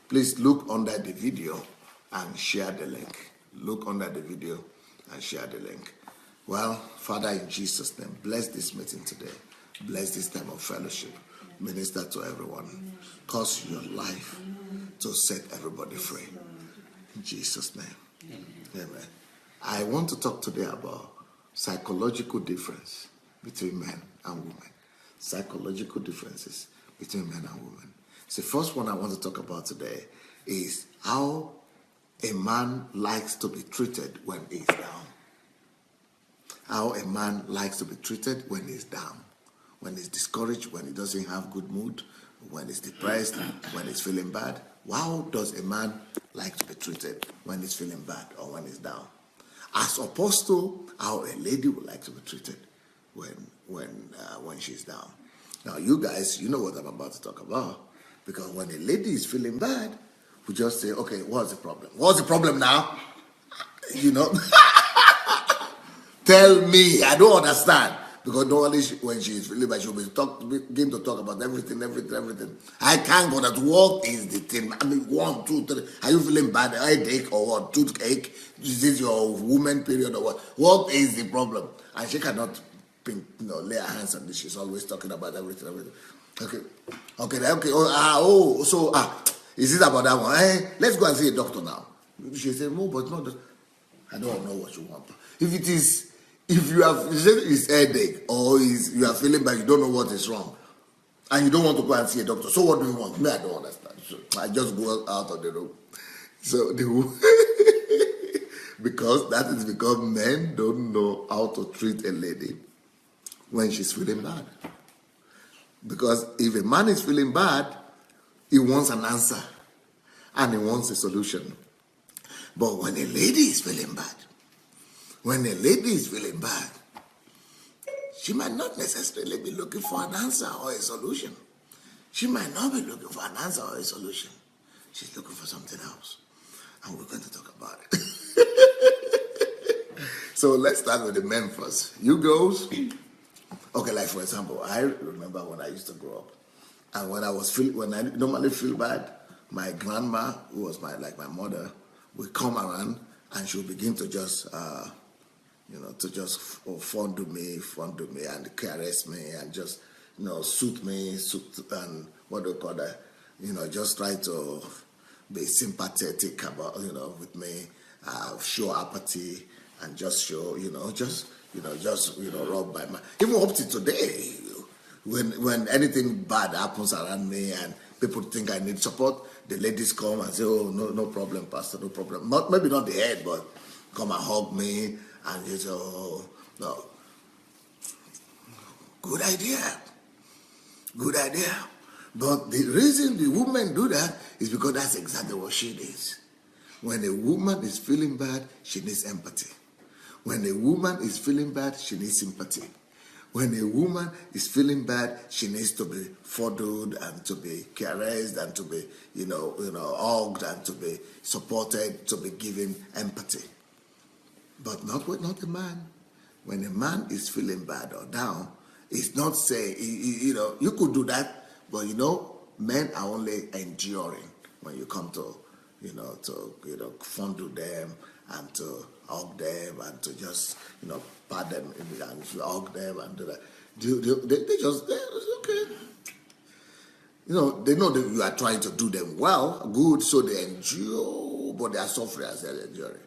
Please look under the video and share the link. Look under the video and share the link. Well, Father, in Jesus' name, bless this meeting today. Bless this time of fellowship. Minister to everyone. Cause your life to set everybody free. In Jesus' name. Amen. I want to talk today about psychological difference between men and women. Psychological differences between men and women. So the first one I want to talk about today is how a man likes to be treated when he's down. How a man likes to be treated when he's down. When he's discouraged, when he doesn't have good mood, when he's depressed, when he's feeling bad. How does a man like to be treated when he's feeling bad or when he's down? As opposed to how a lady would like to be treated when she's down. Now, you guys, you know what I'm about to talk about. Because when a lady is feeling bad, we just say, okay, what's the problem? What's the problem now? You know? Tell me. I don't understand. Because normally when she is feeling bad, she'll begin to talk about everything. I can't go that. What is the thing? I mean, 1, 2, 3. Are you feeling bad? Headache or what? Toothache? Is this your woman period or what? What is the problem? And she cannot lay her hands on this. She's always talking about everything. Okay. Is it about that one? Hey, let's go and see a doctor now. She said, no, but not. I don't know what you want. If you have, it's headache or you are feeling bad, you don't know what is wrong, and you don't want to go and see a doctor. So what do you want? Me, I don't understand. So I just go out of the room. So because men don't know how to treat a lady when she's feeling bad. Because if a man is feeling bad, he wants an answer and he wants a solution. But when a lady is feeling bad, she might not necessarily be looking for an answer or a solution. She might not be looking for an answer or a solution. She's looking for something else. And we're going to talk about it. So let's start with the men first. You girls. Okay, like for example, I remember when I used to grow up, and when I normally feel bad, my grandma, who was my mother, would come around and she would begin to just fondle me and caress me and just soothe me, and what do you call that? Just try to be sympathetic about with me, show apathy and just show rub by my, even up to today, when anything bad happens around me and people think I need support, the ladies come and say, oh, no problem, Pastor, no problem. Maybe not the head, but come and hug me and you say, oh, no. Good idea. But the reason the women do that is because that's exactly what she needs. When a woman is feeling bad, she needs empathy. When a woman is feeling bad, she needs sympathy. When a woman is feeling bad, she needs to be fondled and to be caressed and to be, hugged and to be supported, to be given empathy. But not a man. When a man is feeling bad or down, it's not saying, you could do that, but men are only enduring when you come to, fondle them and to hug them and to just, pat them and hug them and do that. They're okay. They know that you are trying to do them well, good, so they endure, but they are suffering as they're enduring.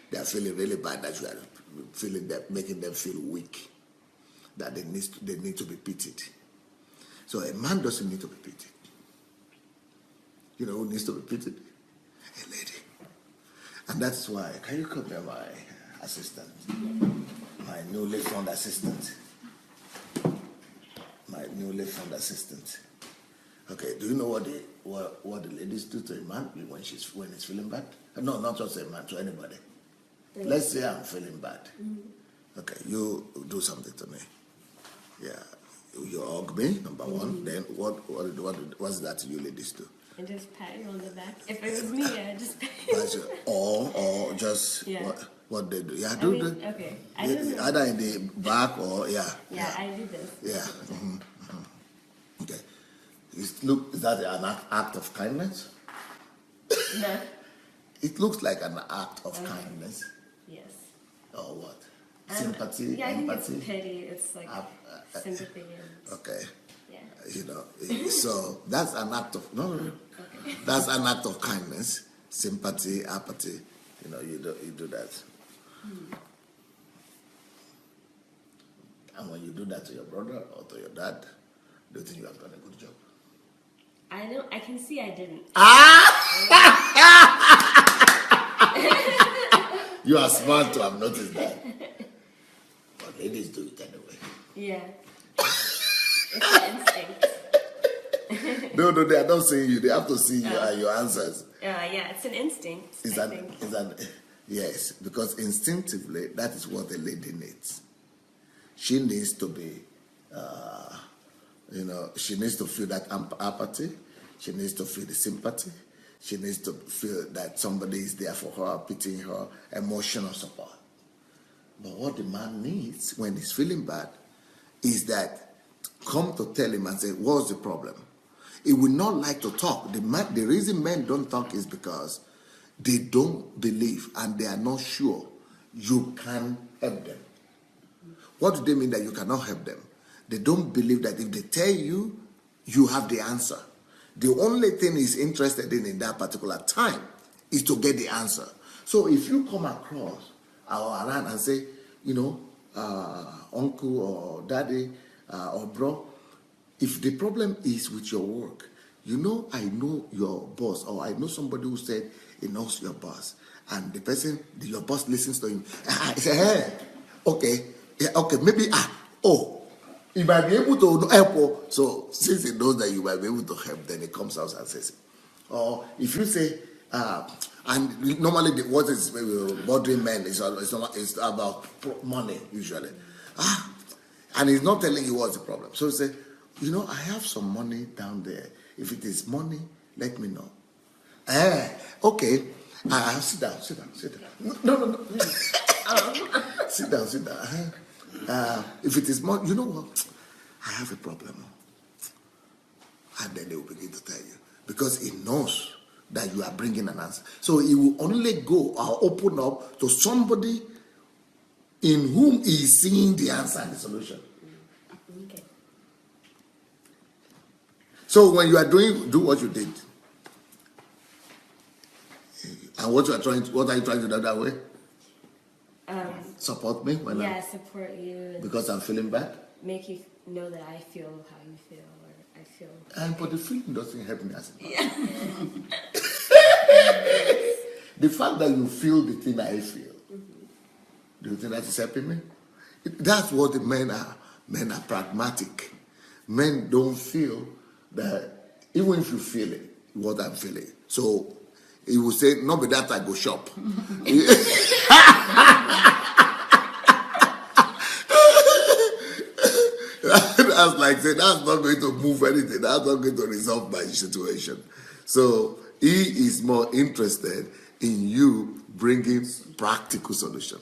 They are feeling really bad that you are feeling that, making them feel weak, that they need to be pitied. So a man doesn't need to be pitied. Who needs to be pitied? A lady. And that's why, can you come here, my assistant? My newly found assistant. Okay, do you know what the ladies do to a man when he's feeling bad? No, not just a man, to anybody. Let's say I'm feeling bad. Okay, you do something to me. Yeah, you hug me, number one. Then what's that you ladies do? I just pat you on the back. If it was me, I'd just pat you. Or just what they do. Yeah, okay. I do this. Either in the back or Yeah, I do this. Yeah. Okay. Is that an act of kindness? No. It looks like an act of kindness. Yes. Or what? Sympathy, Yeah, I think empathy. it's pity. It's like sympathy and Okay. yeah. So that's an act of no. That's an act of kindness, sympathy, apathy. You do that. And when you do that to your brother or to your dad, do you think you have done a good job? I know. I can see I didn't. You are smart to have noticed that. But ladies do it anyway. Yeah. It's an instinct. No, they are not saying you. They have to see your answers. Yeah, it's an instinct. I think. Yes, because instinctively, that is what a lady needs. She needs to be, she needs to feel that apathy. She needs to feel the sympathy. She needs to feel that somebody is there for her, pitying her, emotional support. But what the man needs when he's feeling bad is that come to tell him and say, what's the problem? He will not like to talk. The reason men don't talk is because they don't believe and they are not sure you can help them. What do they mean that you cannot help them? They don't believe that if they tell you, you have the answer. The only thing he's interested in that particular time is to get the answer. So if you come across or around and say, uncle or daddy or bro, if the problem is with your work, I know your boss, or I know somebody who said he knows your boss, and your boss listens to him. He said, hey, okay, maybe, he might be able to help. So since he knows that you might be able to help, then he comes out and says it. Or if you say, and normally what is bothering men is about money usually. And he's not telling you what's the problem. So he say, I have some money down there. If it is money, let me know. Okay. Sit down. No. Sit down. If it is money, you know what? I have a problem. And then they will begin to tell you. Because he knows that you are bringing an answer. So he will only go or open up to somebody in whom he is seeing the answer and the solution. Okay. So when you are do what you did. And what are you trying to do that way? Support me when support you. Because I'm feeling bad? Make you know that I feel how you feel, or I feel. But the feeling doesn't help me as a person. The fact that you feel the thing I feel, do you think that is helping me? That's what the men are. Men are pragmatic. Men don't feel that, even if you feel it, what I'm feeling. So he will say, no, but that I go shop. That's like saying, that's not going to move anything. That's not going to resolve my situation. So he is more interested in you bringing practical solution.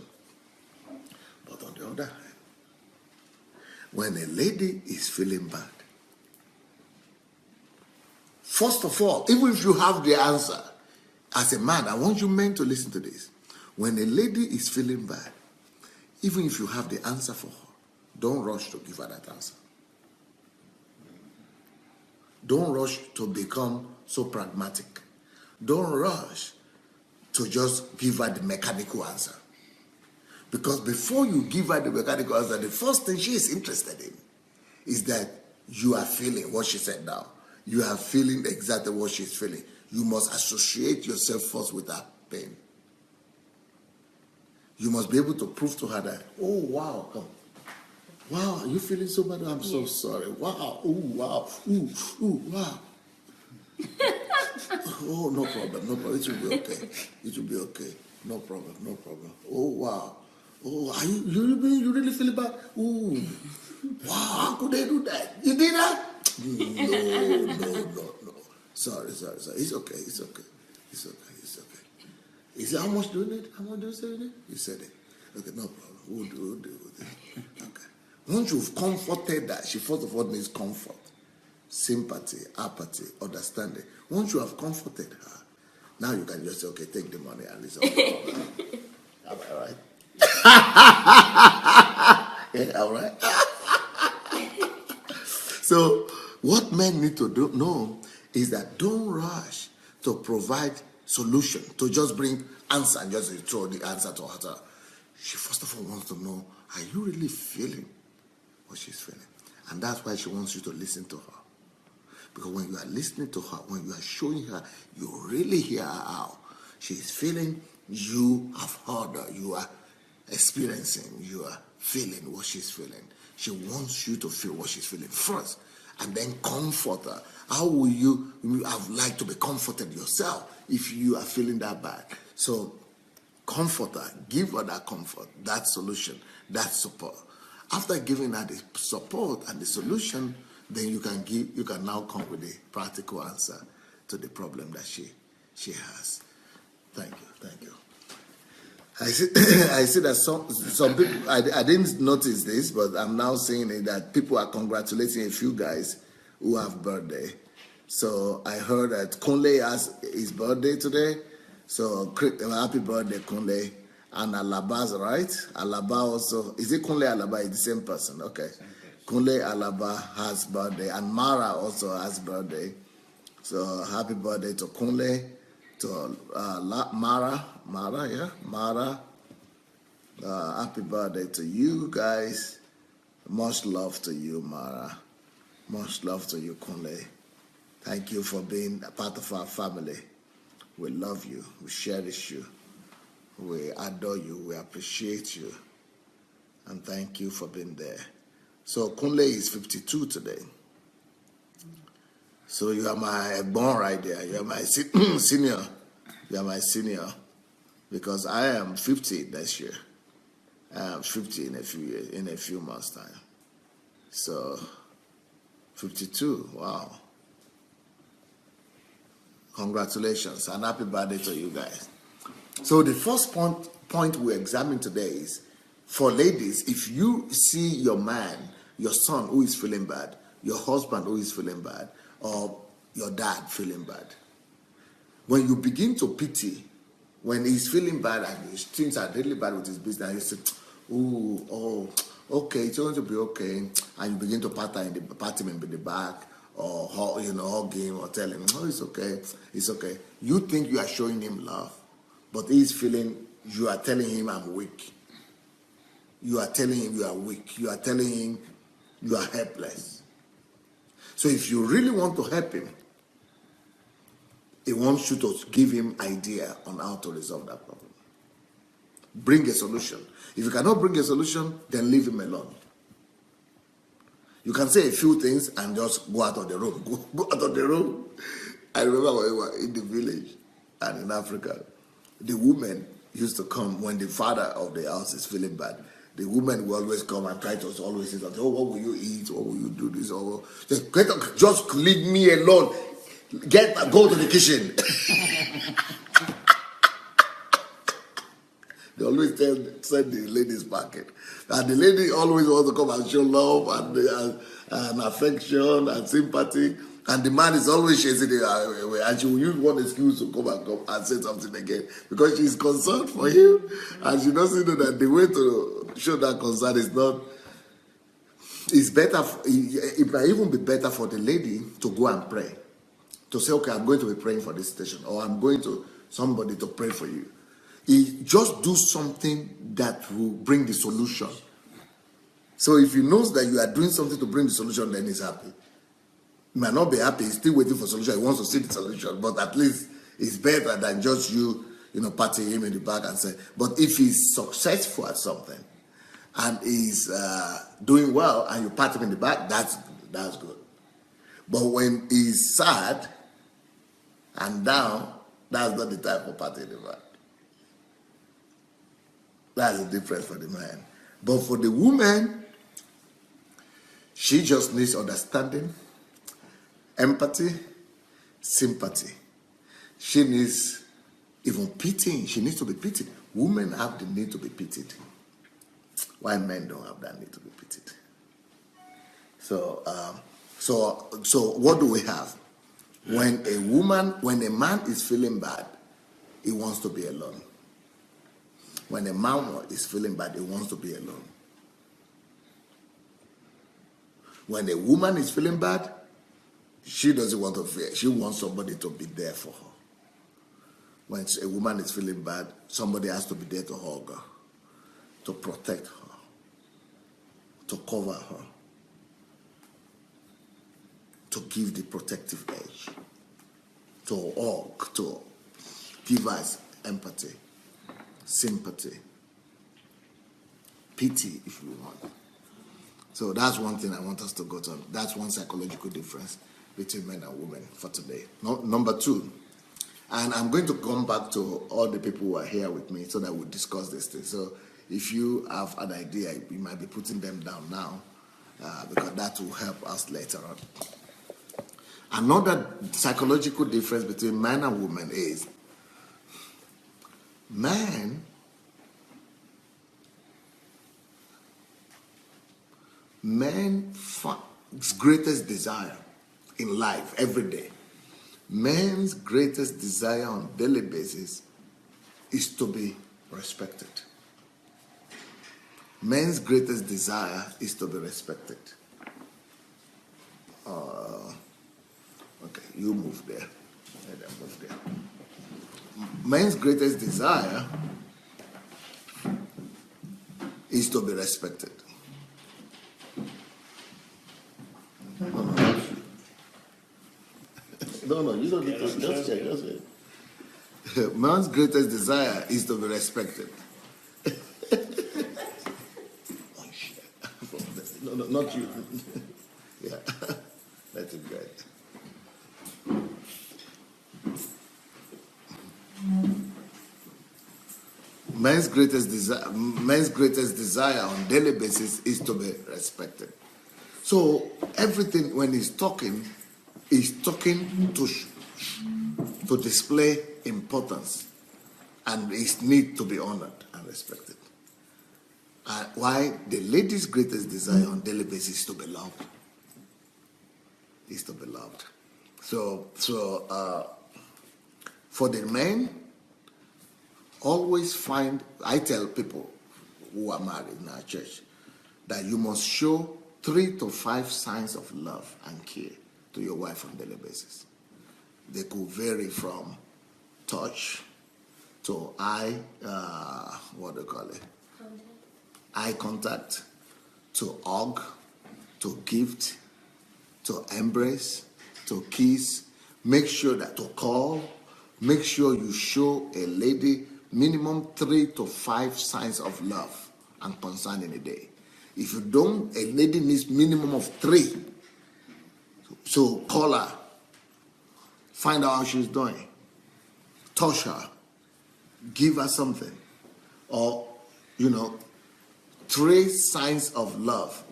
But on the other hand, when a lady is feeling bad, first of all, even if you have the answer, as a man, I want you men to listen to this. When a lady is feeling bad, even if you have the answer for her, don't rush to give her that answer. Don't rush to become so pragmatic. Don't rush to just give her the mechanical answer. Because before you give her the mechanical answer, the first thing she is interested in is that you are feeling what she said now. You are feeling exactly what she's feeling. You must associate yourself first with her pain. You must be able to prove to her that, oh, wow, come. Wow, are you feeling so bad? I'm so sorry. Wow, ooh, wow, ooh, wow. Oh, no problem. It will be okay. It will be okay. No problem. Oh, wow. Oh, are you really feeling bad? Ooh, wow, how could they do that? You did that? No. Sorry. It's okay. He said, how much do you need? How much do you say you need? You said it. Okay, no problem. We'll do it. Okay. Once you've comforted that, she first of all needs comfort, sympathy, apathy, understanding. Once you have comforted her, Now you can just say, okay, take the money and resolve the problem. Am I right? Yeah, all right. So what men need to know is that don't rush to provide solution, to just bring answer and just throw the answer to her. She first of all wants to know, are you really feeling what she's feeling? And that's why she wants you to listen to her. Because when you are listening to her, when you are showing her, you really hear her out. She is feeling, you have heard her, you are experiencing, you are feeling what she's feeling. She wants you to feel what she's feeling first, and then comfort her. How will you have liked to be comforted yourself if you are feeling that bad? So comfort her, give her that comfort, that solution, that support. After giving her the support and the solution, then you can now come with a practical answer to the problem that she has. Thank you. I see that some people, I didn't notice this, but I'm now seeing it, that people are congratulating a few guys who have birthday. So I heard that Kunle has his birthday today. So happy birthday, Kunle. And Alaba's right. Alaba also, is it Kunle Alaba? It's the same person. Okay. Kunle Alaba has birthday, and Mara also has birthday. So happy birthday to Kunle, to Mara. Happy birthday to you guys. Much love to you, Mara. Much love to you, Kunle. Thank you for being a part of our family. We love you. We cherish you. We adore you. We appreciate you. And thank you for being there. So Kunle is 52 today. So you are my born right there. You are my senior. You are my senior. Because I am 50 this year. I am 50 in a few months' time. So 52. Wow. Congratulations and happy birthday to you guys. So the first point we examine today is, for ladies, if you see your man, your son who is feeling bad, your husband who is feeling bad, or your dad feeling bad, when you begin to pity, when he's feeling bad and his things are really bad with his business, you say, oh, okay, it's going to be okay, and you begin to pat him in the back, or hug him, or tell him, oh, it's okay. You think you are showing him love, but he's feeling, you are telling him, I'm weak. You are telling him you are weak. You are telling him you are helpless. So if you really want to help him, he wants you to give him idea on how to resolve that problem. Bring a solution. If you cannot bring a solution, then leave him alone. You can say a few things and just go out of the room. Go out of the room. I remember when we were in the village and in Africa, the women used to come when the father of the house is feeling bad. The women will always come and try to always say, oh, what will you eat? What will you do this? Or just leave me alone. Go to the kitchen. They always send the ladies packet. And the lady always wants to come and show love and affection and sympathy. And the man is always chasing her away. And she will use one excuse to come and say something again. Because she's concerned for him. And she doesn't know that the way to show that concern is not... It's better... It might even be better for the lady to go and pray. To say, okay, I'm going to be praying for this situation. Or I'm going to somebody to pray for you. Just do something that will bring the solution. So if he knows that you are doing something to bring the solution, then he's happy. He might not be happy, he's still waiting for solution. He wants to see the solution, but at least it's better than just you patting him in the back and say. But if he's successful at something and he's doing well and you pat him in the back, that's good. But when he's sad and down, that's not the time for patting in the back. That's the difference for the man. But for the woman, she just needs understanding, empathy, sympathy. She needs even pitying. She needs to be pitied. Women have the need to be pitied. Why men don't have that need to be pitied? So what do we have? When a man is feeling bad he wants to be alone. When a man is feeling bad, he wants to be alone. When a woman is feeling bad, she doesn't want to feel. She wants somebody to be there for her. When a woman is feeling bad, somebody has to be there to hug her, to protect her, to cover her, to give the protective edge, to hug, to give us empathy, sympathy, pity, if you want. So that's one thing I want us to go to. That's one psychological difference between men and women for today. Number two, and I'm going to come back to all the people who are here with me so that we'll discuss this thing. So if you have an idea, you might be putting them down now because that will help us later on. Another psychological difference between man and woman is man's greatest desire in life every day, man's greatest desire on a daily basis is to be respected. Man's greatest desire is to be respected. Okay, you move there. Let them move there. Man's greatest desire is to be respected. No, you don't need to. Just check. Man's greatest desire is to be respected. No, not you. Yeah, let it go. Man's greatest desire on a daily basis is to be respected. So everything when he's talking to display importance and his need to be honored and respected. Why the lady's greatest desire on a daily basis is to be loved. Is to be loved. So for the men, always find. I tell people who are married in our church that you must show 3 to 5 signs of love and care to your wife on a daily basis. They could vary from touch to eye contact, to hug, to gift, to embrace, to kiss. Make sure that to call. Make sure you show a lady minimum 3 to 5 signs of love and concern in a day. If you don't, a lady needs minimum of 3. So call her, find out how she's doing, touch her, give her something, or 3 signs of love.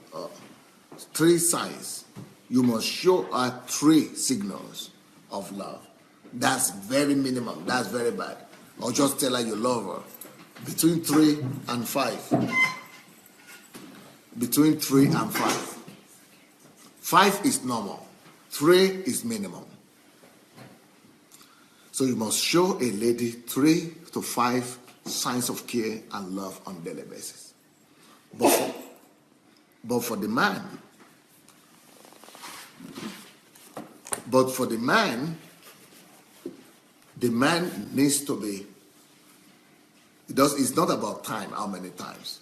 3 signs. You must show her 3 signals of love. That's very minimum. That's very bad. Or just tell her you love her. Between 3 and 5. Between 3 and 5. 5 is normal. 3 is minimum. So you must show a lady 3 to 5 signs of care and love on a daily basis. But for the man, the man needs to be. It's not about time, how many times.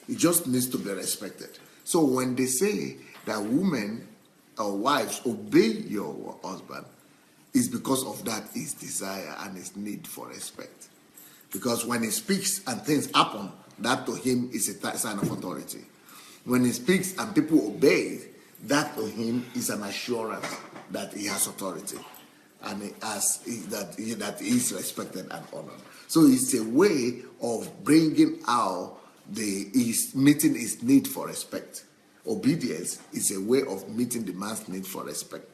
It just needs to be respected. So when they say that women or wives obey your husband, it's because of that his desire and his need for respect. Because when he speaks and things happen, that to him is a sign of authority. When he speaks and people obey, that to him is an assurance that he has authority and that he is respected and honored. So it's a way of bringing out meeting his need for respect. Obedience is a way of meeting the man's need for respect.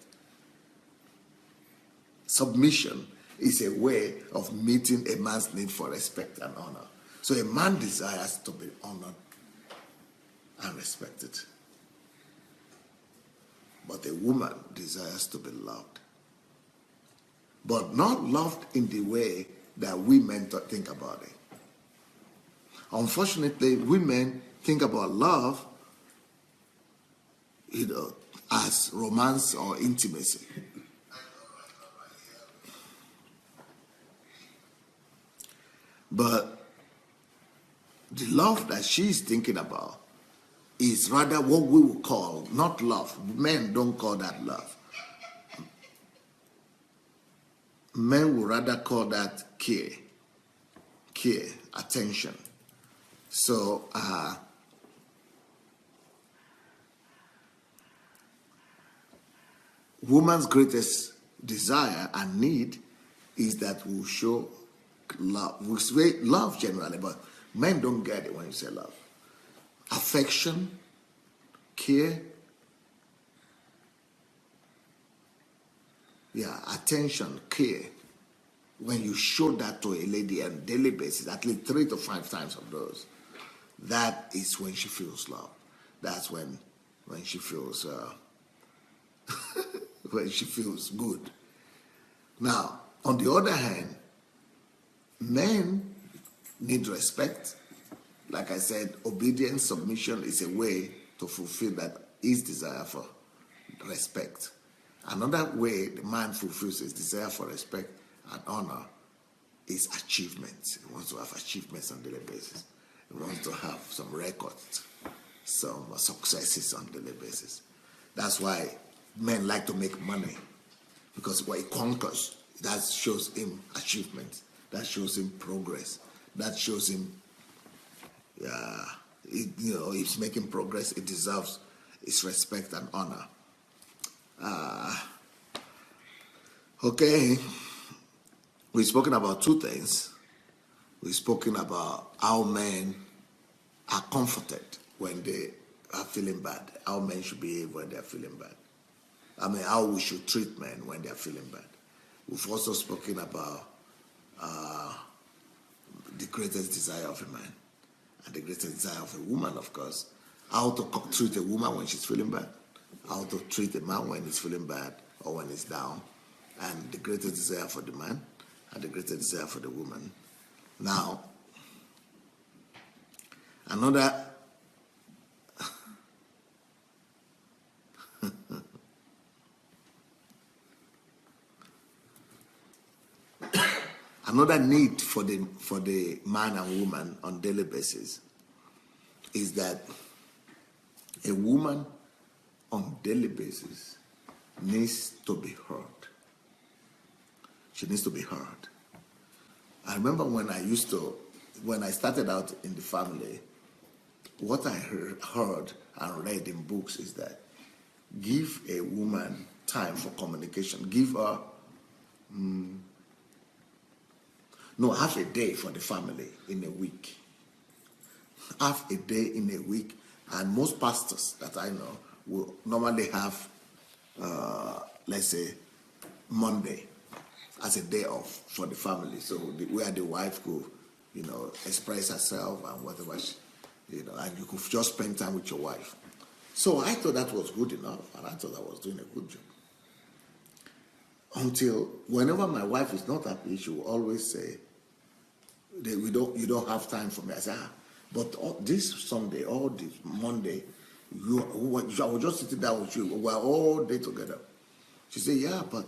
Submission is a way of meeting a man's need for respect and honor. So a man desires to be honored and respected. But a woman desires to be loved. But not loved in the way that women think about it. Unfortunately, women think about love, as romance or intimacy. But the love that she's thinking about is rather what we would call not love. Men don't call that love. Men would rather call that care, attention. So, woman's greatest desire and need is that we show love. We say love generally, but men don't get it when you say love. Affection, care, attention, care. When you show that to a lady on a daily basis, at least 3 to 5 times of those, that is when she feels love. That's when she feels when she feels good. Now, on the other hand, men need respect. Like I said, obedience, submission is a way to fulfill that his desire for respect. Another way the man fulfills his desire for respect and honor is achievements. He wants to have achievements on a daily basis. He wants to have some records, some successes on a daily basis. That's why men like to make money, because what he conquers, that shows him achievement, that shows him progress, that shows him, he's making progress. It deserves his respect and honor. Okay, we've spoken about 2 things. We've spoken about how men are comforted when they are feeling bad, how men should behave when they are feeling bad. How we should treat men when they are feeling bad. We've also spoken about the greatest desire of a man and the greatest desire of a woman, of course. How to treat a woman when she's feeling bad, how to treat a man when he's feeling bad or when he's down, and the greatest desire for the man and the greatest desire for the woman. Now, another need for the man and woman on daily basis is that a woman on daily basis needs to be heard. She needs to be heard. I remember when I started out in the family, what I heard and read in books is that give a woman time for communication. Give her half a day for the family in a week. Half a day in a week. And most pastors that I know will normally have, let's say, Monday as a day off for the family. So where the wife could, express herself and whatever, and you could just spend time with your wife. So I thought that was good enough, and I thought I was doing a good job. Until whenever my wife is not happy, she will always say, you don't have time for me. I say, but this Sunday or this Monday, I was just sitting down with you. We're all day together. She said, yeah, but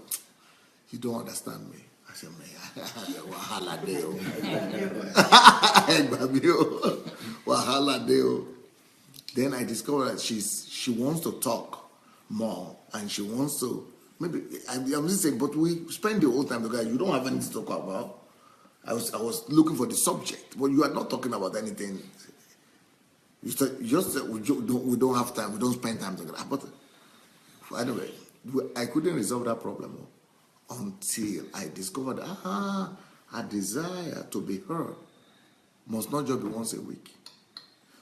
you don't understand me. I said, man, wahala deo. Wahala deo. Then I discovered that she wants to talk more, and she wants to, maybe, I'm just saying, but we spend the whole time together. You don't have anything to talk about. I was looking for the subject, but you are not talking about anything. You just said we don't have time. We don't spend time together. But anyway, I couldn't resolve that problem until I discovered a desire to be heard must not just be once a week.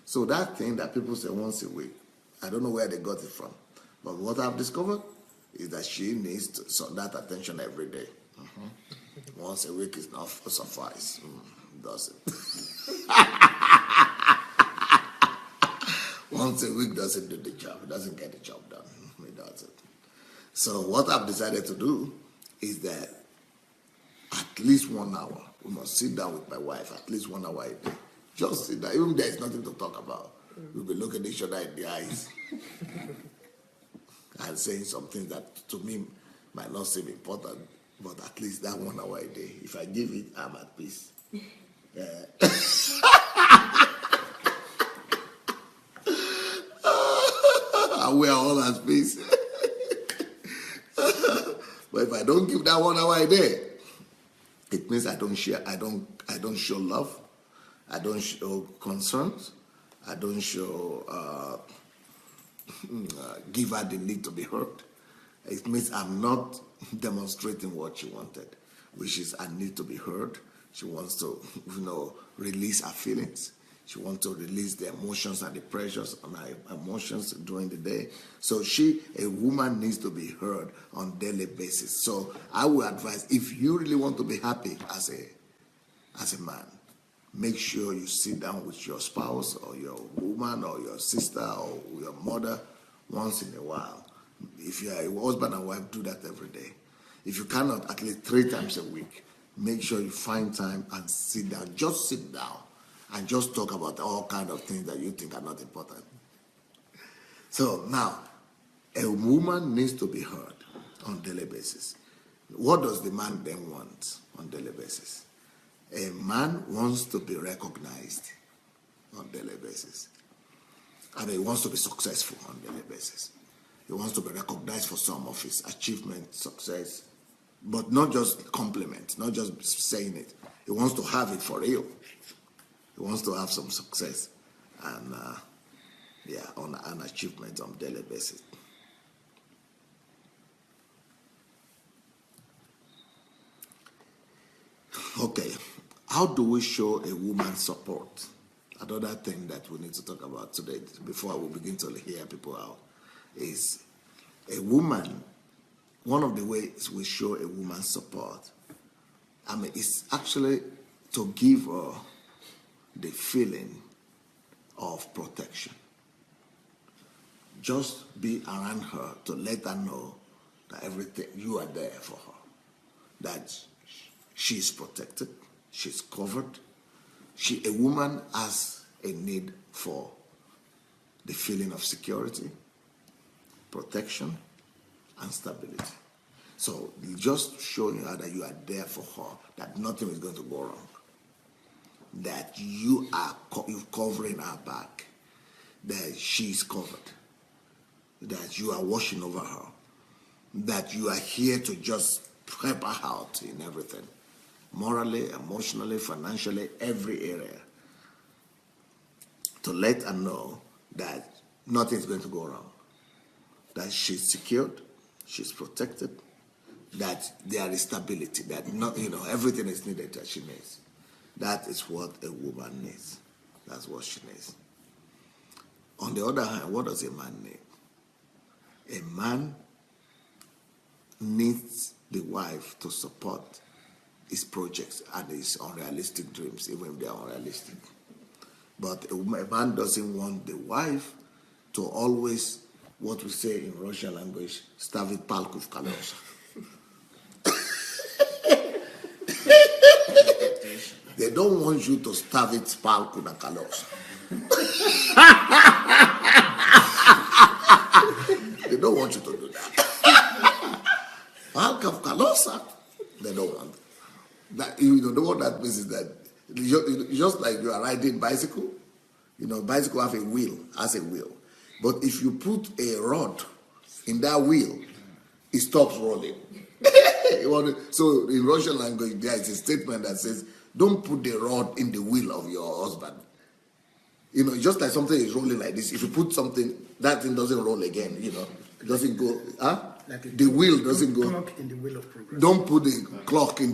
So that thing that people say once a week, I don't know where they got it from, but what I've discovered is that she needs that attention every day. Once a week is not suffice. Does it? Once a week doesn't do the job. It doesn't get the job done. It doesn't. So what I've decided to do is that at least 1 hour, we must sit down with my wife at least 1 hour a day. Just sit down. Even if there is nothing to talk about, we'll be looking each other in the eyes and saying something that to me might not seem important, but at least that 1 hour a day. If I give it, I'm at peace. And we are all at peace. But if I don't give that 1 hour a day, it means I don't show love, I don't show concerns, I don't show give her the need to be heard. It means I'm not demonstrating what she wanted, which is I need to be heard. She wants to, release her feelings. She wants to release the emotions and the pressures on her emotions during the day. So a woman needs to be heard on a daily basis. So I would advise, if you really want to be happy as a man, make sure you sit down with your spouse or your woman or your sister or your mother once in a while. If you are a husband and wife, do that every day. If you cannot, at least 3 times a week, make sure you find time and sit down. Just sit down and just talk about all kinds of things that you think are not important. So now, a woman needs to be heard on a daily basis. What does the man then want on a daily basis? A man wants to be recognized on a daily basis. He wants to be successful on a daily basis. He wants to be recognized for some of his achievements, success, but not just compliments, not just saying it. He wants to have it for real. He wants to have some success and, on an achievement on a daily basis. Okay, how do we show a woman support? Another thing that we need to talk about today, before we begin to hear people out, is a woman. One of the ways we show a woman support, it's actually to give her the feeling of protection. Just be around her to let her know that everything, you are there for her, that she's protected, she's covered. A woman has a need for the feeling of security, protection, and stability. So just showing her that you are there for her, that nothing is going to go wrong, that you're covering her back, that she's covered, that you are watching over her, that you are here to just help her out in everything, morally, emotionally, financially, every area, to let her know that nothing's going to go wrong, that she's secured, she's protected, that there is stability, that everything is needed that she needs. That is what a woman needs. That's what she needs. On the other hand, what does a man need? A man needs the wife to support his projects and his unrealistic dreams, even if they are unrealistic. But a man doesn't want the wife to always, what we say in Russian language, stavit palku v kolesa. They don't want you to stavit palku na kolesa. They don't want you to do that. Palka v kolesa, they don't want. That, what that means is that just like you are riding bicycle, bicycle has a wheel. But if you put a rod in that wheel, it stops rolling. So in Russian language, there is a statement that says, don't put the rod in the wheel of your husband. Just like something is rolling like this, if you put something, that thing doesn't roll again, it doesn't go, the wheel doesn't go. Clock in the wheel of progress. Don't put the clock in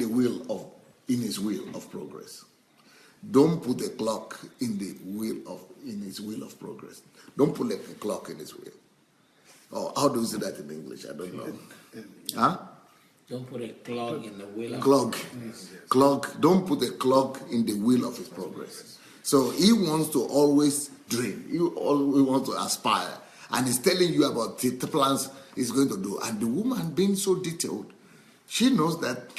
his wheel of progress. Don't put a clock in his wheel of progress. Don't put a clock in his wheel. Oh, how do you say that in English? I don't know. Don't put a clog in the wheel. Clock. Don't put a clock in the wheel of his progress. So he wants to always dream. He always wants to aspire. And he's telling you about the plans he's going to do. And the woman being so detailed, she knows that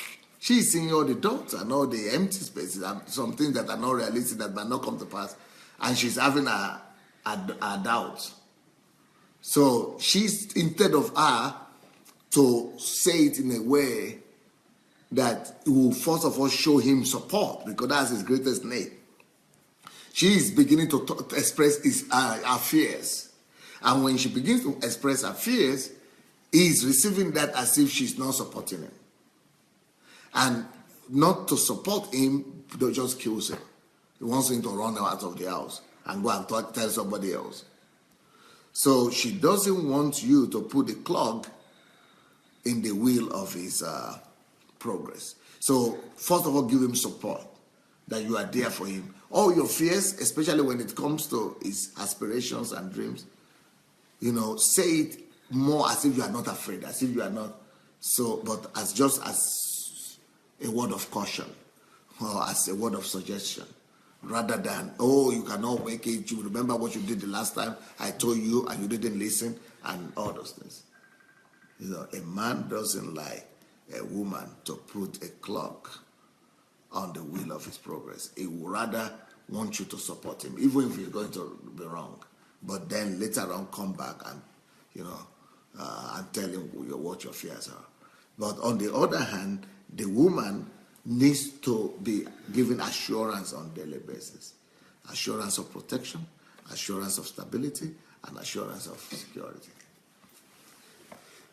She's seeing all the doubts and all the empty spaces and some things that are not realistic, that might not come to pass. And she's having a doubt. So she's, instead of her to say it in a way that it will first of all show him support, because that's his greatest need, she is beginning to express her fears. And when she begins to express her fears, he is receiving that as if she's not supporting him. And not to support him, they just kills him. He wants him to run out of the house and go and tell somebody else. So she doesn't want you to put a clog in the wheel of his progress. So first of all, give him support, that you are there for him. All your fears, especially when it comes to his aspirations and dreams, say it more as if you are not afraid, as if you are not so, but as just as a word of caution or as a word of suggestion, rather than, oh, you cannot make it, you remember what you did the last time I told you and you didn't listen, and all those things. A man doesn't like a woman to put a clock on the wheel of his progress. He would rather want you to support him, even if he's going to be wrong. But then later on come back and, and tell him what your fears are. But on the other hand, the woman needs to be given assurance on a daily basis. Assurance of protection, assurance of stability, and assurance of security.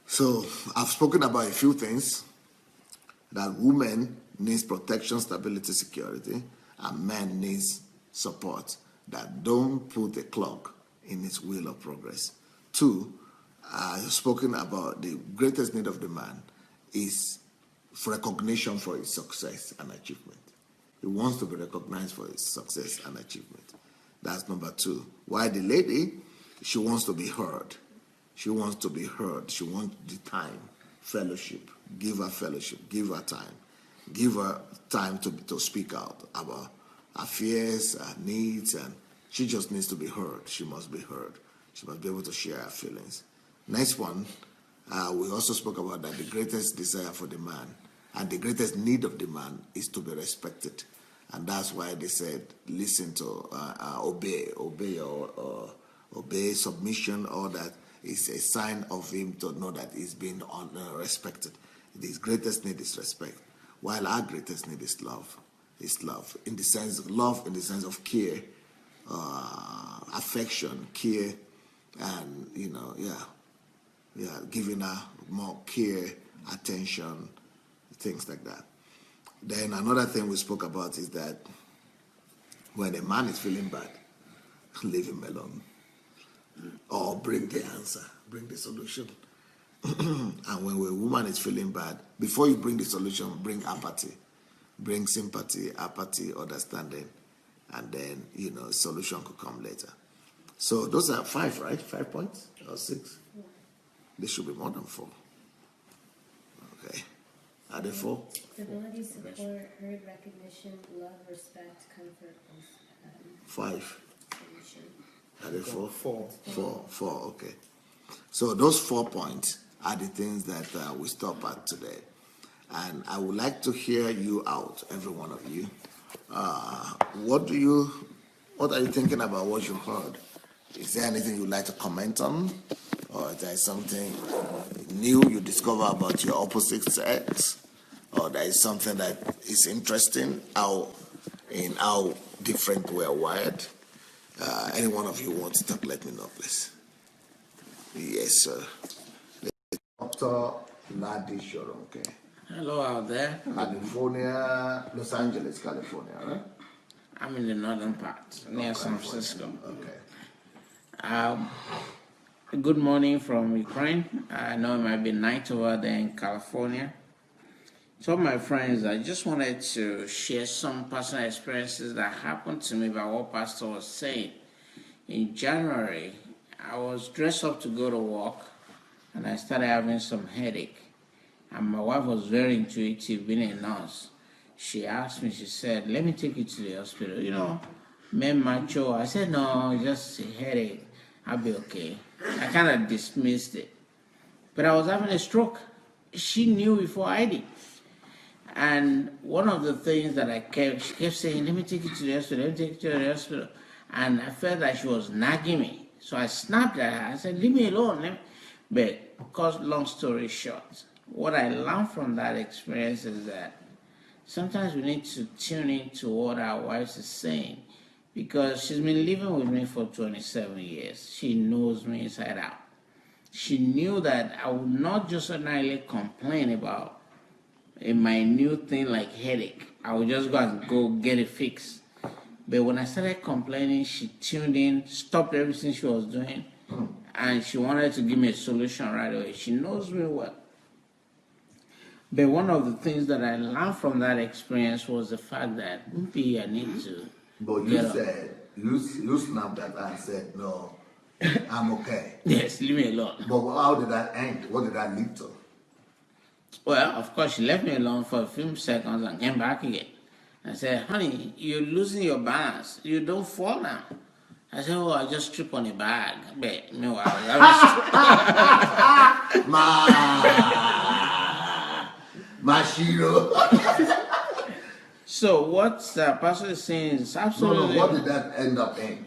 So I've spoken about a few things, that women needs protection, stability, security, and men needs support, that don't put a clock in his wheel of progress. 2, I've spoken about the greatest need of the man is for recognition for his success and achievement. He wants to be recognized for his success and achievement. That's number 2. While the lady, she wants to be heard. She wants to be heard. She wants the time, fellowship. Give her fellowship. Give her time. Give her time to speak out about her fears, her needs, and she just needs to be heard. She must be heard. She must be able to share her feelings. Next one, we also spoke about that the greatest desire for the man and the greatest need of the man is to be respected. And that's why they said, listen to, obey, submission, all that is a sign of him to know that he's being respected. His greatest need is respect, while our greatest need is love. Is love in the sense of care, affection, care, and giving her more care, attention, things like that. Then another thing we spoke about is that when a man is feeling bad, leave him alone, or bring the answer, bring the solution. And when a woman is feeling bad, before you bring the solution, bring apathy, bring sympathy, apathy, understanding, and then solution could come later. So those are 5, right? 5 points or 6? There should be more than 4. Okay, are there 4? Stability, support, heard, recognition, love, respect, comfort, and 5. solution. Are there 4? 4. 4. Okay. So those 4 points are the things that we stop at today. And I would like to hear you out, every one of you. What are you thinking about what you heard? Is there anything you'd like to comment on? Or is there something new you discover about your opposite sex? Or there is something that is interesting, how different we are wired? Any one of you want to talk, let me know, please. Yes, sir. Dr. Ladi Shoronke. Hello out there. California, Los Angeles, California, right? I'm in the northern part, near San Francisco. Okay. Good morning from Ukraine. I know it might be night over there in California. To all my friends, I just wanted to share some personal experiences that happened to me about what Pastor was saying. In January, I was dressed up to go to work, and I started having some headache. And my wife was very intuitive, being a nurse. She asked me, she said, let me take you to the hospital. Men macho. I said, no, it's just a headache. I'll be okay. I kind of dismissed it. But I was having a stroke. She knew before I did. And one of the things that she kept saying, let me take you to the hospital, let me take you to the hospital. And I felt that she was nagging me. So I snapped at her. I said, leave me alone. But, because long story short, what I learned from that experience is that sometimes we need to tune into what our wives are saying, because she's been living with me for 27 years. She knows me inside out. She knew that I would not just ordinarily complain about a minute thing like headache. I would just go get it fixed. But when I started complaining, she tuned in, stopped everything she was doing, and she wanted to give me a solution right away. She knows me well. But one of the things that I learned from that experience was the fact that maybe I need to. But you said, you snapped at her and said, no, I'm okay. Yes, leave me alone. But how did that end? What did that lead to? Well, of course, she left me alone for a few seconds and came back again. I said, honey, you're losing your balance. You don't fall down. I said, oh, I just tripped on a bag. But meanwhile, my Shiro. So what Pastor is saying is absolutely. No, what did that end up in?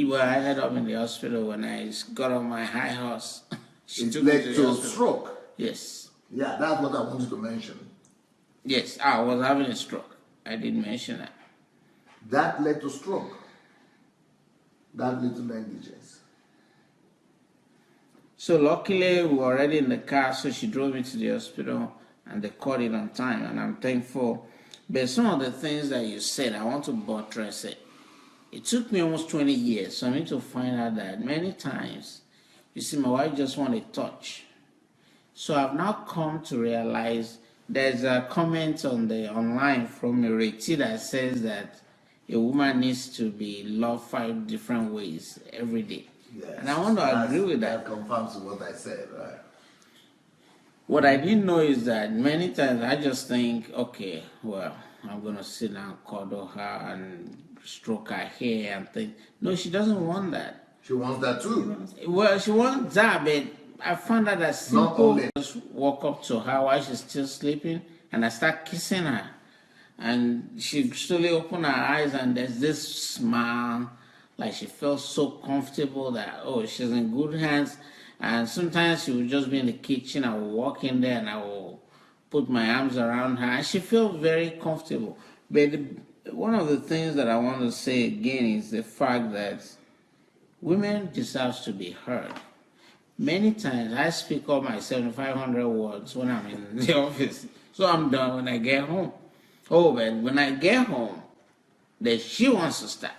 Well, I ended up in the hospital when I got on my high horse. It led to stroke. Yes. Yeah, that's what I wanted to mention. Yes, I was having a stroke. I didn't mention that. That led to stroke. That led to negligence. So luckily, we were already in the car, so she drove me to the hospital, and they caught it on time, and I'm thankful. But some of the things that you said, I want to buttress it. It took me almost 20 years for me to find out that many times, you see, my wife just wanted a touch. So I've now come to realize there's a comment on the online from a Reti that says that a woman needs to be loved 5 different ways every day. Yes, and I want to agree with that. That confirms what I said, right? What I didn't know is that many times I just think, okay, well, I'm going to sit down, cuddle her, and stroke her hair and think. No, she doesn't want that. She wants that too. Well, she wants that, but I found out that simple. Just walk up to her while she's still sleeping, and I start kissing her. And she slowly opened her eyes, and there's this smile, like she felt so comfortable that, oh, she's in good hands. And sometimes she would just be in the kitchen. I would walk in there and I would put my arms around her, and she felt very comfortable. But one of the things that I want to say again is the fact that women deserve to be heard. Many times I speak up my 7,500 words when I'm in the office, so I'm done when I get home. Oh, but when I get home, then she wants to start.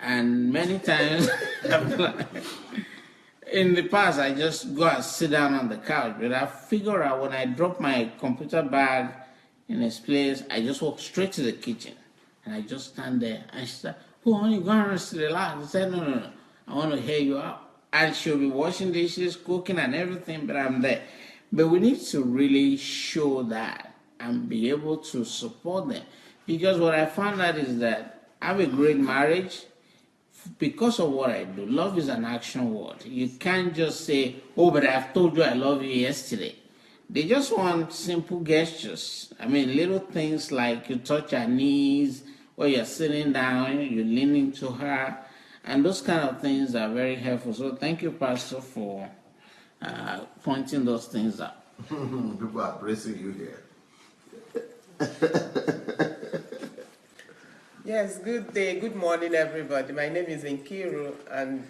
And many times, in the past, I just go and sit down on the couch, but I figure out when I drop my computer bag in its place, I just walk straight to the kitchen, and I just stand there, and she said, oh, honey, go and rest, relax. I said, no, I want to hear you out. And she'll be washing dishes, cooking, and everything, but I'm there. But we need to really show that and be able to support them. Because what I found out is that I have a great marriage because of what I do. Love is an action word. You can't just say, oh, but I've told you I love you yesterday. They just want simple gestures. I mean, little things like you touch her knees, or you're sitting down, you're leaning to her. And those kind of things are very helpful. So thank you, Pastor, for pointing those things out. People are praising you here. Yes, good day, good morning, everybody. My name is Nkiru, and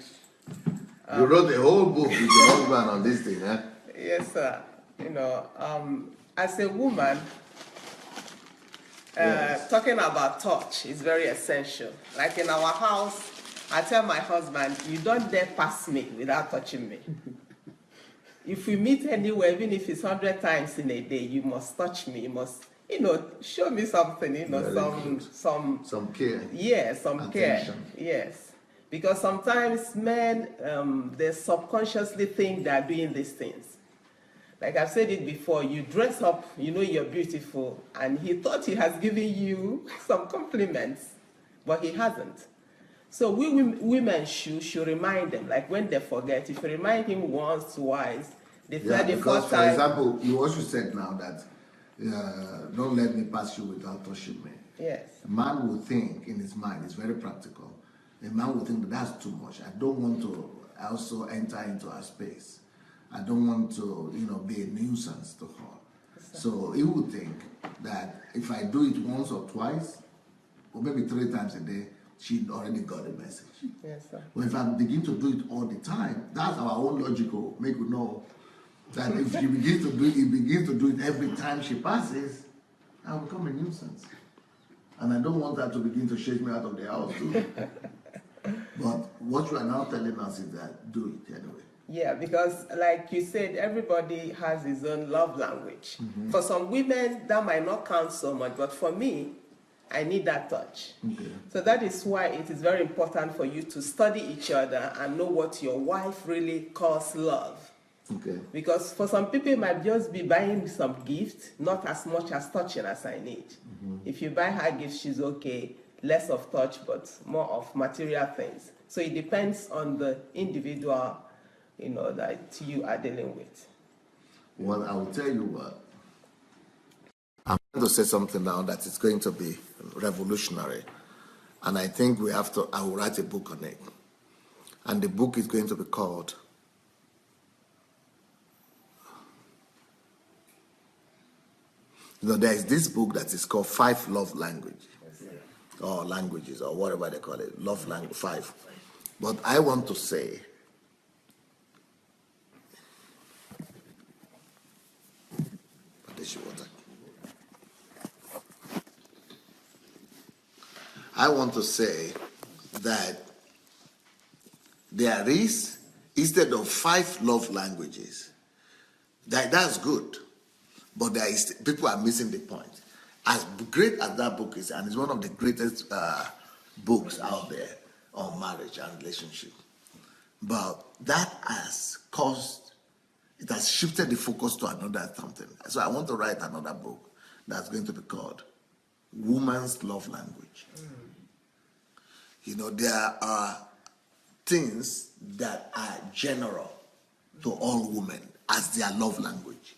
you wrote a whole book with your husband on this thing, huh? Yes, sir. You know, as a woman, yes, talking about touch is very essential. Like in our house, I tell my husband, you don't dare pass me without touching me. If we meet anywhere, even if it's 100 times in a day, you must touch me. You must, show me something. Some care. Yeah, some attention. Care. Yes, because sometimes men they subconsciously think they are doing these things. Like I've said it before, you dress up, you're beautiful, and he thought he has given you some compliments, but he hasn't. So we women should remind them, like when they forget, if you remind him once, twice, the third, the because fourth for time. example, you also said now that don't let me pass you without touching me. Yes. A man will think in his mind, it's very practical. A man will think that that's too much. I don't want to also enter into her space. I don't want to, be a nuisance to her. So he would think that if I do it once or twice, or maybe 3 times a day, she already got the message. Yes, sir. But if I begin to do it all the time, that's our own logical make you know that if she begins to do it, he begins to do it every time she passes, I'll become a nuisance. And I don't want her to begin to shake me out of the house too. But what you are now telling us is that do it anyway. Yeah, because like you said, everybody has his own love language. For some women, that might not count so much, but for me, I need that touch. Okay. So that is why it is very important for you to study each other and know what your wife really calls love. Okay. Because for some people, it might just be buying some gift, not as much as touching as I need. If you buy her gift, she's okay. Less of touch, but more of material things. So it depends on the individual, that you are dealing with. Well, I will tell you what. I'm going to say something now that is going to be revolutionary. And I think I will write a book on it. And the book is going to be called there is this book that is called 5 Love Languages. Or languages, or whatever they call it. Love language 5. But I want to say, I want to say that there is, instead of 5 love languages, that's good. But people are missing the point. As great as that book is, and it's one of the greatest books out there on marriage and relationship, but that has shifted the focus to another something. So I want to write another book that's going to be called Woman's Love Language. There are things that are general to all women as their love language.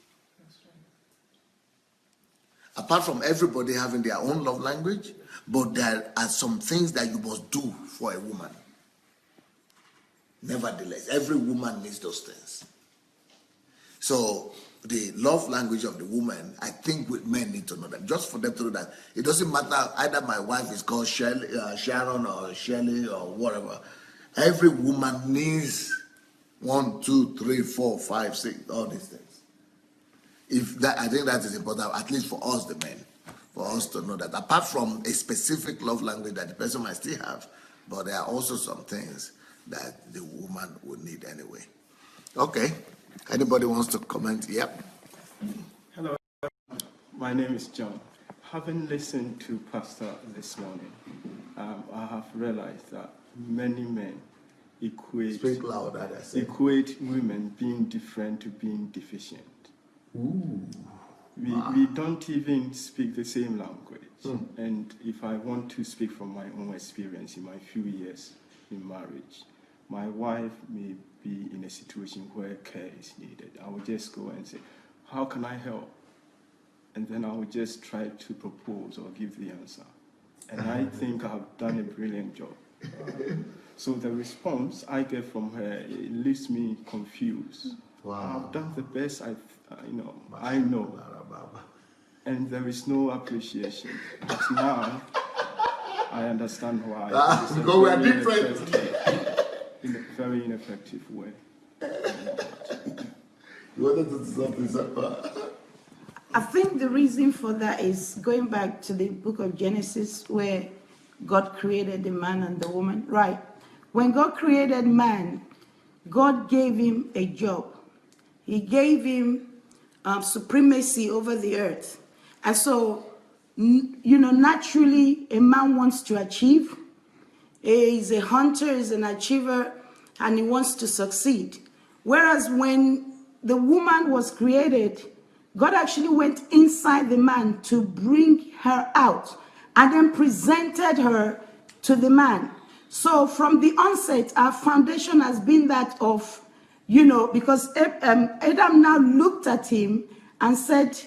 Apart from everybody having their own love language, but there are some things that you must do for a woman. Nevertheless, every woman needs those things. So the love language of the woman, I think men need to know that. Just for them to know that it doesn't matter, either my wife is called Sharon or Shelley or whatever. Every woman needs 1, 2, 3, 4, 5, 6, all these things. I think that is important, at least for us, the men, for us to know that apart from a specific love language that the person might still have, but there are also some things that the woman would need anyway. Okay. Anybody wants to comment? Yep. Hello, my name is John. Having listened to Pastor this morning, I have realized that many men equate women being different to being deficient. We don't even speak the same language. And if I want to speak from my own experience in my few years in marriage, my wife may be in a situation where care is needed. I will just go and say, how can I help? And then I will just try to propose or give the answer. And I think I've done a brilliant job. So the response I get from her, it leaves me confused. Wow. I've done the best I know. And there is no appreciation. But now, I understand why. Because we are different. In a very ineffective way. You wanted to do something, sir? I think the reason for that is going back to the book of Genesis where God created the man and the woman. Right. When God created man, God gave him a job. He gave him supremacy over the earth. And so, naturally, a man wants to achieve. He's a hunter, he's an achiever, and he wants to succeed. Whereas when the woman was created, God actually went inside the man to bring her out and then presented her to the man. So from the onset, our foundation has been that of, because Adam now looked at him and said,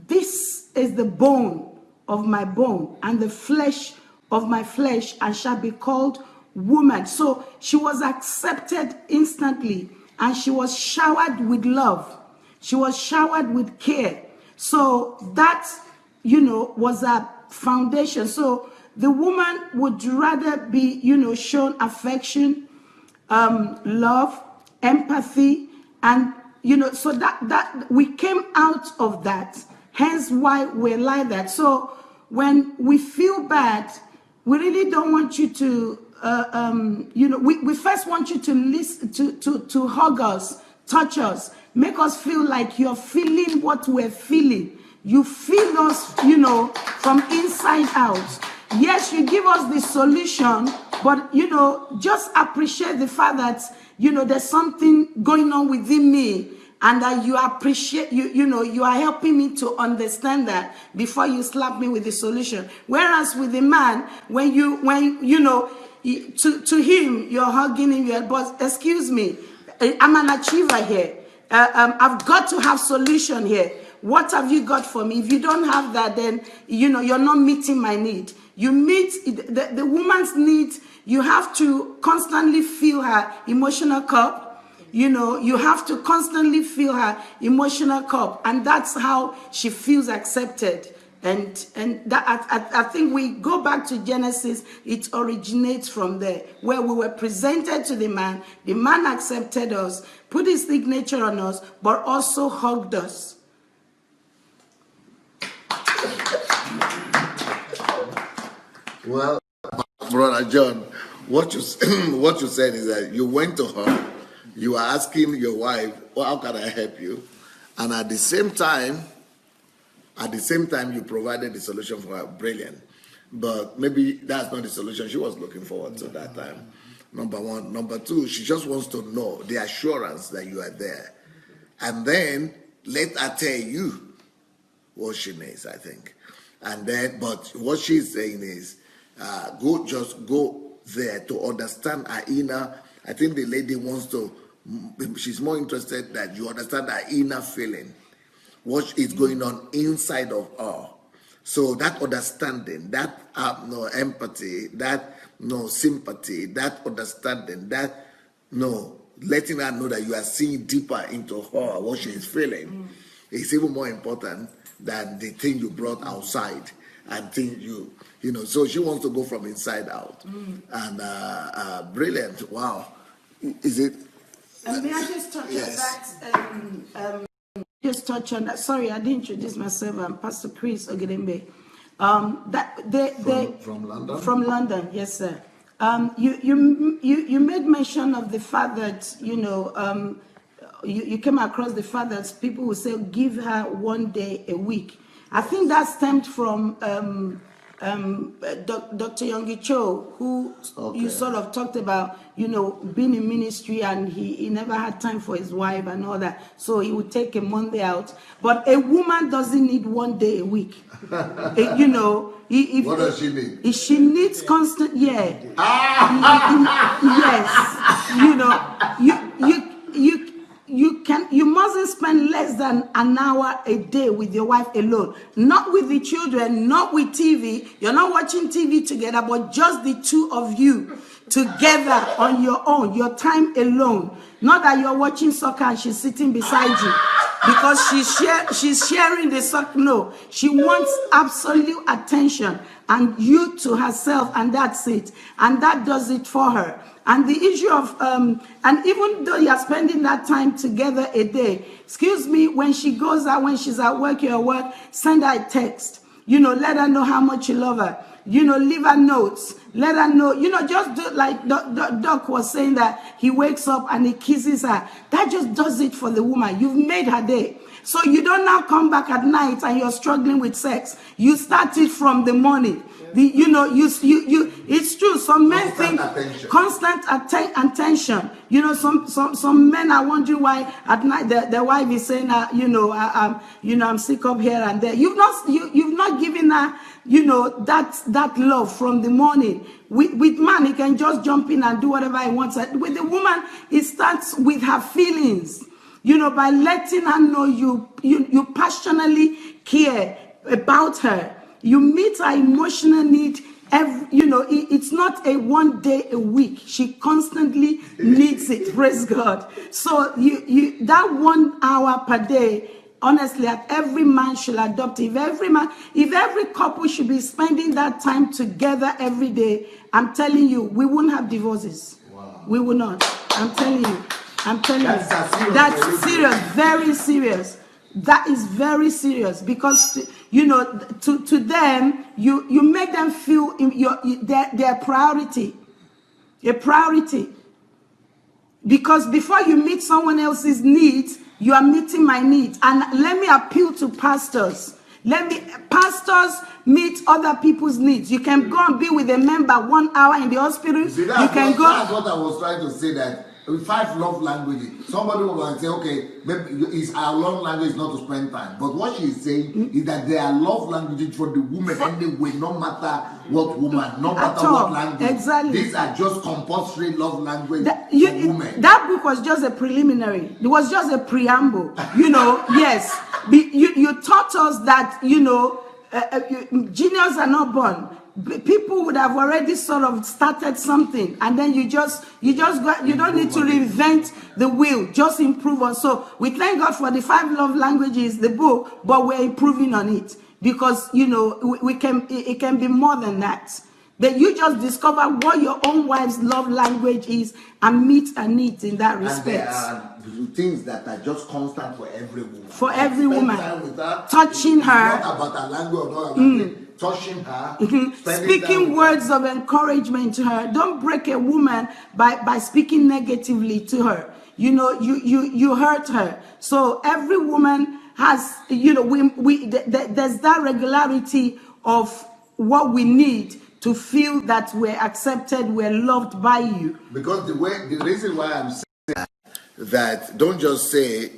this is the bone of my bone and the flesh of my flesh, and shall be called woman. So she was accepted instantly, and she was showered with love. She was showered with care. So that, was a foundation. So the woman would rather be, shown affection, love, empathy, and, so that we came out of that. Hence why we're like that. So when we feel bad, we really don't want you to, we first want you to listen, to hug us, touch us, make us feel like you're feeling what we're feeling. You feel us, from inside out. Yes, you give us the solution, but, just appreciate the fact that, there's something going on within me, and that you appreciate, you are helping me to understand that before you slap me with the solution. Whereas with the man, when to him, you're hugging him, but excuse me, I'm an achiever here. I've got to have solution here. What have you got for me? If you don't have that, then, you're not meeting my need. You meet the woman's needs. You have to constantly fill her emotional cup. You have to constantly fill her emotional cup. And that's how she feels accepted. And that I think we go back to Genesis, it originates from there, where we were presented to the man accepted us, put his signature on us, but also hugged us. Well, Brother John, what you said is that you went to her, you were asking your wife, well, how can I help you? And at the same time, you provided the solution for her. Brilliant. But maybe that's not the solution she was looking forward to that time. Number one. Number two, she just wants to know the assurance that you are there. And then let her tell you what she needs, I think. And then, but what she's saying is, go there to understand her inner. I think the lady wants to, she's more interested that you understand her inner feeling, what is going on inside of her. So that understanding, that empathy, that sympathy, that understanding, that letting her know that you are seeing deeper into her, what she is feeling, is even more important than the thing you brought outside and think so she wants to go from inside out. And brilliant. Wow. Is it? May I just touch on that? Just touch on that. Sorry, I didn't introduce myself. I'm Pastor Chris Ogedembe. From London? From London, yes, sir. You made mention of the fact that, you came across the fact that people will say, give her 1 day a week. I think that stemmed from Dr. Yonggi Cho, who you sort of talked about, being in ministry, and he never had time for his wife and all that. So he would take a Monday out. But a woman doesn't need 1 day a week. What does she need? She needs constant, yes. You mustn't spend less than an hour a day with your wife alone. Not with the children, not with TV. You're not watching TV together, but just the two of you together on your own, your time alone. Not that you're watching soccer and she's sitting beside you because she's sharing the soccer. No, she wants absolute attention and you to herself, and that's it. And that does it for her. And the issue of, and even though you're spending that time together a day, excuse me, when she goes out, when she's at work, you're at work, send her a text. Let her know how much you love her. Leave her notes. Let her know, just do like Doc was saying that he wakes up and he kisses her. That just does it for the woman. You've made her day. So you don't now come back at night and you're struggling with sex. You start it from the morning. It's true. Some men think constant attention. Some men are wondering why at night the wife is saying, I'm sick of here and there. You've not given her, that love from the morning. With man, he can just jump in and do whatever he wants. With the woman, it starts with her feelings. by letting her know you passionately care about her. You meet her emotional need. It's not a one day a week. She constantly needs it. Praise God. So you that 1 hour per day, honestly, that every man should adopt. If every couple should be spending that time together every day, I'm telling you, we wouldn't have divorces. Wow. We will not. I'm telling you. That's That's serious, very serious. That is very serious, because to them you make them feel their priority, a priority. Because before you meet someone else's needs, you are meeting my needs. And let me appeal to pastors. Pastors meet other people's needs. You can go and be with a member 1 hour in the hospital. See, That's what I was trying to say, that with 5 love languages, somebody will say, okay, maybe our love language is not to spend time. But what she is saying is that there are love languages for the woman anyway, no matter what woman, no matter what language. Exactly. These are just compulsory love language for women. That book was just a preliminary. It was just a preamble. Yes. You taught us that, geniuses are not born. People would have already sort of started something, and then you don't need to reinvent the wheel, just improve on. So we thank God for the 5 love languages, the book, but we're improving on it, because it can be more than that. That you just discover what your own wife's love language is and meet her needs in that respect. And there are things that are just constant for every woman. For every woman. Time with her, touching her. It's not about her language or not her language. Touching her. Speaking words of encouragement to her. Don't break a woman by speaking negatively to her. You hurt her. So every woman has, there's that regularity of what we need to feel that we're accepted, we're loved by you. Because the reason why I'm saying that don't just say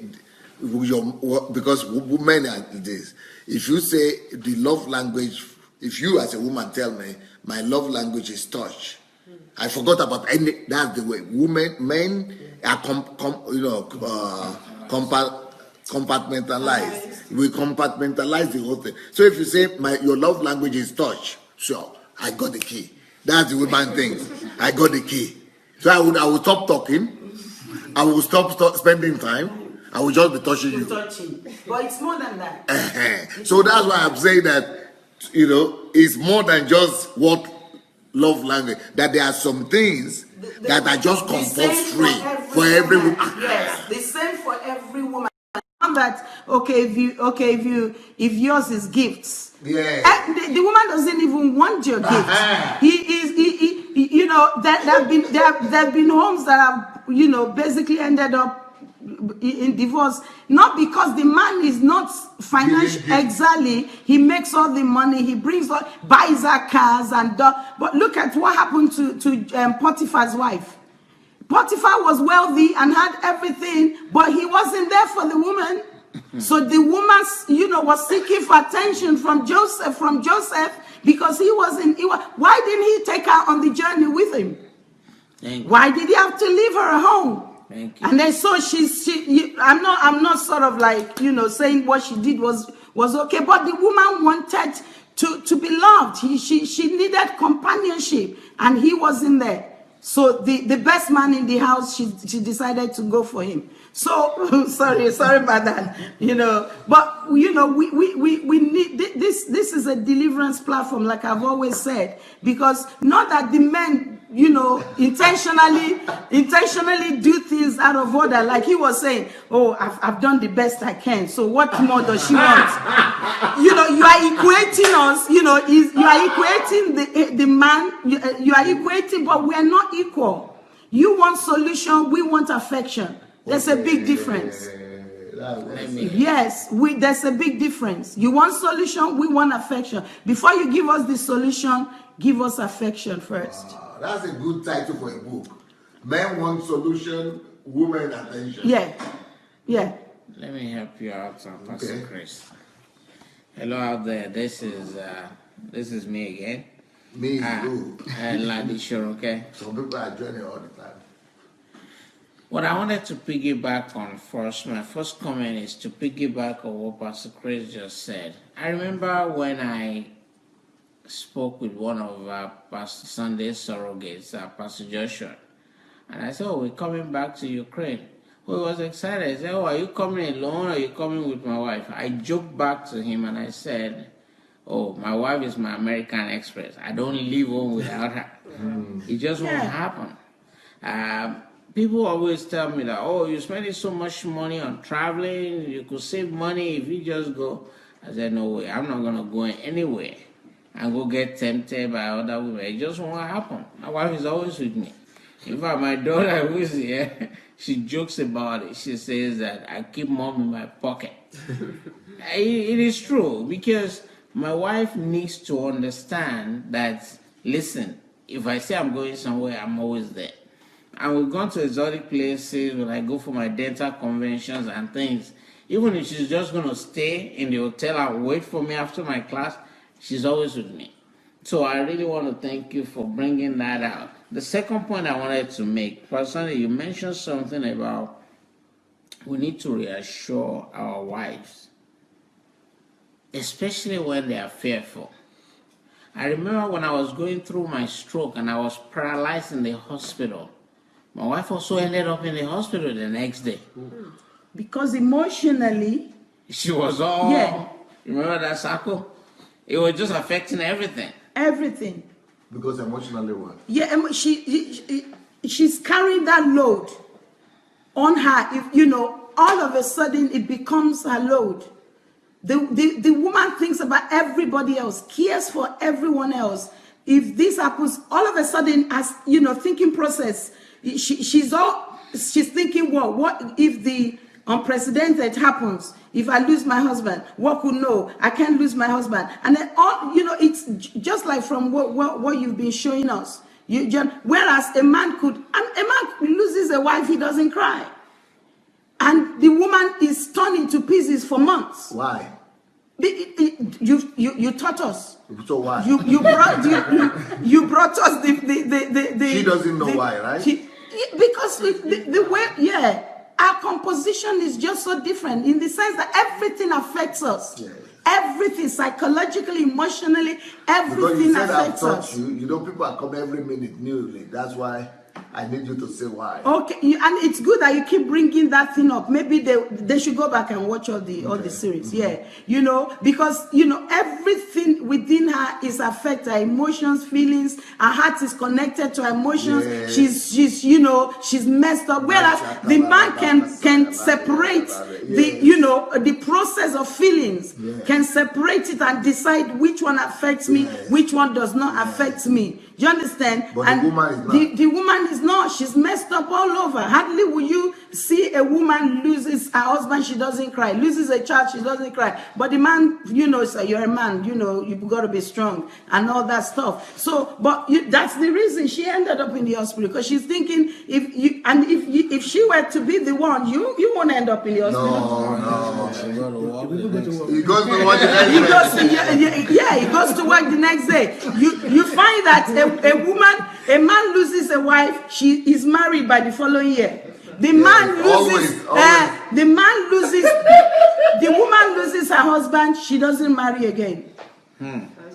because women are this. If you say the love language, if you as a woman tell me my love language is touch, I forgot about that's the way men are compartmentalized. We compartmentalize the whole thing. So if you say your love language is touch, sure, I got the key. That's the woman thing. I got the key. So I would stop talking. I will stop spending time. I will just be touching you. But it's more than that. So that's why I'm saying that, it's more than just what love language. That there are some things that are just compulsory for every woman. Yes, the same for every woman. That if yours is gifts, the woman doesn't even want your gift. There have been homes that have basically ended up in divorce, not because the man is not financial. Exactly, he makes all the money, he buys her cars but look at what happened to Potiphar's wife. Potiphar was wealthy and had everything, but he wasn't there for the woman. So the woman, was seeking for attention from Joseph, because he wasn't. Why didn't he take her on the journey with him? Why did he have to leave her at home? And then so I'm not sort of like saying what she did was okay, but the woman wanted to be loved. She needed companionship, and he wasn't there. So the best man in the house, she decided to go for him. So sorry about that. But we need this. This is a deliverance platform, like I've always said, because not that the men intentionally do things out of order, like he was saying, oh, I've done the best I can, so what more does she want? You are equating us, you are equating the man, you are equating, but we are not equal. You want solution, we want affection. There's a big difference. Yes, there's a big difference. You want solution, we want affection. Before you give us the solution, give us affection first. That's a good title for a book. Men want solution, women attention. Yeah. Let me help you out, Pastor Chris. Hello out there. This is me again. Me, you. And Ladishore, okay? Some people are joining all the time. What I wanted to piggyback on first, my first comment is to piggyback on what Pastor Chris just said. I remember when I spoke with one of Pastor Sunday's surrogates, Pastor Joshua, and I said, "Oh, we're coming back to Ukraine." Well, he was excited. I said, "Oh, are you coming alone or are you coming with my wife?" I joked back to him and I said, "Oh, my wife is my American Express. I don't leave home without her." It just won't happen. People always tell me that, "Oh, you're spending so much money on traveling. You could save money if you just go." I said, "No way. I'm not going to go anywhere and go get tempted by other women. It just won't happen. My wife is always with me." In fact, my daughter, who is here, she jokes about it. She says that I keep mom in my pocket. It is true, because my wife needs to understand that, listen, if I say I'm going somewhere, I'm always there. And we've gone to exotic places when I go for my dental conventions and things. Even if she's just going to stay in the hotel and wait for me after my class, she's always with me. So I really want to thank you for bringing that out. The second point I wanted to make, personally, you mentioned something about we need to reassure our wives, especially when they are fearful. I remember when I was going through my stroke and I was paralyzed in the hospital. My wife also ended up in the hospital the next day. Because emotionally, She was all, Yeah. Remember that circle? It was just affecting everything. everything. Because emotionally what? Yeah, she's carrying that load on her. If you know, all of a sudden it becomes her load. The woman thinks about everybody else, cares for everyone else. If this happens, all of a sudden, as you know, thinking process, she's thinking, well, what if the unprecedented happens? If I lose my husband, what could know? I can't lose my husband. And then all, you know, it's just like from what you've been showing us. Whereas a man loses a wife, he doesn't cry. And the woman is torn into pieces for months. Why? You taught us. So why? You brought us the She doesn't know why, right? Because the way, yeah, our composition is just so different in the sense that everything affects us. Yes. Everything, psychologically, emotionally, Because you everything said I've affects taught us. you know, people are coming every minute newly. That's why I need you to say why. Okay, and it's good that you keep bringing that thing up. Maybe they should go back and watch all the series. Yeah, you know, because you know everything within her is affected. Her emotions, feelings. Her heart is connected to her emotions. Yes. She's you know, she's messed up. Whereas the man can separate the process of feelings. Yes. Can separate it and decide which one affects me, Yes. which one does not affect me. Do you understand? But the woman is not. The woman is not. She's messed up all over. Hardly will you see a woman loses her husband, she doesn't cry. Loses a child, she doesn't cry. But the man, you know, so you're a man, you know, you've got to be strong and all that stuff. So, but that's the reason she ended up in the hospital, because she's thinking if she were to be the one, you won't end up in the hospital. No. He goes to watch the He goes to work the next day. You find that a man loses a wife, she is married by the following year. The man loses, always. The woman loses her husband, she doesn't marry again.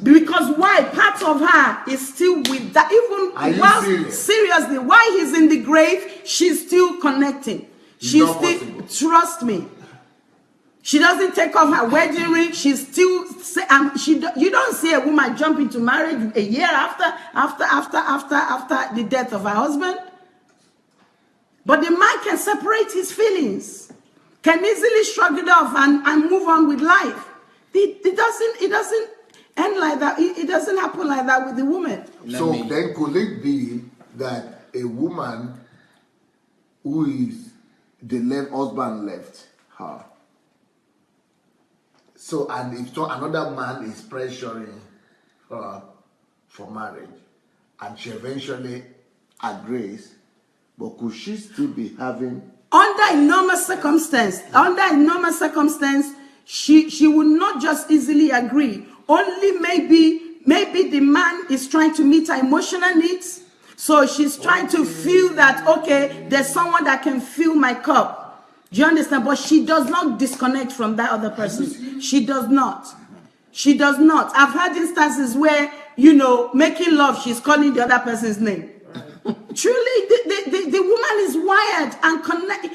Because why? Part of her is still with that. Even while seriously, while he's in the grave, she's still connecting. She's still, trust me. She doesn't take off her wedding ring. She's still, you don't see a woman jump into marriage a year after the death of her husband. But the man can separate his feelings, can easily shrug it off and move on with life. It doesn't end like that. It doesn't happen like that with the woman. So then could it be that a woman who is the husband left her, so and if another man is pressuring her for marriage and she eventually agrees, but could she still be having under normal circumstance, she would not just easily agree. Only maybe the man is trying to meet her emotional needs. So she's trying to feel that, okay, there's someone that can fill my cup. Do you understand? But she does not disconnect from that other person. She does not. She does not. I've had instances where, making love, she's calling the other person's name. Truly, the woman is wired and connect.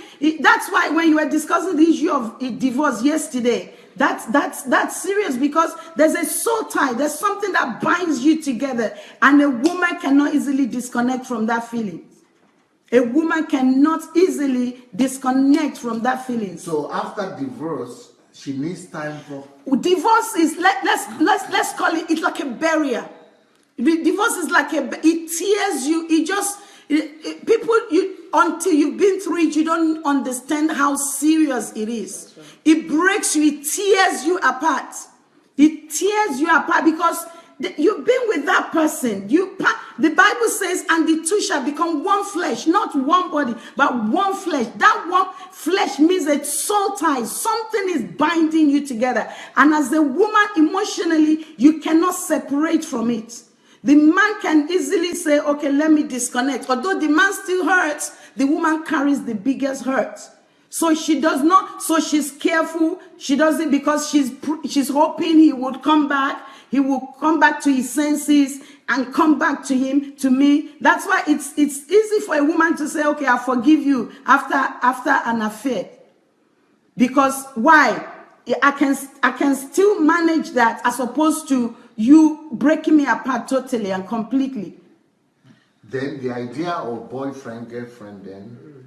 That's why when you were discussing the issue of divorce yesterday, that's serious, because there's a soul tie. There's something that binds you together, and a woman cannot easily disconnect from that feeling. A woman cannot easily disconnect from that feeling. So after divorce, she needs time for divorce is let's call it. It's like a barrier. Divorce is like it tears you. Until you've been through it, you don't understand how serious it is. It breaks you. It tears you apart. It tears you apart because you've been with that person. The Bible says, and the two shall become one flesh, not one body, but one flesh. That one flesh means a soul tie. Something is binding you together. And as a woman, emotionally, you cannot separate from it. The man can easily say, okay, let me disconnect. Although the man still hurts, the woman carries the biggest hurt. So she does not, so she's careful. She does it because she's hoping he would come back. He will come back to his senses and come back to me. That's why it's easy for a woman to say, okay, I forgive you after an affair. Because why? I can still manage that as opposed to you breaking me apart totally and completely. Then the idea of boyfriend, girlfriend then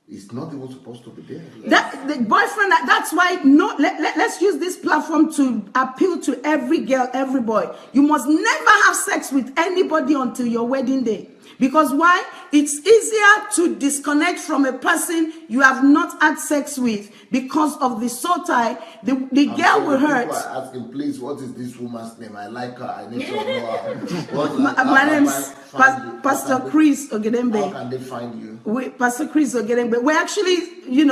is not even supposed to be there. That the boyfriend, that's why let's use this platform to appeal to every girl, every boy. You must never have sex with anybody until your wedding day. Because why? It's easier to disconnect from a person you have not had sex with because of the soul tie. The girl will hurt. People are asking, please, what is this woman's name? I like her. I need to know her. My name is Pastor Chris Ogedembe. How can they find you? Pastor Chris Ogedembe. We're actually,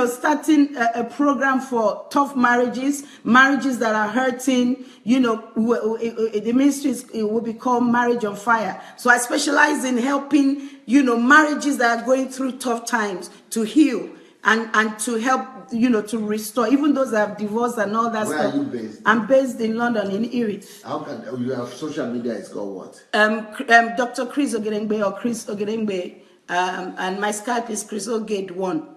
starting a program for tough marriages that are hurting. The ministry will be called Marriage on Fire. So I specialize in helping, marriages that are going through tough times to heal and to help, to restore, even those that have divorced and all that stuff. Where are you based? I'm based in London, in Erith. How can you have social media? It's called what? Dr. Chris Ogedengbe or Chris Ogedengbe, and my Skype is Chris Oged 1.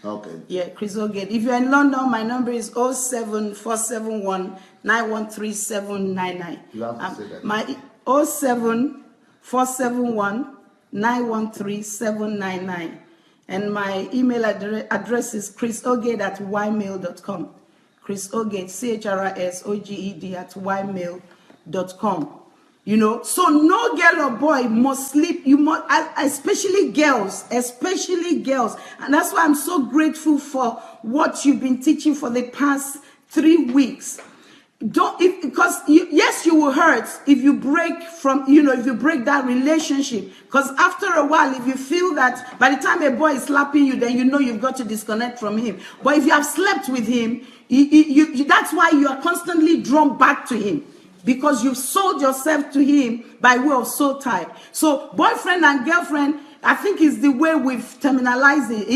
Okay. Yeah, Chris Oged. If you're in London, my number is 07471 913 You have to say that. My 07471 913 799. And my email address is chrisoged@ymail.com. Chris Oged, CHRISOGED @ymail.com. So no girl or boy must sleep. You must, especially girls. And that's why I'm so grateful for what you've been teaching for the past 3 weeks. Yes, you will hurt if you break if you break that relationship. Because after a while, if you feel that by the time a boy is slapping you, then you've got to disconnect from him. But if you have slept with him, that's why you are constantly drawn back to him. Because you've sold yourself to him by way of soul tie. So boyfriend and girlfriend, I think, is the way we've terminalized it.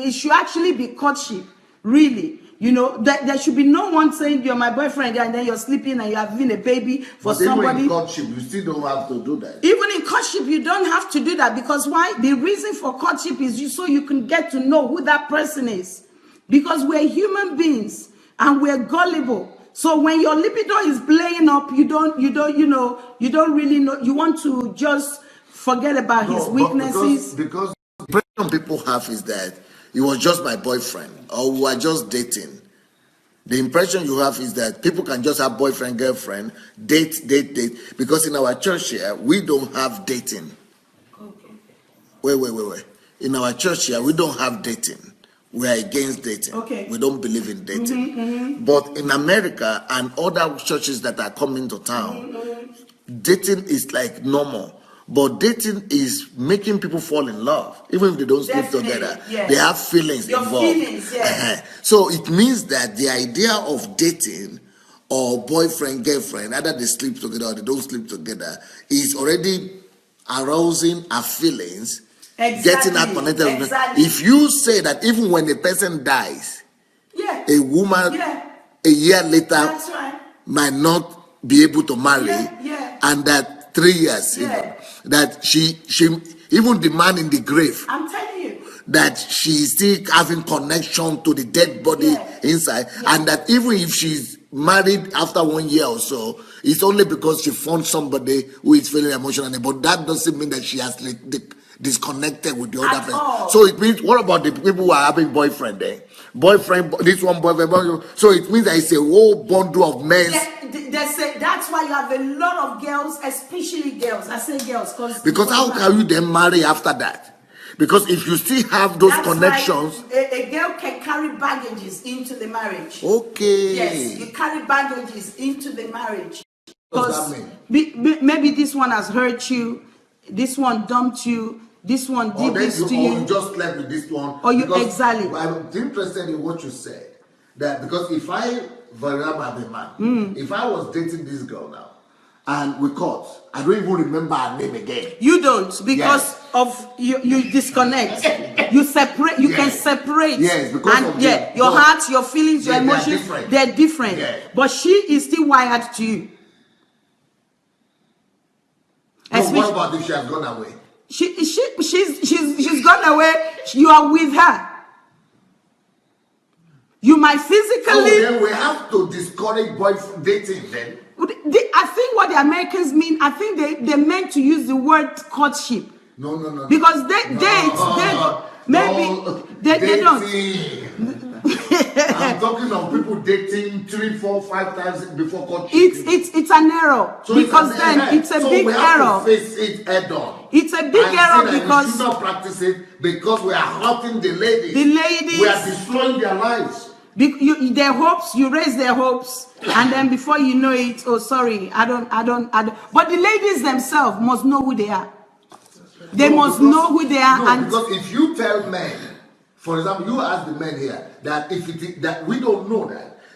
It should actually be courtship, really. There should be no one saying you're my boyfriend and then you're sleeping and you're having a baby for somebody. Even in courtship, you still don't have to do that. Even in courtship, you don't have to do that. Because why? The reason for courtship is so you can get to know who that person is. Because we're human beings and we're gullible. So when your libido is playing up, you don't really know. You want to just forget about his weaknesses. Because the impression people have is that he was just my boyfriend or we were just dating. The impression you have is that people can just have boyfriend, girlfriend, date. Because in our church here, we don't have dating. Okay. Wait. In our church here, we don't have dating. We are against dating. Okay. We don't believe in dating. But in America and other churches that are coming to town, dating is like normal. But dating is making people fall in love. Even if they don't sleep together, yes. They have feelings Your involved. Feelings, yes. So it means that the idea of dating or boyfriend, girlfriend, either they sleep together or they don't sleep together, is already arousing her feelings, Exactly. getting her connected with Exactly. If you say that even when a person dies, Yeah. a woman Yeah. a year later That's right. might not be able to marry, Yeah. and that 3 years, Yeah. that she even the man in the grave, I'm telling you. that she's still having connection to the dead body inside, and that even if she's married after 1 year or so, it's only because she found somebody who is feeling emotional, but that doesn't mean that she has disconnected with the other person. All. So it means, what about the people who are having boyfriend then? This one boyfriend. So it means that it's a whole bundle of men. That's why you have a lot of girls, especially girls. I say girls Because how can you then marry after that? Because if you still have those connections, a girl can carry baggages into the marriage. Okay. Yes, you carry baggages into the marriage. What does that mean? Maybe this one has hurt you, this one dumped you, this one did this to you. Or you just slept with this one. Or you exactly. I'm interested in what you said. That because if I, for example, I'm a man, if I was dating this girl now, and we caught, I don't even remember her name again. You don't, because of you disconnect. You separate. You can separate. Yes, because of your heart, your feelings, your emotions, they're different. Yeah. But she is still wired to you. No, what about if she has gone away? She's gone away. You are with her. You might physically. So then we have to discourage boyfriend dating then. I think what the Americans mean, I think they meant to use the word courtship. No. Because they don't. I'm talking of people dating 3, 4, 5 times before courtship. It's an error. So because it's a big we error. have to face it head on. It's a big error because we should not practice it because we are hurting the ladies. The ladies. We are destroying their lives. Their hopes, you raise their hopes, and then before you know it, oh sorry, I don't. But the ladies themselves must know who they are. They must know who they are. No, because if you tell men, for example, you ask the men here that that we don't know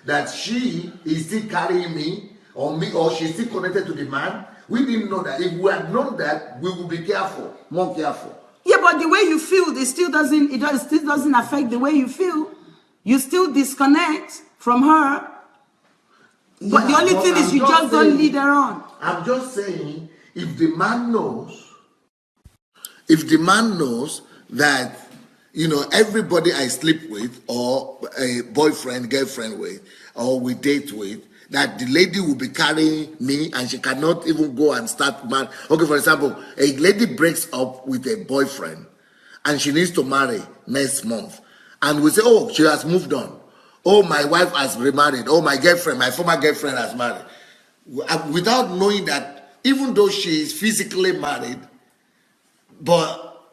that she is still carrying me, or she's still connected to the man. We didn't know that. If we had known that, we would be careful, more careful. Yeah, but the way you feel, it still doesn't affect the way you feel. You still disconnect from her. But the only thing is you just don't lead her on. I'm just saying, if the man knows that, everybody I sleep with, or a boyfriend, girlfriend with, or we date with, that the lady will be carrying me and she cannot even go and start marry. Okay, for example, a lady breaks up with a boyfriend and she needs to marry next month. And we say, oh, she has moved on. Oh, my wife has remarried. Oh, my former girlfriend has married. Without knowing that, even though she is physically married, but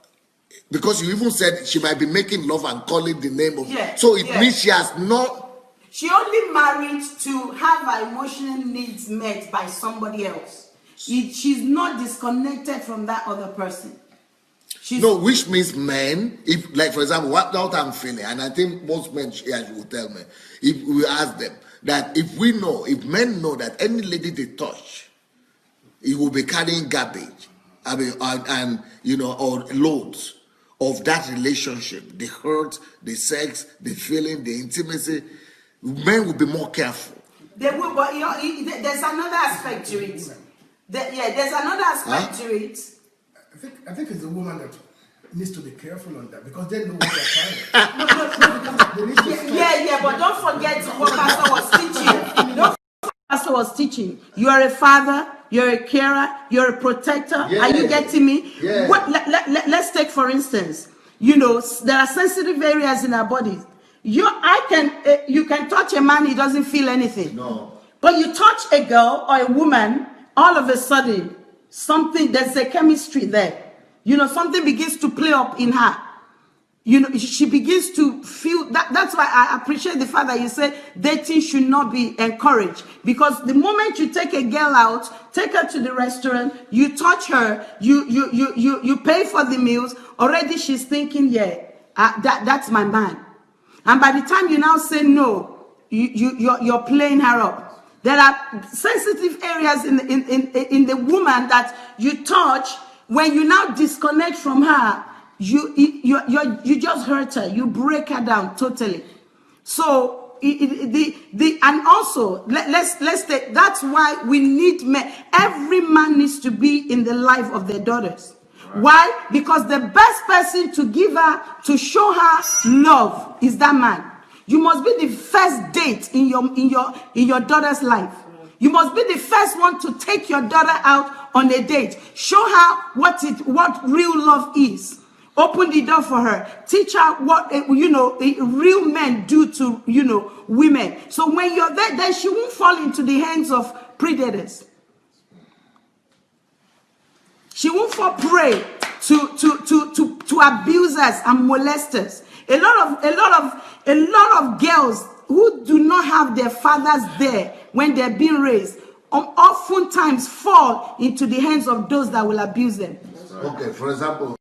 because you even said she might be making love and calling the name of, so it means she has not. She only married to have her emotional needs met by somebody else. She's not disconnected from that other person. Which means men, if, like, for example, what I'm feeling, and I think most men here will tell me, if we ask them, that if men know that any lady they touch, he will be carrying garbage, or loads of that relationship, the hurt, the sex, the feeling, the intimacy, men will be more careful. They will, but there's another aspect to it. There's another aspect to it. I think it's the woman that needs to be careful on that because they know what they're trying. But don't forget what Pastor was teaching. You are a father, you're a carer, you're a protector. Yeah. Are you getting me? Yeah. Let's take, for instance, there are sensitive areas in our bodies. You can touch a man, he doesn't feel anything. No. But you touch a girl or a woman, all of a sudden, there's a chemistry there. Something begins to play up in her. She begins to feel that. That's why I appreciate the fact that you say dating should not be encouraged. Because the moment you take a girl out, take her to the restaurant, you touch her, you pay for the meals, already she's thinking, that's my man. And by the time you now say no, you're playing her up. There are sensitive areas in the woman that you touch, when you now disconnect from her, you just hurt her. You break her down totally. So and also let's take, that's why we need men. Every man needs to be in the life of their daughters. Right. Why? Because the best person to give her, to show her love is that man. You must be the first date in your daughter's life. You must be the first one to take your daughter out on a date. Show her what real love is. Open the door for her. Teach her what real men do to women. So when you're there, then she won't fall into the hands of predators. She won't fall prey to abusers and molesters. A lot of girls who do not have their fathers there when they're being raised oftentimes fall into the hands of those that will abuse them. Okay, for example,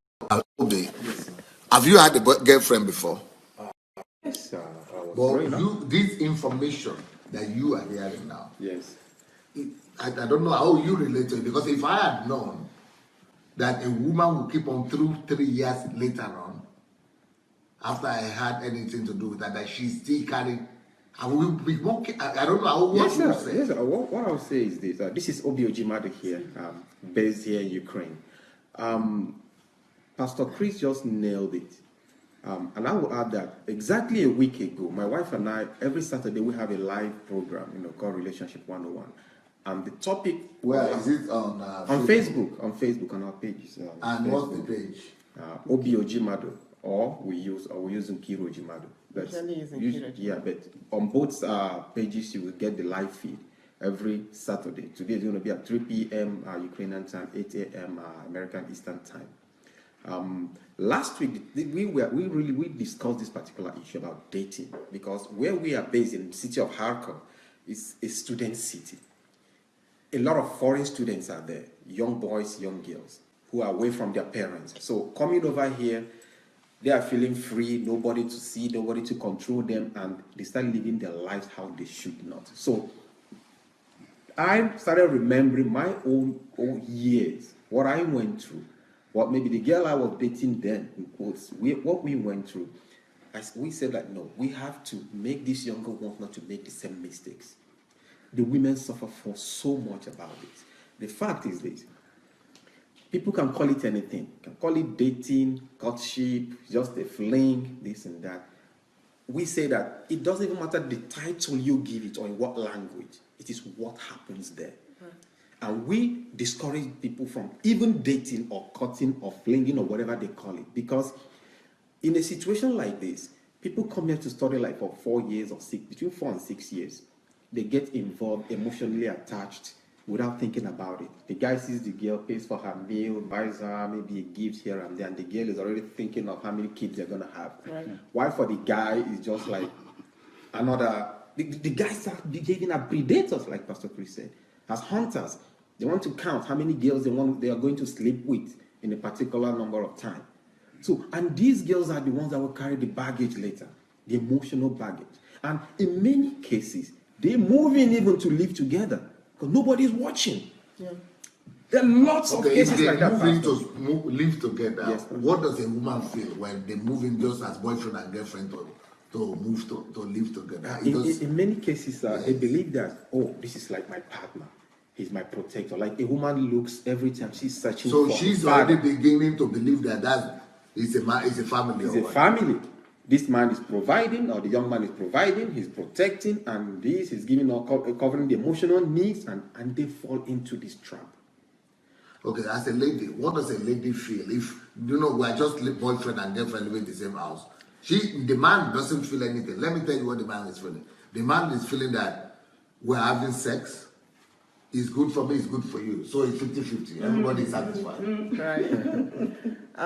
have you had a girlfriend before? Yes, But this information that you are hearing now, yes, I don't know how you relate to it, because if I had known that a woman will keep on through 3 years later on, after I had anything to do with that she's still carrying, I will be more. I don't know what yes, you sir. say. Yes, sir. What I would say is this: this is Adelaja here, based here in Ukraine. Pastor Chris just nailed it, and I will add that exactly a week ago, my wife and I, every Saturday we have a live program, called Relationship 101, and the topic. Where is it on? On Facebook, on our pages. And Facebook. what's the page? Adelaja, or we use Nkiro Jimado. Yeah, but on both pages you will get the live feed every Saturday. Today is going to be at 3 p.m. Ukrainian time, 8 a.m. American Eastern time. Last week we discussed this particular issue about dating, because where we are based in the city of Kharkov is a student city. A lot of foreign students are there, young boys, young girls, who are away from their parents. So coming over here, they are feeling free, nobody to see, nobody to control them, and they start living their lives how they should not. So I started remembering my own years, what I went through, what maybe the girl I was dating then, in quotes, what we went through. As we said that, no, we have to make these younger ones not to make the same mistakes. The women suffer for so much about it. The fact is this: people can call it anything. Can call it dating, courtship, just a fling, this and that. We say that it doesn't even matter the title you give it or in what language. It is what happens there. Right. And we discourage people from even dating or courting or flinging or whatever they call it. Because in a situation like this, people come here to study like for 4 years or between 4 and 6 years. They get involved, emotionally attached, without thinking about it. The guy sees the girl, pays for her meal, buys her maybe a gift here and there, and the girl is already thinking of how many kids they're going to have. Right. Why for the guy is just like another. The guys start behaving as predators, like Pastor Chris said, as hunters. They want to count how many girls they are going to sleep with in a particular number of time. So, and these girls are the ones that will carry the baggage later, the emotional baggage. And in many cases, they move in even to live together, because nobody's watching. Yeah. There are lots of cases like that. Moving to live together. Yes. What does a woman feel when they move in just as boyfriend and girlfriend to move to live together? In many cases, yes, they believe that, oh, this is like my partner. He's my protector. Like a woman looks every time she's searching for. So she's already beginning to believe that is a family. It's a family. This man is providing, or the young man is providing, he's protecting, and this is giving or covering the emotional needs, and they fall into this trap. Okay, as a lady, what does a lady feel if, we are just boyfriend and girlfriend living in the same house? The man doesn't feel anything. Let me tell you what the man is feeling. The man is feeling that we're having sex, it's good for me, it's good for you. So it's 50-50. Everybody is satisfied. Right.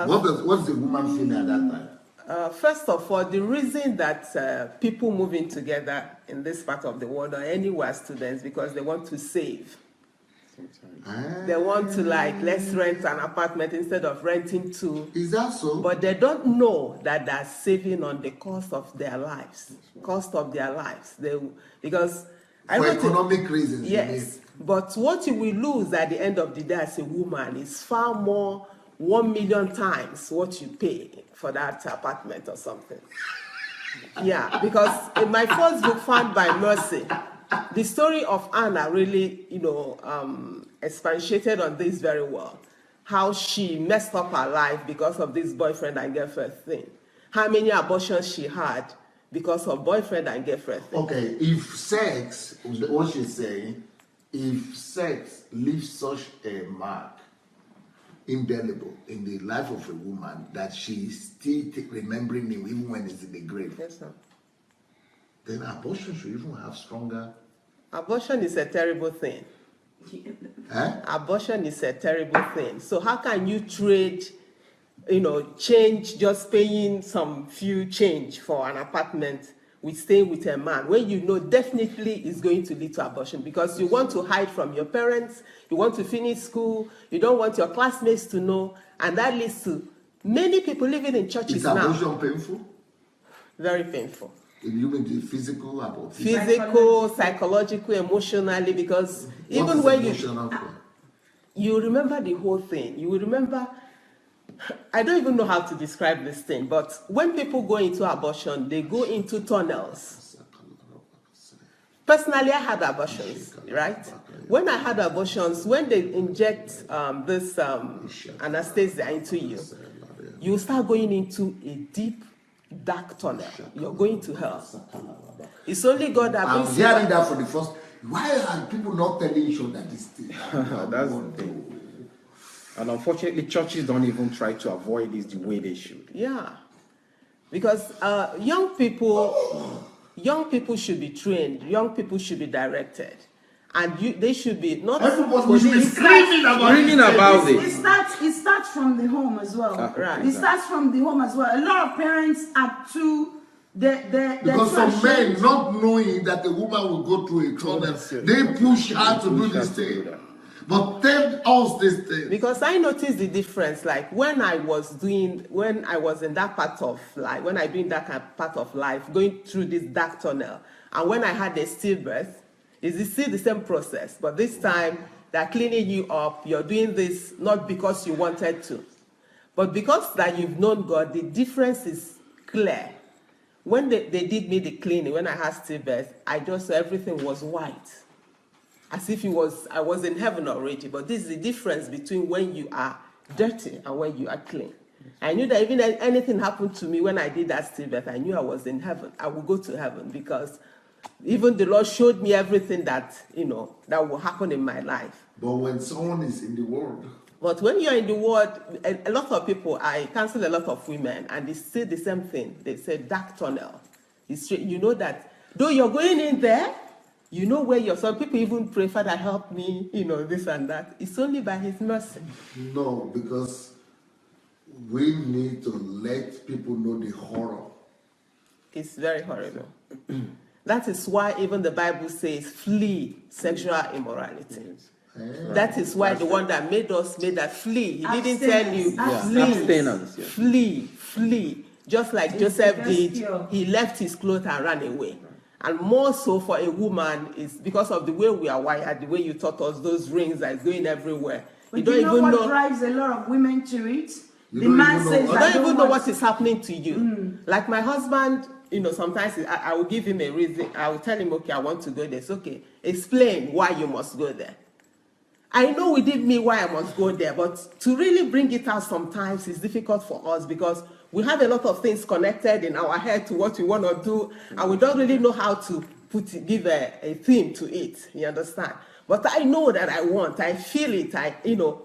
What's the woman feeling at that time? First of all, the reason that people move in together in this part of the world or anywhere, students, because they want to save. They want to let's rent an apartment instead of renting two. Is that so? But they don't know that they're saving on the cost of their lives. Because For economic reasons. Yes, but what you will lose at the end of the day as a woman is far more, 1 million times what you pay for that apartment or something. Yeah, because in my first book, Found by Mercy, the story of Anna really, expatiated on this very well. How she messed up her life because of this boyfriend and girlfriend thing. How many abortions she had because of boyfriend and girlfriend thing. Okay, if sex, what she's saying, if sex leaves such a mark, indelible in the life of a woman, that she's still remembering him even when he's in the grave, Yes, sir. then abortion should even have stronger. Abortion is a terrible thing. Abortion is a terrible thing. So how can you trade, change, just paying some few change for an apartment with staying with a man when you know definitely is going to lead to abortion, because you want to hide from your parents, you want to finish school, you don't want your classmates to know, and that leads to many people living in churches now. Is abortion painful? Very painful. You mean the physical abortion? Physical, psychological, emotionally, because even when you remember the whole thing, you will remember. I don't even know how to describe this thing, but when people go into abortion, they go into tunnels. Personally, I had abortions, right? When I had abortions, when they inject this anesthesia into you, you start going into a deep, dark tunnel. You're going to hell. It's only God that brings you. I'm hearing that for the first. Why are people not telling you that this thing? That's the thing. And unfortunately, churches don't even try to avoid this the way they should. Yeah, because young people should be trained. Young people should be directed, and they should be not. Everybody should be screaming about it. It starts from the home as well. Right. It starts from the home as well. A lot of parents are too. Because some men, not knowing that a woman will go through a tunnel, they push her to do this thing. But tell us this thing. Because I noticed the difference, like when I was in that part of life, when I doing that part of life, going through this dark tunnel, and when I had a stillbirth, it's still the same process, but this time they're cleaning you up. You're doing this not because you wanted to, but because that you've known God. The difference is clear. When they did me the cleaning, when I had stillbirth, I just saw everything was white. As if I was in heaven already. But this is the difference between when you are dirty and when you are clean. I knew that even if anything happened to me when I did that stillbirth, I knew I was in heaven. I would go to heaven, because even the Lord showed me everything that will happen in my life. But when someone is in the world. But when you're in the world, a lot of people, I counsel a lot of women, and they say the same thing. They say dark tunnel. You know that though you're going in there, you know where you're. Some people even pray, Father, help me, this and that. It's only by His mercy. No, because we need to let people know the horror. It's very horrible. That is why even the Bible says, flee sexual immorality. That is why the one that made us made that flee. He didn't tell you, flee. Just like Joseph did, he left his clothes and ran away. And more so for a woman is because of the way we are wired, the way you taught us, those rings that is going everywhere. But you don't even know what drives a lot of women to it? The man says, you don't even know what is happening to you. Like my husband, sometimes I will give him a reason. I will tell him, okay, I want to go there. It's okay. Explain why you must go there. I know we didn't mean why I must go there, but to really bring it out sometimes is difficult for us, because we have a lot of things connected in our head to what we want to do, and we don't really know how to give a theme to it. You understand? But I know that I feel it.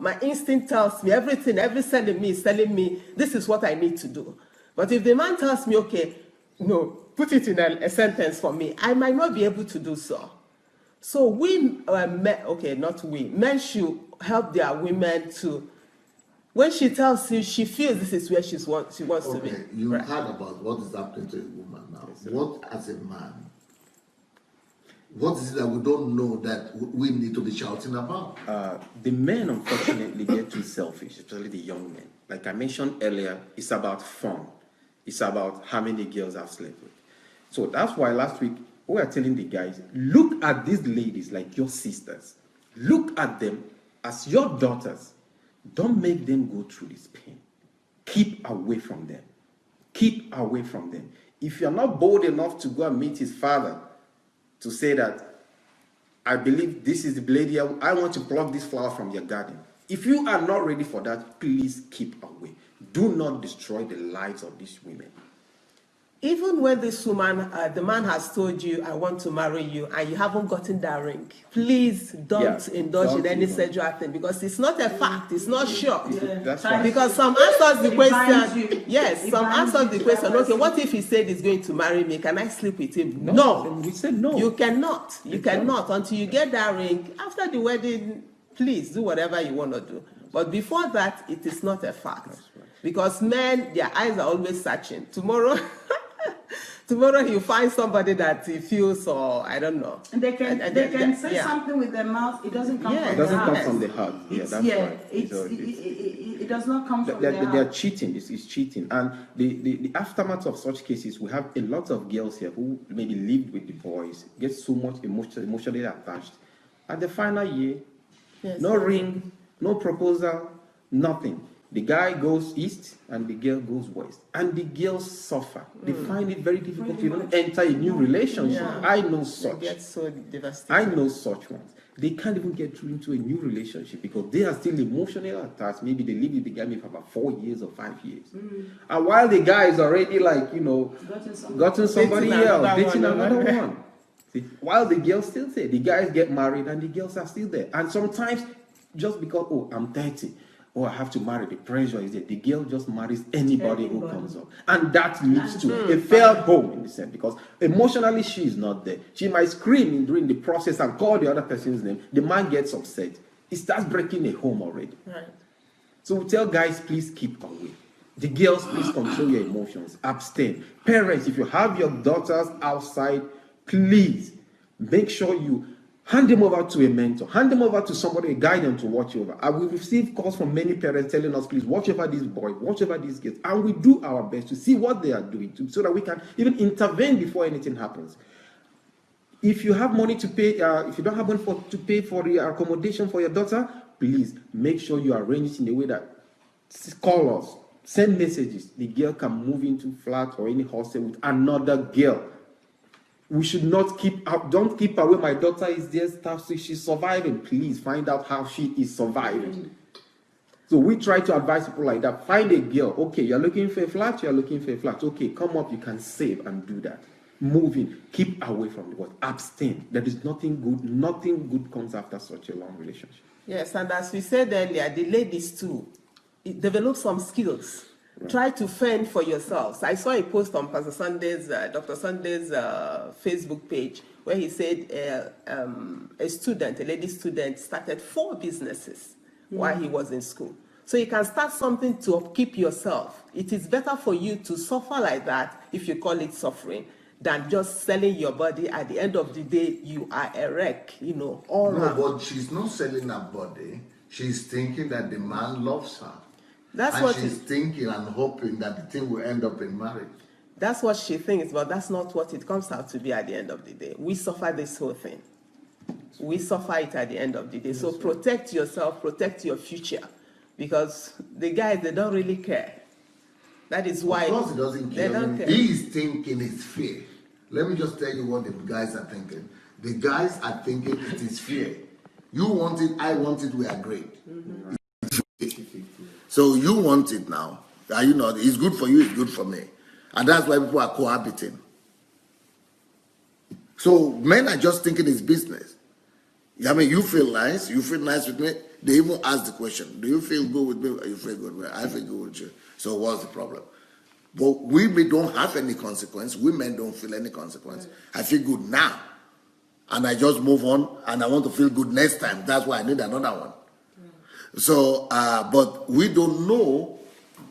My instinct tells me everything. Every cell in me is telling me this is what I need to do. But if the man tells me, okay, put it in a sentence for me, I might not be able to do so. So men should help their women to. When she tells you, she feels this is where she wants to be. You heard about what is happening to a woman now. What, as a man, what is it that we don't know that we need to be shouting about? The men, unfortunately, get too selfish, especially the young men. Like I mentioned earlier, it's about fun. It's about how many girls I've slept with. So that's why last week we are telling the guys, look at these ladies like your sisters. Look at them as your daughters. Don't make them go through this pain. Keep away from them. Keep away from them. If you're not bold enough to go and meet his father to say that, I believe this is the lady, I want to pluck this flower from your garden. If you are not ready for that, please keep away. Do not destroy the lives of these women. Even when this woman, the man has told you, I want to marry you, and you haven't gotten that ring, please don't indulge in any sexual thing, because it's not a fact, it's not sure. That's right. Because some answers the question, yes, some answers the question, okay, what if he said he's going to marry me? Can I sleep with him? No. We said no. You cannot. You cannot until you get that ring. After the wedding, please do whatever you want to do. But before that, it is not a fact. That's right. Because men, their eyes are always searching. Tomorrow he'll find somebody that he feels, or I don't know. And they can say something with their mouth. It doesn't come from the heart. It doesn't come from the heart. Yeah, that's right. It does not come from the heart. They are cheating. It's cheating. And the aftermath of such cases, we have a lot of girls here who maybe lived with the boys, get so much emotionally attached. At the final year, no ring, no proposal, nothing. The guy goes east and the girl goes west, and the girls suffer. They find it very difficult to even enter a new relationship. Yeah. I know such. They get so devastated. I know such ones. They can't even get through into a new relationship because they are still emotionally attached. Maybe they live with the guy maybe for about 4 years or 5 years. And while the guy is already like, gotten somebody else, dating another one. See, while the girls still there, the guys get married and the girls are still there. And sometimes just because, oh, I'm 30, oh, I have to marry, the pressure is there. The girl just marries anybody who comes up. And that leads to a failed home in the sense, because emotionally she is not there. She might scream during the process and call the other person's name. The man gets upset. It starts breaking a home already. Right. So we tell guys, please keep away. The girls, please control your emotions. Abstain. Parents, if you have your daughters outside, please make sure you hand them over to a mentor. Hand them over to somebody, a guidance to watch over. And we receive calls from many parents telling us, please watch over this boy, watch over these kids. And we do our best to see what they are doing so that we can even intervene before anything happens. If you have money to pay, if you don't have money to pay for the accommodation for your daughter, please make sure you arrange it in a way that call us, send messages. The girl can move into flat or any hostel with another girl. We should not don't keep away. My daughter is there, she's surviving. Please find out how she is surviving. So we try to advise people like that. Find a girl. Okay, you're looking for a flat, Okay, come up, you can save and do that. Moving, keep away from the world. Abstain. There is nothing good comes after such a long relationship. Yes, and as we said earlier, the ladies too, develop some skills. Right. Try to fend for yourselves. I saw a post on Pastor Sunday's, Dr. Sunday's Facebook page where he said a lady student, started 4 businesses while he was in school. So you can start something to upkeep yourself. It is better for you to suffer like that, if you call it suffering, than just selling your body. At the end of the day, you are a wreck, all around. No, but she's not selling her body. She's thinking that the man loves her. That's what she's thinking and hoping that the thing will end up in marriage. That's what she thinks, but that's not what it comes out to be at the end of the day. We suffer this whole thing. We suffer it at the end of the day. So protect yourself, protect your future, because the guys, they don't really care. That is why of course he doesn't care. They don't care. He is thinking it's fear. Let me just tell you what the guys are thinking. The guys are thinking it is fear. You want it, I want it, we are great. So you want it now. It's good for you, it's good for me. And that's why people are cohabiting. So men are just thinking it's business. You feel nice with me. They even ask the question, do you feel good with me? You feel good with me? I feel good with you. So what's the problem? But we don't have any consequence. Women don't feel any consequence. I feel good now. And I just move on, and I want to feel good next time. That's why I need another one. So, but we don't know,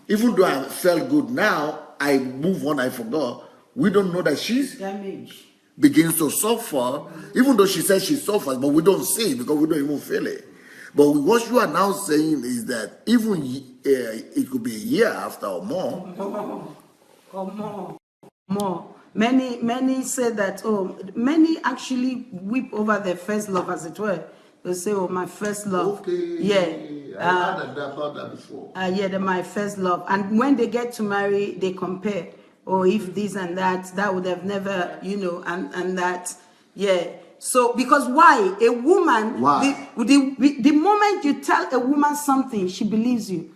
even though I felt good now, I move on, I forgot. We don't know that she's damaged, begins to suffer, even though she says she suffers, but we don't see it because we don't even feel it. But what you are now saying is that even it could be a year after or more. More. Many say that, oh, many actually weep over their first love, as it were. They say, oh, my first love. Okay. Yeah. I heard about that before. Yeah, my first love. And when they get to marry, they compare. Or if this and that would have never, and that, yeah. So, because why? A woman, why? The moment you tell a woman something, she believes you.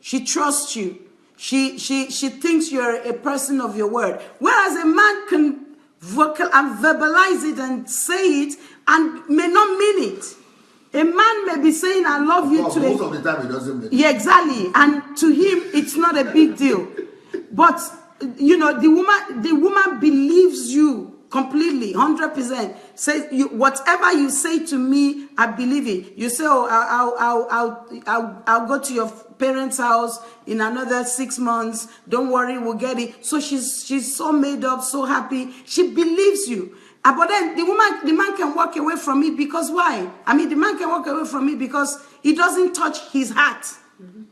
She trusts you. She thinks you're a person of your word. Whereas a man can verbalize it and say it and may not mean it. A man may be saying, I love you to most of the time he doesn't mean it. Yeah, exactly. And to him, it's not a big deal. But, the woman believes you completely, 100%. Says, whatever you say to me, I believe it. You say, oh, I'll go to your parents' house in another 6 months. Don't worry, we'll get it. So she's so made up, so happy. She believes you. But then the man can walk away from it because why? I mean, the man can walk away from it because it doesn't touch his heart. Mm-hmm.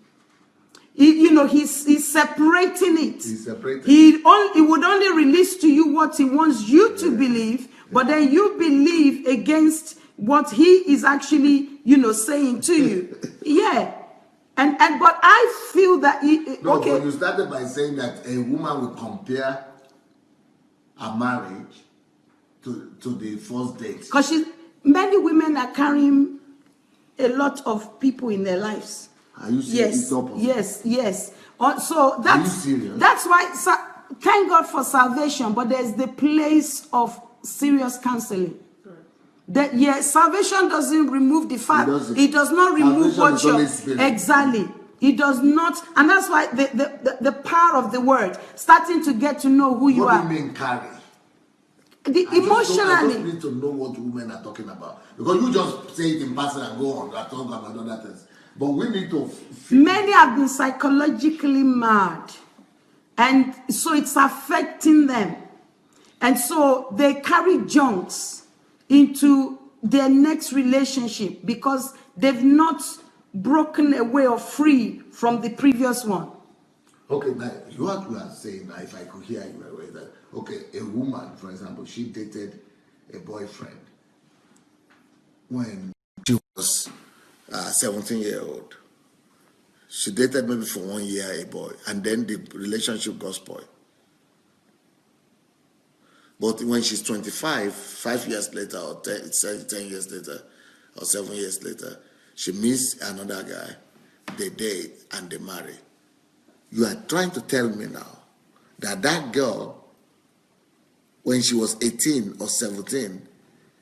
He's separating it. He's separating. He would only release to you what he wants you to believe, but then you believe against what he is actually, saying to you. Yeah. But I feel that but you started by saying that a woman will compare a marriage to the first date. Because many women are carrying a lot of people in their lives. Are you serious? Yes. So are you serious? That's why, thank God for salvation, but there's the place of serious counseling. Salvation doesn't remove the fact. It does not remove what you're... Exactly. It does not, and that's why the power of the word, starting to get to know who you are. What do you mean carry? Emotionally. I just need to know what women are talking about. Because you just say it in passing and go on. I talk about other things. But we need to... Many have been psychologically mad. And so it's affecting them. And so they carry junks into their next relationship because they've not broken away or free from the previous one. Okay, now what you are saying, now, if I could hear you, that okay, a woman, for example, she dated a boyfriend when she was 17-year-old. She dated maybe for 1 year a boy, and then the relationship got spoiled. But when she's 25, 5 years later, or 10 years later, or 7 years later, she meets another guy, they date, and they marry. You are trying to tell me now that girl, when she was 18 or 17,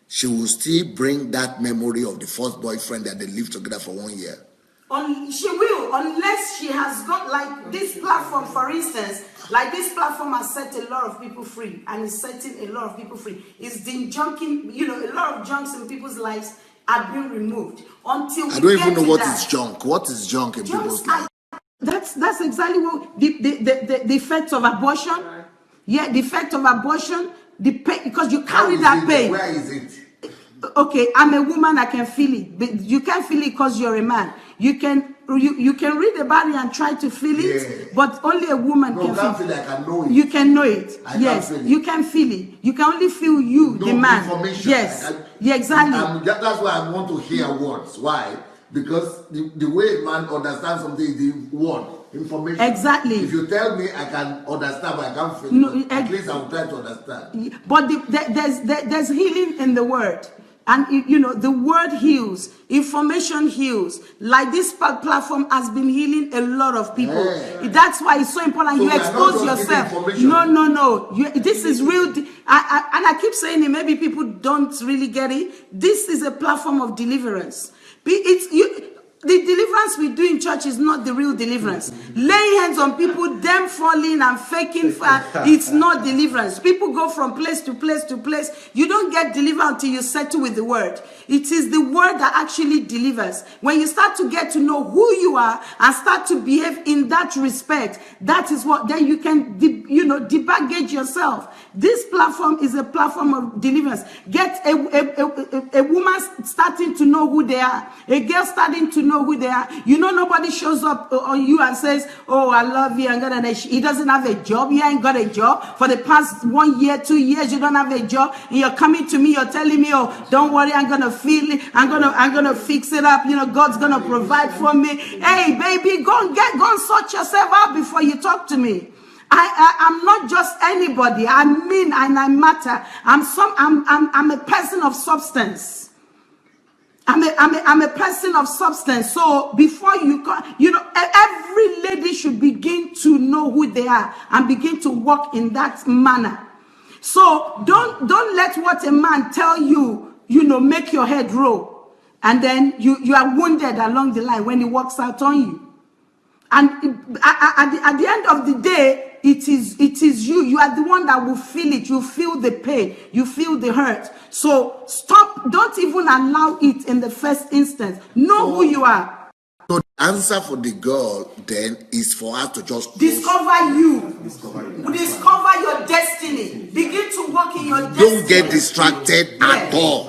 she will still bring that memory of the first boyfriend that they lived together for 1 year. She will, unless she has got, like this platform, for instance, like this platform has set a lot of people free, and is setting a lot of people free. It's been junking, a lot of junks in people's lives are being removed until I don't even know what is junk. What is junk in people's lives? That's exactly what the effects of abortion. Yeah, the effect of abortion, the pain, because you carry that pain. Where is it? Okay, I'm a woman, I can feel it, but you can't feel it because you're a man. You can read about it and try to feel it, but only a woman can feel it. I can know it. You can know it. Yes, you can feel it. You can only feel you, the man. Yes, exactly. That's why I want to hear words. Why? Because the way a man understands something is the word, information. Exactly. If you tell me I can understand, but I can't feel it, at least I will try to understand. But there's healing in the word. And, the word heals. Information heals. Like this platform has been healing a lot of people. Yeah. That's why it's so important. So you expose yourself. No. This is real. And I keep saying it. Maybe people don't really get it. This is a platform of deliverance. The deliverance we do in church is not the real deliverance. Laying hands on people, them falling and faking, it's not deliverance. People go from place to place to place. You don't get delivered until you settle with the word. It is the word that actually delivers. When you start to get to know who you are and start to behave in that respect, that is what, then you can, debaggage yourself. This platform is a platform of deliverance. Get a woman starting to know who they are. A girl starting to know who they are. You know, nobody shows up on you and says, oh, I love you. He doesn't have a job. You ain't got a job. For the past 1 year, 2 years, you don't have a job. And you're coming to me, you're telling me, oh, don't worry, I'm going to feel it. I'm going to fix it up. You know, God's going to provide for me. Hey, baby, go and sort yourself out before you talk to me. I'm not just anybody. I mean, and I matter. I'm a person of substance. I'm a person of substance. So before you come, you know, every lady should begin to know who they are and begin to walk in that manner. So don't let what a man tell you, you know, make your head roll, and then you are wounded along the line when he walks out on you. And at the end of the day, it is you. You are the one that will feel it. You feel the pain. You feel the hurt. So stop. Don't even allow it in the first instance. Know who you are. So the answer for the girl then is for us to just discover you. Discover your destiny. Begin to walk in your destiny. Don't get distracted at all.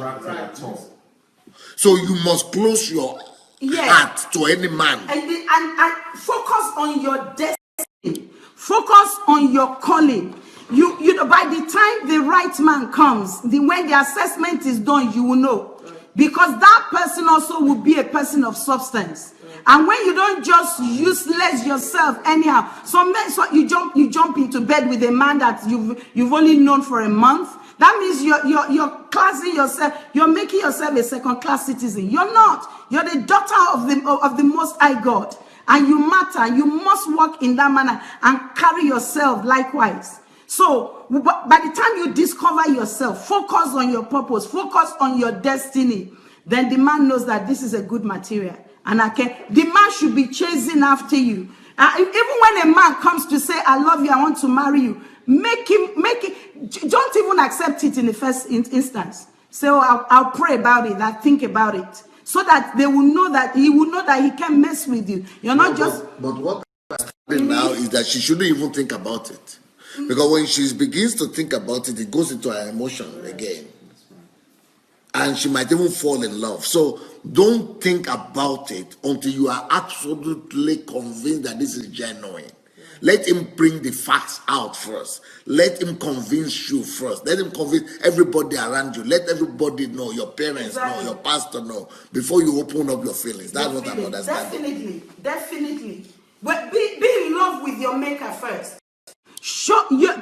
So you must close your heart to any man. And focus on your destiny. Focus on your calling. You know, by the time the right man comes, when the assessment is done, you will know. Because that person also will be a person of substance. And when you don't just useless yourself anyhow, so you jump into bed with a man that you've only known for a month. That means you're classing yourself, you're making yourself a second-class citizen. You're not. You're the daughter of the Most High God. And you matter. You must walk in that manner and carry yourself likewise. So by the time you discover yourself, focus on your purpose, focus on your destiny, then the man knows that this is a good material. And the man should be chasing after you. Even when a man comes to say, I love you, I want to marry you, make it, don't even accept it in the first instance. Say, oh, I'll pray about it, I'll think about it. So that they will know that he will know that he can mess with you. You're not just. But what I'm understanding now is that she shouldn't even think about it. Because when she begins to think about it, it goes into her emotion again. And she might even fall in love. So don't think about it until you are absolutely convinced that this is genuine. Let him bring the facts out first. Let him convince you first. Let him convince everybody around you. Let everybody know, your parents know, your pastor know, before you open up your feelings. That's what I'm understanding. Definitely. But be in love with your maker first.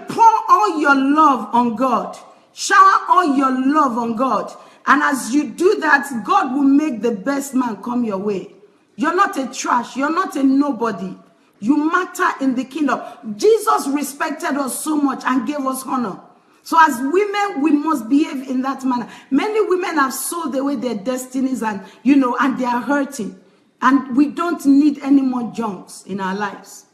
Pour all your love on God. Shower all your love on God. And as you do that, God will make the best man come your way. You're not a trash. You're not a nobody. You matter in the kingdom. Jesus respected us so much and gave us honor. So as women, we must behave in that manner. Many women have sold away their destinies and they are hurting. And we don't need any more junks in our lives.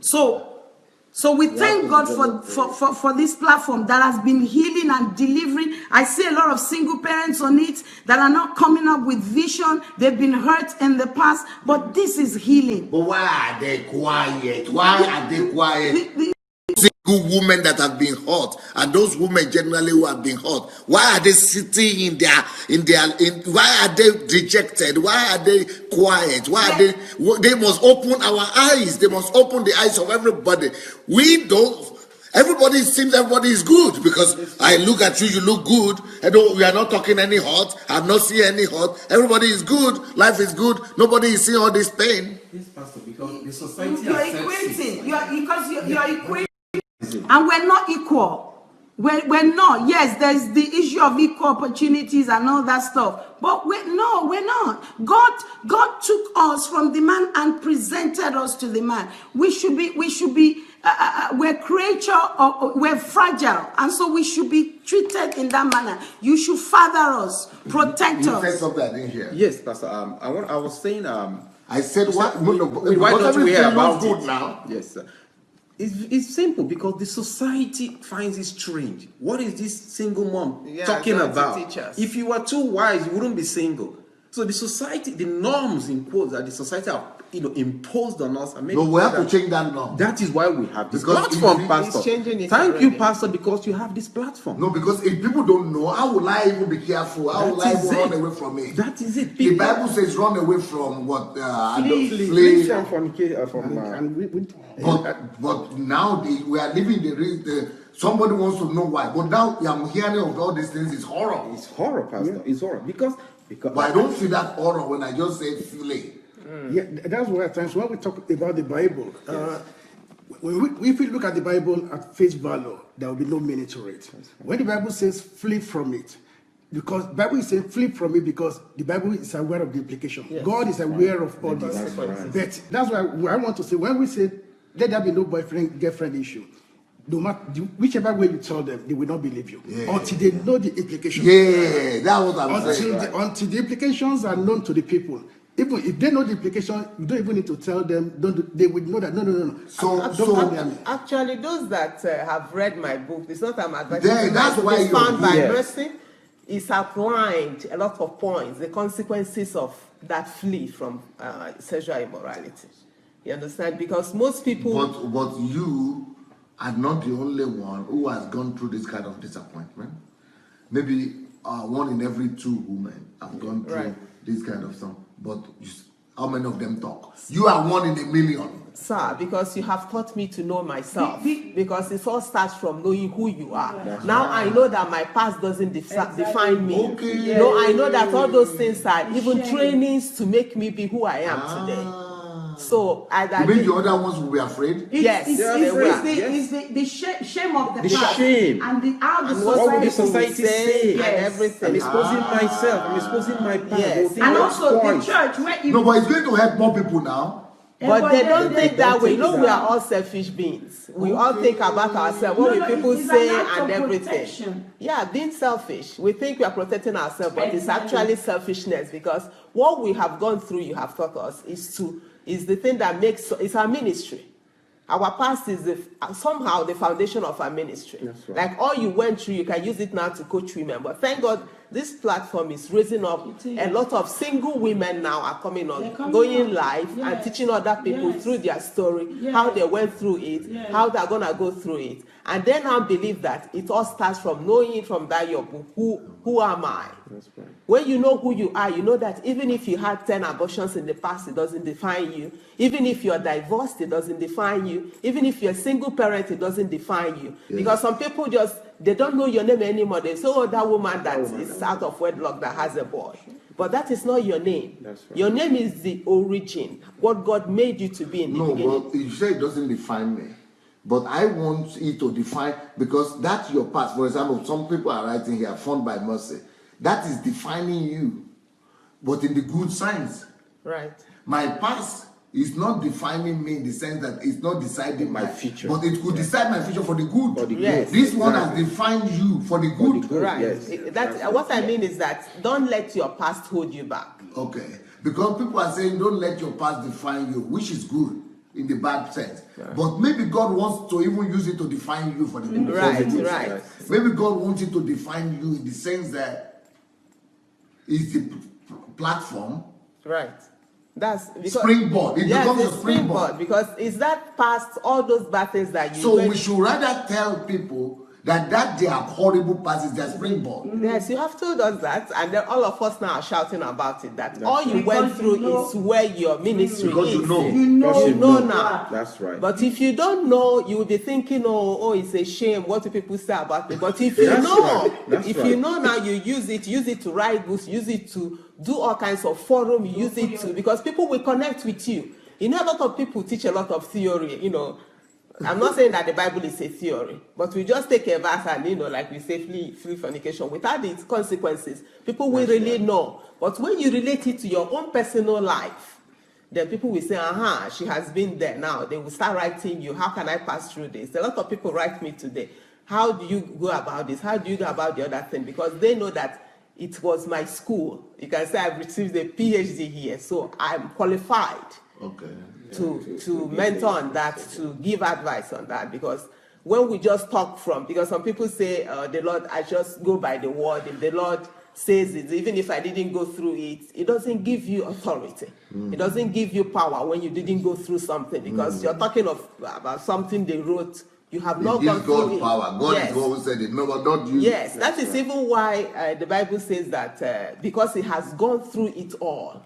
So we thank God for this platform that has been healing and delivering. I see a lot of single parents on it that are not coming up with vision. They've been hurt in the past, but this is healing. But why are they quiet? Why are they quiet? Single women that have been hurt, and those women generally who have been hurt, why are they sitting why are they rejected? Why are they quiet? Why are they must open our eyes. They must open the eyes of everybody. Everybody is good, because I look at you, you look good. We are not talking any hurt. I'm not seeing any hurt. Everybody is good. Life is good. Nobody is seeing all this pain. Yes, Pastor, because the society you are equating. You are equating. And we're not equal. We're not. Yes, there's the issue of equal opportunities and all that stuff. But we're not. God took us from the man and presented us to the man. We should be we're creature, we're fragile. And so we should be treated in that manner. You should father us, protect us. You said something I didn't hear. Yes, Pastor. I was saying. I said what? Why don't we hear about good it now? Yes, sir. It's simple, because the society finds it strange. What is this single mom talking about? If you were too wise, you wouldn't be single. So the society, the norms in quotes that the society have, imposed on us. And No, we have to change that norm. That is why we have this Because platform, if- Pastor. He's changing it Thank you, already. Pastor, because you have this platform. No, because if people don't know, how will I even be careful? How will I That is even run it. away from it? That is it. The Bible says run away from what? Flee from fornication, But now we are living somebody wants to know why. But now I'm hearing of all these things. It's horror. It's horror, Pastor. It's horror because But I don't feel that horror when I just say flee. Yeah, that's why at times when we talk about the Bible, if we look at the Bible at face value, there will be no meaning to it. When the Bible says flee from it, because the Bible is saying flee from it because the Bible is aware of the implication. Yes. God is aware of all this. right. But that's why I want to say when we say let there be no boyfriend girlfriend issue, no matter whichever way you tell them, they will not believe you until they know the implications. Yeah, that's what I'm saying. Until the implications are known to the people. Even if they know the implication, you don't even need to tell them. They would know that. No. Actually, those that have read my book, it's not I'm There, advertising. that's why it's you're found by here. mercy. It's outlined a lot of points, the consequences of that flee from sexual immorality. You understand? Because most people. But you are not the only one who has gone through this kind of disappointment. Maybe one in every 2 women have gone through this kind of stuff. But how many of them talk? You are 1 in a million. Sir, because you have taught me to know myself. Because it all starts from knowing who you are. Now I know that my past doesn't define me. Okay. I know that all those things are even trainings to make me be who I am today. So You mean the other ones will be afraid? Yes, It's they will. the shame of the The past shame. and how the And what will the society society say and Yes. everything. I'm exposing myself. I'm exposing my past. Yes. They'll think and I'm also the spoiled. church where you No, but it's going to help more people now. But they don't think that way. think No, we that. are all selfish beings. We all think about ourselves. What will people it's say an act and of everything. protection. Yeah, being selfish. We think we are protecting ourselves, but it's actually selfishness because what we have gone through, you have taught us, is the thing that makes it's our ministry. Our past is somehow the foundation of our ministry. That's right. Like all you went through, you can use it now to coach women. But thank God, this platform is raising up a lot of single women now are coming on, going live and teaching other people through their story, how they went through it, how they're gonna go through it. And then I believe that it all starts from knowing from that your book, who am I? That's right. When you know who you are, you know that even if you had 10 abortions in the past, it doesn't define you. Even if you're divorced, it doesn't define you. Even if you're a single parent, it doesn't define you. Yes. Because some people they don't know your name anymore. They say, oh, that woman that is out of wedlock that has a boy. But that is not your name. That's right. Your name is the origin, what God made you to be in the beginning. No, but you say it doesn't define me. But I want it to define, because that's your past. For example, some people are writing here, found by mercy. That is defining you, but in the good signs. Right. My past is not defining me in the sense that it's not deciding My future. But it could decide my future for the good. For the Yes. This one has Exactly. defined you for the good. the good. Right. Yes. What I mean is that don't let your past hold you back. Okay. Because people are saying don't let your past define you, which is good in the bad sense. But maybe God wants to even use it to define you for the good. Right, Positive, right. right. Maybe God wants it to define you in the sense that it's the platform, Right. That's because springboard. It becomes it's a springboard. because it's that past all those bad things that you So went. we should rather tell people that they are horrible past is their springboard. Yes, you have told us that, and then all of us now are shouting about it. That all you went Because through you know- is where your ministry Because is. you know. You know now. That's right. But if you don't know, you will be thinking, oh, it's a shame. What do people say about me? But if you That's know, right. That's if right. you know now, you use it to write books, use it to do all kinds of forum, use it to, because people will connect with you. You know, a lot of people teach a lot of theory, I'm not saying that the Bible is a theory, but we just take a verse and, like we say, flee fornication without its consequences. People will really know. But when you relate it to your own personal life, then people will say, she has been there now. They will start writing you, how can I pass through this? A lot of people write me today. How do you go about this? How do you go about the other thing? Because they know that it was my school. You can say I've received a PhD here, so I'm qualified Okay. to mentor on that, to give advice on that, because when we just talk because some people say the Lord, I just go by the word. If the Lord says it, even if I didn't go through it, it doesn't give you authority. It doesn't give you power when you didn't go through something, because you're talking about something they wrote. You have not gone through it. Power. God is the one who said it. No, but not you. Yes, that is even why the Bible says that because he has gone through it all,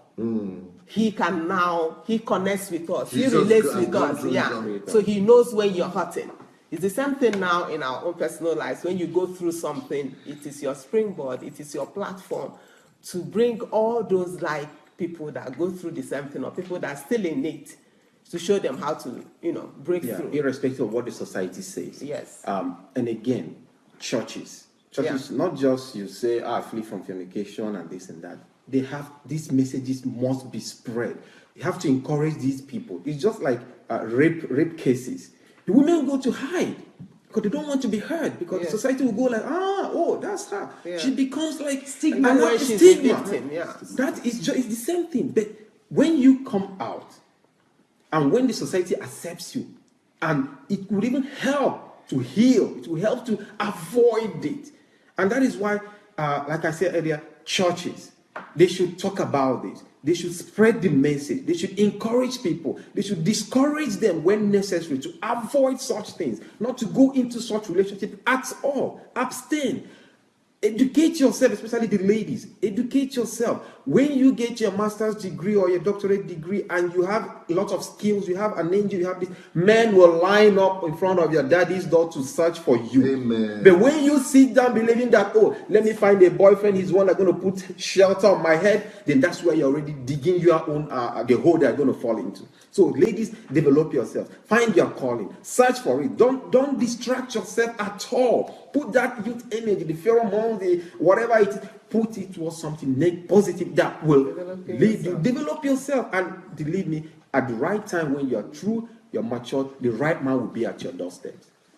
he connects with us. He relates with us. Yeah. So he knows when you're hurting. It's the same thing now in our own personal lives. When you go through something, it is your springboard, it is your platform to bring all those like people that go through the same thing, or people that are still in it, to show them how to, break through. Irrespective of what the society says. Yes. And again, churches, not just you say, flee from fornication and this and that. They have, these messages must be spread. You have to encourage these people. It's just like rape cases. The women go to hide because they don't want to be heard, because the society will go like, that's her. Yeah. She becomes like stigma where she's a victim. Yeah. That is it's the same thing. But when you come out, and when the society accepts you, and it would even help to heal, it will help to avoid it. And that is why, like I said earlier, churches, they should talk about this. They should spread the message. They should encourage people. They should discourage them when necessary to avoid such things, not to go into such relationships at all. Abstain. Educate yourself, especially the ladies. Educate yourself. When you get your master's degree or your doctorate degree and you have a lot of skills, you have an angel, you have this, men will line up in front of your daddy's door to search for you. Amen. But when you sit down believing that, let me find a boyfriend, he's one that's going to put shelter on my head, then that's where you're already digging your own, the hole they're going to fall into. So ladies, develop yourself. Find your calling. Search for it. Don't distract yourself at all. Put that youth energy, the pheromone, the whatever it is, put it towards something positive that will lead you. Develop yourself, and believe me, at the right time, when you're true, you're mature, the right man will be at your doorstep.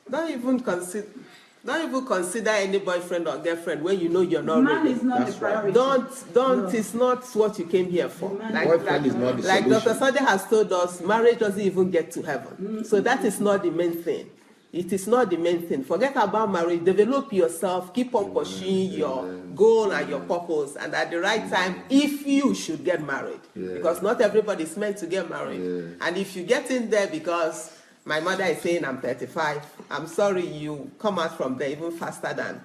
Don't even consider any boyfriend or girlfriend when you know you're not ready. Man is not the priority. Don't. No. It's not what you came here for. Boyfriend is not the like solution. Dr. Sunday has told us, marriage doesn't even get to heaven. So that is not the main thing. It is not the main thing. Forget about marriage. Develop yourself. Keep on pursuing your goal and your purpose. And at the right time, if you should get married, because not everybody is meant to get married. And if you get in there because my mother is saying I'm 35, I'm sorry, you come out from there even faster than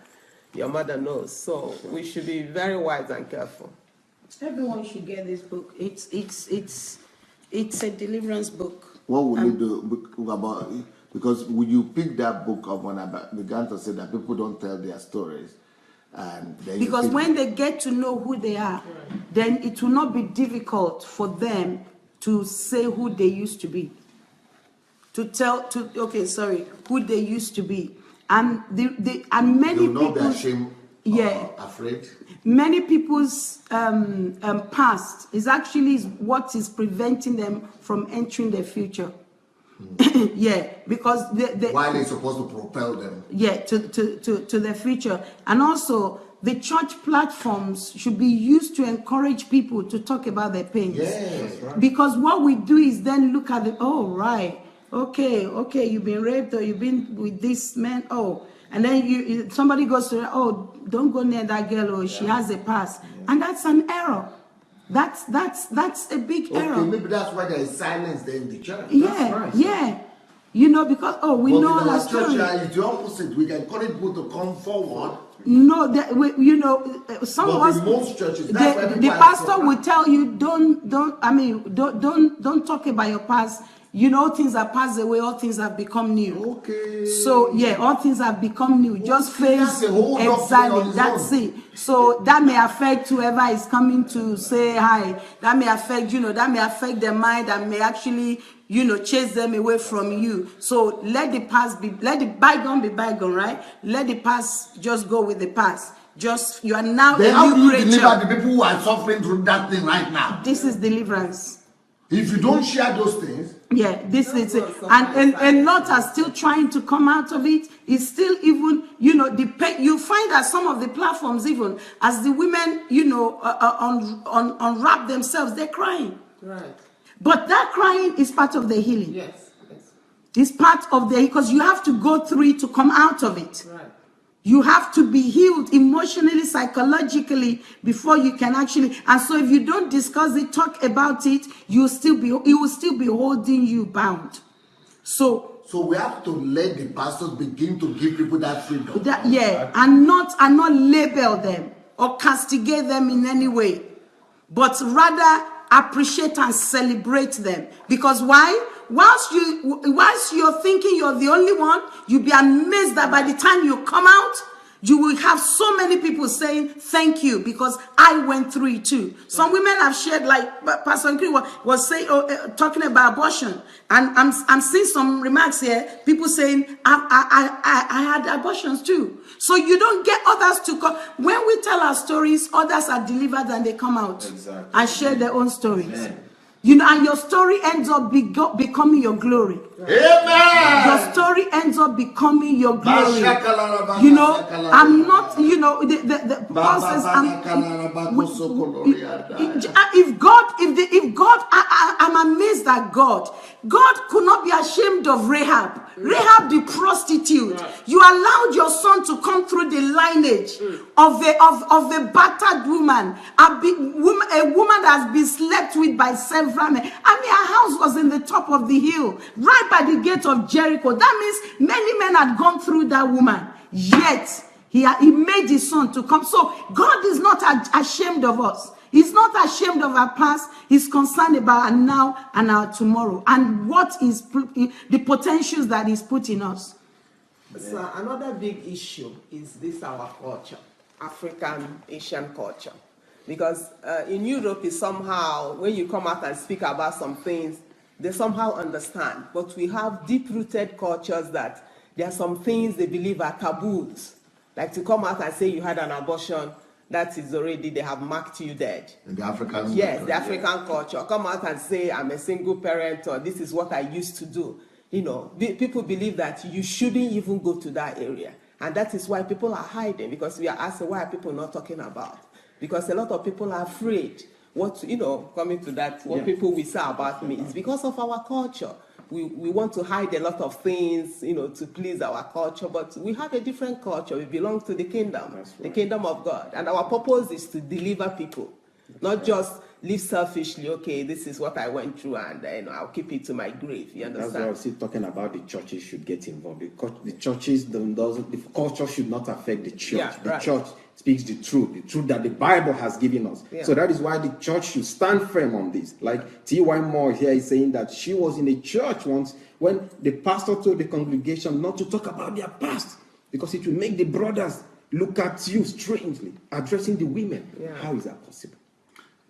your mother knows. So we should be very wise and careful. Everyone should get this book. It's a deliverance book. What will you do about it? Because when you pick that book up, when I began to say that people don't tell their stories, and then because when they get to know who they are, then it will not be difficult for them to say who they used to be. Who they used to be, and and many people not be ashamed, afraid. Many people's past is actually what is preventing them from entering their future. Because why they're supposed to propel them. To their future. And also the church platforms should be used to encourage people to talk about their pains. Yes, right. Because what we do is then look at okay, you've been raped, or you've been with this man, and then somebody goes to don't go near that girl, or she has a past. And that's an error. That's a big error. Maybe that's why there is silence there in the church. Because we know our story. It's the opposite. We can encourage people to come forward. No, some of us. Most churches, the pastor will tell you don't talk about your past. Things have passed away, all things have become new. Okay. So, all things have become new. Just face exactly. That's it. So, that may affect whoever is coming to say hi. That may affect, their mind, and may actually, chase them away from you. So, let the bygone be bygone, right? Let the past just go with the past. You are now a new creature. Deliver the people who are suffering through that thing right now. This is deliverance. If you don't share those things, this is it. And a lot are still trying to come out of it. It's still even, you find that some of the platforms, even as the women, unwrap themselves, they're crying. Right. But that crying is part of the healing. Yes. It's part of because you have to go through it to come out of it. Right. You have to be healed emotionally, psychologically before you can actually. And so if you don't discuss it, talk about it, it will still be holding you bound. So we have to let the pastors begin to give people that freedom. And not label them or castigate them in any way, but rather appreciate and celebrate them. Because why? Whilst you're thinking you're the only one, you'll be amazed that by the time you come out, you will have so many people saying thank you because I went through it too. Some women have shared, like Pastor Nkri was saying, talking about abortion, and I'm seeing some remarks here. People saying I had abortions too. So you don't get others to come. When we tell our stories, others are delivered and they come out and share their own stories. Amen. You know, and your story ends up becoming your glory. Amen. Your story ends up becoming your glory. You know, I'm not, you know, the Paul says, if God, I'm amazed at God. God could not be ashamed of Rahab. Rahab the prostitute. You allowed your son to come through the lineage of a battered woman, a woman that has been slept with by several men. I mean, her house was in the top of the hill, right by the gate of Jericho. That means many men had gone through that woman. Yet he made his son to come. So God is not ashamed of us. He's not ashamed of our past. He's concerned about our now and our tomorrow, and what is the potentials that he's put in us. So another big issue is this our culture, African, Asian culture. Because in Europe, is somehow, when you come out and speak about some things, they somehow understand. But we have deep-rooted cultures that there are some things they believe are taboos. Like to come out and say you had an abortion, that is already, they have marked you dead. In the African Yes, the African culture. Come out and say, I'm a single parent, or this is what I used to do. You know, people believe that you shouldn't even go to that area. And that is why people are hiding, because we are asking, why are people not talking about? Because a lot of people are afraid. What, you know, coming to that, what people will say about me is because of our culture. We want to hide a lot of things, you know, to please our culture, but we have a different culture. We belong to the kingdom, the kingdom of God. And our purpose is to deliver people, not just live selfishly, okay, this is what I went through, and you know, I'll keep it to my grave. You understand? That's why I was still talking about the churches should get involved. The churches the culture should not affect the church. Yeah, the church speaks the truth that the Bible has given us. Yeah. So that is why the church should stand firm on this. Like T.Y. Moore here is saying that she was in a church once when the pastor told the congregation not to talk about their past because it will make the brothers look at you strangely, addressing the women. Yeah. How is that possible?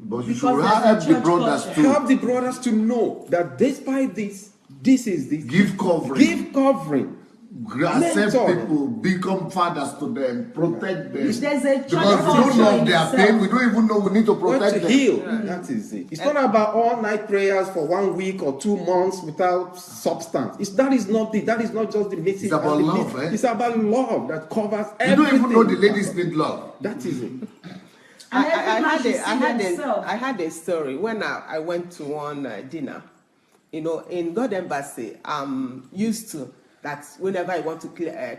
But you should help the brothers to help the brothers to know that despite this is this. Give covering. Give covering. Accept people, become fathers to them, protect them. There's a because we don't know their pain, we don't even know we need to protect them. Heal. That is it. It's not about all night prayers for 1 week or 2 months without substance. That is not just the message. It's about love, It's about love that covers everything. You don't even know the ladies need love. That is it. I had a story when I went to one dinner. You know, in God Embassy, I'm used to that whenever I want to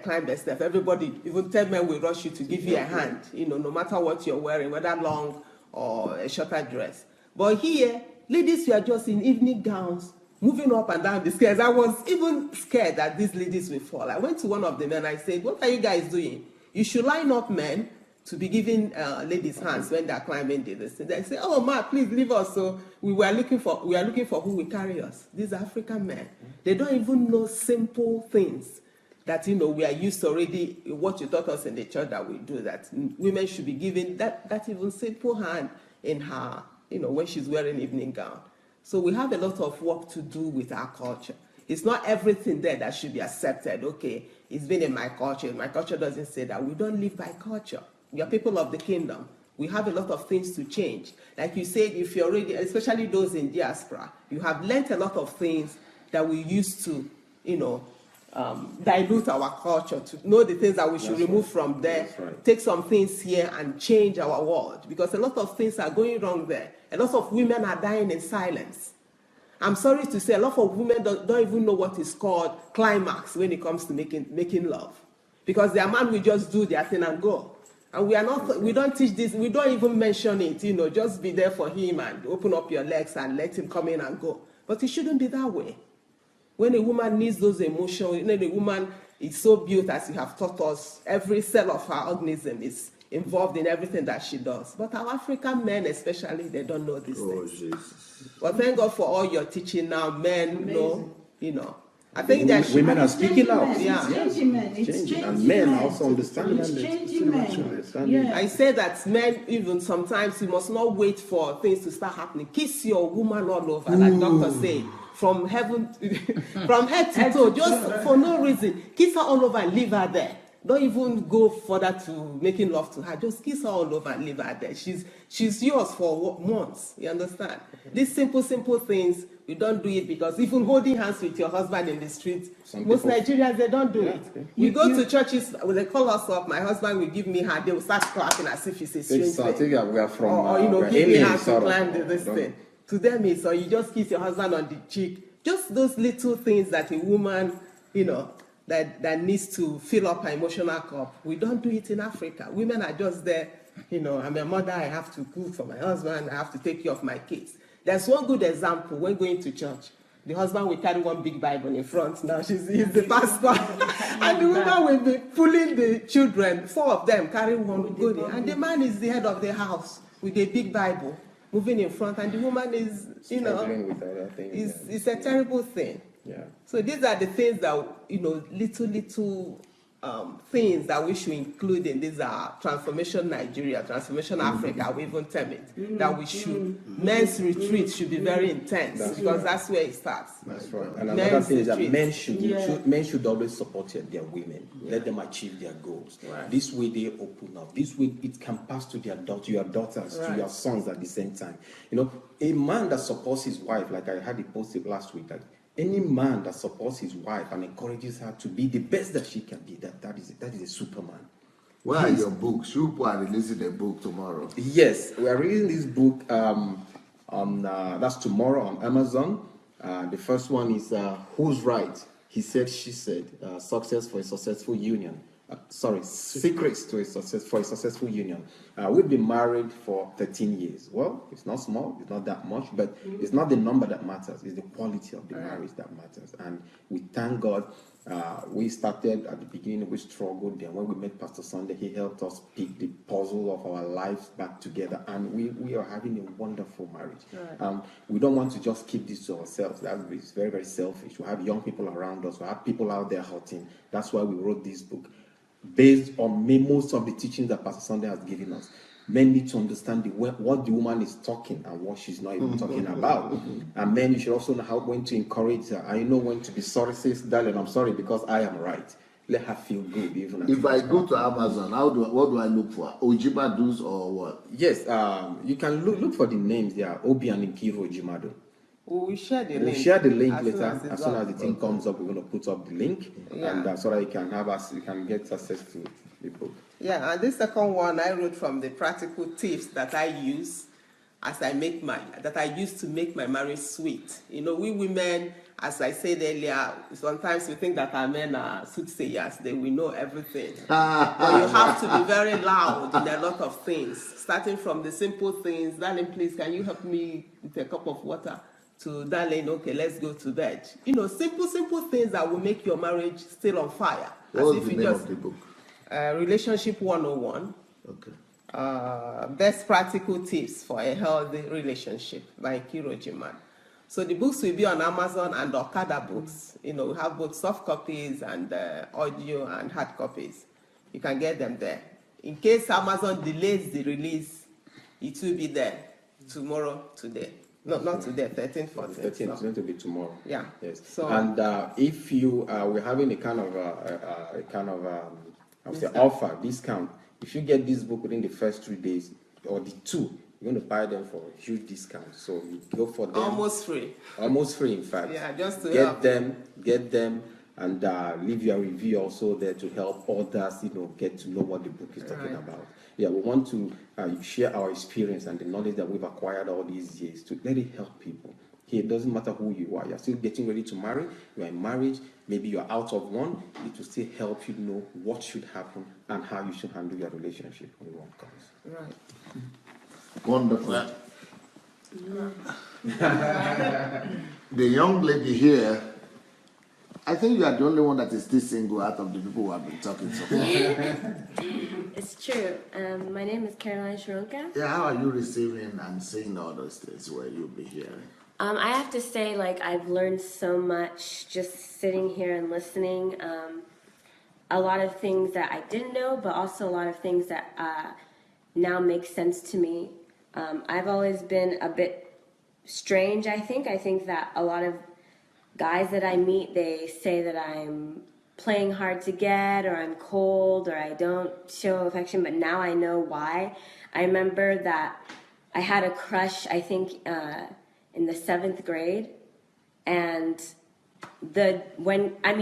climb the step, everybody, even 10 men will rush you to give you a hand, you know, no matter what you're wearing, whether long or a shorter dress. But here, ladies were just in evening gowns, moving up and down the stairs. I was even scared that these ladies will fall. I went to one of them and I said, what are you guys doing? You should line up men to be giving ladies hands when they're climbing the distance. They say, oh, ma, please leave us. So we are looking for who will carry us. These African men, they don't even know simple things that, you know, we are used to already, what you taught us in the church that we do, that women should be given that even simple hand in her, you know, when she's wearing evening gown. So we have a lot of work to do with our culture. It's not everything there that should be accepted. Okay, it's been in my culture. My culture doesn't say that. We don't live by culture. We are people of the kingdom. We have a lot of things to change. Like you said, if you're already, especially those in diaspora, you have learned a lot of things that we used to, you know, dilute our culture, to know the things that we should remove from there, take some things here and change our world. Because a lot of things are going wrong there. A lot of women are dying in silence. I'm sorry to say, a lot of women don't even know what is called climax when it comes to making love. because their man will just do their thing and go. And we don't teach this, we don't even mention it, just be there for him and open up your legs and let him come in and go. But it shouldn't be that way. When a woman needs those emotions, when a woman is so built, as you have taught us, every cell of her organism is involved in everything that she does. But our African men especially, they don't know these things. Jesus. But thank God for all your teaching now. Men know, I think that women are speaking out. It's changing men. It's changing and men also understand. It's changing men. Yeah. I say that men, even sometimes, you must not wait for things to start happening. Kiss your woman all over, like doctor say, from heaven, from head to toe, just for no reason. Kiss her all over and leave her there. Don't even go further to making love to her. Just kiss her all over and leave her there. She's yours for months. You understand? These simple things, you don't do it because even holding hands with your husband in the street, most Nigerians, they don't do it. We go to churches, when they call us up, my husband will give me hand, they will start clapping as if it's a strange thing. I think we are from, or give me hand to climb this thing. To them it's, or you just kiss your husband on the cheek. Just those little things that a woman, that needs to fill up her emotional cup. We don't do it in Africa. Women are just there, I'm a mother, I have to cook for my husband, I have to take care of my kids. There's one good example when going to church. The husband will carry one big Bible in front. Now he's the pastor. And the woman will be pulling the children, 4 of them carrying one goodie. And the man is the head of the house with a big Bible moving in front. And the woman is, it's a terrible thing. Yeah. So these are the things that, little things that we should include in this Transformation Nigeria, Transformation Africa, we even term it, that we should, men's retreat should be very intense, because that's where it starts. That's right. And another thing is that men should always support their women, let them achieve their goals. Right. This way they open up. This way it can pass to your daughters, to your sons at the same time. A man that supports his wife, like I had it posted last week, that any man that supports his wife and encourages her to be the best that she can be, that is a superman. Where are your books? You are releasing a book tomorrow. Yes, we are releasing this book that's tomorrow on Amazon. The first one is Who's Right? He Said, She Said. Success for a Successful Union. Secrets to a successful union. We've been married for 13 years. Well, it's not small, it's not that much, but it's not the number that matters, it's the quality of the marriage that matters. And we thank God. We started at the beginning, we struggled. Then when we met Pastor Sunday, he helped us pick the puzzle of our lives back together, and we are having a wonderful marriage. Right. We don't want to just keep this to ourselves. That is very, very selfish. We have young people around us, we have people out there hurting. That's why we wrote this book, based on most of the teachings that Pastor Sunday has given us. Men need to understand what the woman is talking and what she's not even talking about. And men, you should also know when to encourage her. I know when to be sorry, says, darling, I'm sorry because I am right. Let her feel good. Even if I go to Amazon, what do I look for? Ojimadu's or what? Yes, you can look for the names there. Obi and Nkiru Ojimadu. We'll share the link. We'll share the link later. As soon as the thing comes up, we're going to put up the link, and so that you can get access to the book. Yeah, and this second one I wrote from the practical tips that I use that I use to make my marriage sweet. We women, as I said earlier, sometimes we think that our men are soothsayers, they will know everything. But you have to be very loud in a lot of things, starting from the simple things. Darling, please, can you help me with a cup of water? To darling, okay, let's go to bed. Simple things that will make your marriage still on fire. What's the name of the book? Relationship 101. Okay. Best practical tips for a healthy relationship by Nkiru Ojimadu. So the books will be on Amazon and Okada Books. We have both soft copies and audio and hard copies. You can get them there. In case Amazon delays the release, it will be there tomorrow, today. No, not today, 13th, 14th. 13th, it's going to be tomorrow. Yeah. Yes. So, and if you, we're having a kind of offer, discount. If you get this book within the first 3 days, or the 2, you're going to buy them for a huge discount. So you go for them. Almost free. Almost free, in fact. Yeah, just to get them, and leave your review also there to help others, get to know what the book is talking about. Yeah, we want to share our experience and the knowledge that we've acquired all these years to let it help people. Here, it doesn't matter who you are. You're still getting ready to marry. You are in marriage. Maybe you're out of one. It will still help you know what should happen and how you should handle your relationship when one comes. Right. Wonderful. The young lady here, I think you are the only one that is still single out of the people who have been talking so far. It's true. My name is Caroline Sharonka. Yeah, how are you receiving and seeing all those things where you'll be hearing? I have to say, like, I've learned so much just sitting here and listening. A lot of things that I didn't know, but also a lot of things that now make sense to me. I've always been a bit strange, I think. I think that a lot of guys that I meet, they say that I'm playing hard to get, or I'm cold, or I don't show affection, but now I know why. I remember that I had a crush, I think, in the 7th grade, and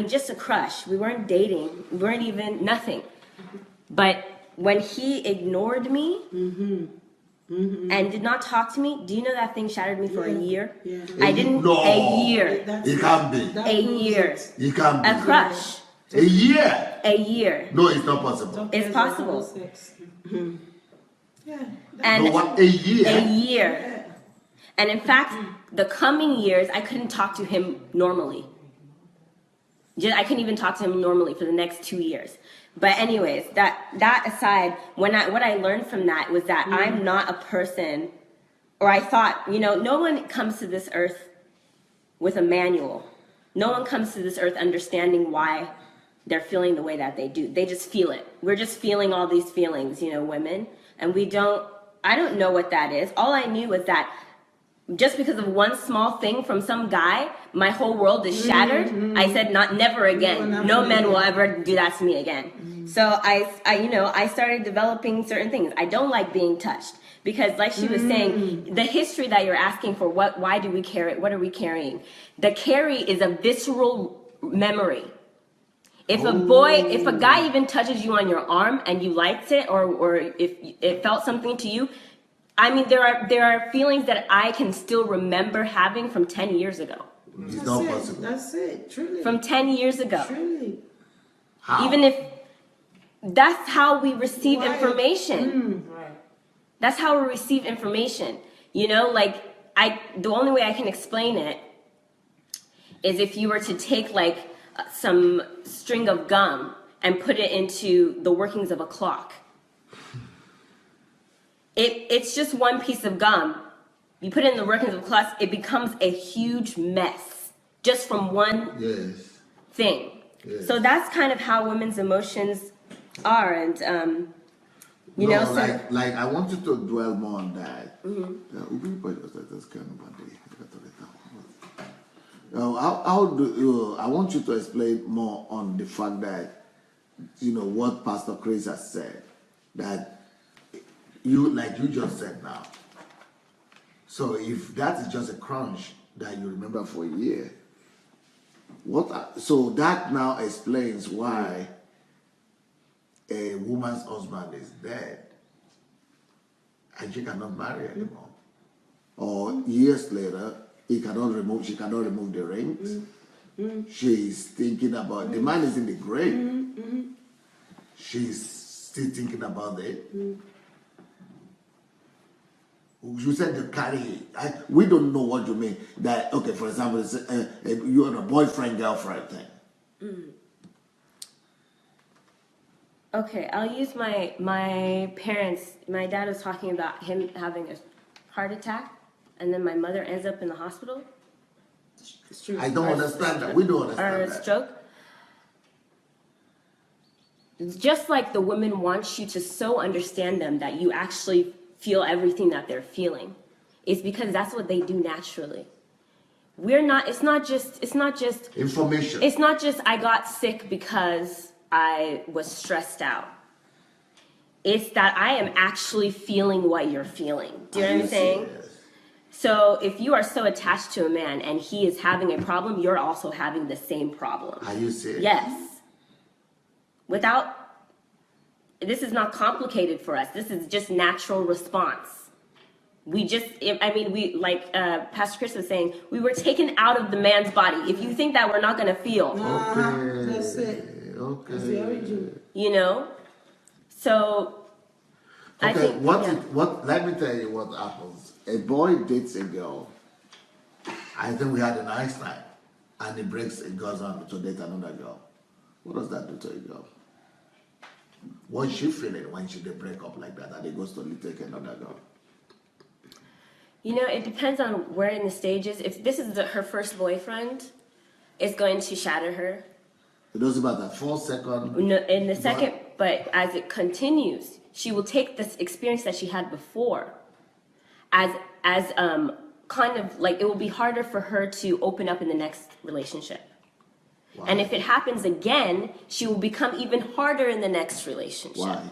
just a crush. We weren't dating, we weren't even nothing. But when he ignored me and did not talk to me, do you know that thing shattered me for a year? Yeah. I didn't. No. A year. It can't be. A year. It can't be. A crush. A year. A year. No, it's not possible. It's possible. And No, what? A year? a year. And in fact, the coming years, I couldn't talk to him normally. I couldn't even talk to him normally for the next 2 years. But anyways, that aside, what I learned from that was that I'm not a person, or I thought, no one comes to this earth with a manual. No one comes to this earth understanding why they're feeling the way that they do. They just feel it. We're just feeling all these feelings, women. And I don't know what that is. All I knew was that just because of one small thing from some guy, my whole world is shattered. I said, never again. No man will ever do that to me again. So I started developing certain things. I don't like being touched because, like she was saying, the history that you're asking for, why do we carry? What are we carrying? The carry is a visceral memory. If a guy even touches you on your arm and you liked it, or if it felt something to you, I mean, there are feelings that I can still remember having from 10 years ago. It's not possible. That's it, truly. From 10 years ago. Truly. How? Even if that's how we receive information. Right. That's how we receive information. The only way I can explain it is if you were to take some string of gum and put it into the workings of a clock. It's just one piece of gum. You put it in the workings of a clock, it becomes a huge mess just from one thing. Yes. So that's kind of how women's emotions are, and I want you to dwell more on that. I want you to explain more on the fact that what Pastor Chris has said, that you just said now. So if that is just a crunch that you remember for a year, so that now explains why a woman's husband is dead and she cannot marry anymore. Or years later, she cannot remove the rings. She's thinking about, the man is in the grave. She's still thinking about it. You said the carry. We don't know what you mean. That, okay, for example, you're a boyfriend-girlfriend thing. Okay, I'll use my parents. My dad was talking about him having a heart attack, and then my mother ends up in the hospital. I don't understand that. We don't understand Or that. a stroke. Just like the women want you to so understand them that you actually feel everything that they're feeling. It's because that's what they do naturally. It's not just Information. It's not just I got sick because I was stressed out. It's that I am actually feeling what you're feeling. Do you know what I'm saying? Yes. So if you are so attached to a man and he is having a problem, you're also having the same problem. Are you serious? Yes. This is not complicated for us. This is just natural response. like Pastor Chris was saying, we were taken out of the man's body. If you think that we're not going to feel, That's it. Okay. That's the origin. you know, so I Okay, think let me tell you what happens. A boy dates a girl. I think we had a nice time. And he goes on to date another girl. What does that do to a girl? What's she feeling when they break up like that and he goes to take another girl? You know, it depends on where in the stages. If this is her first boyfriend, it's going to shatter her. It doesn't matter. 4 seconds. No, in the second, but as it continues, she will take this experience that she had before as kind of like, it will be harder for her to open up in the next relationship. Why? And if it happens again, she will become even harder in the next relationship. Why?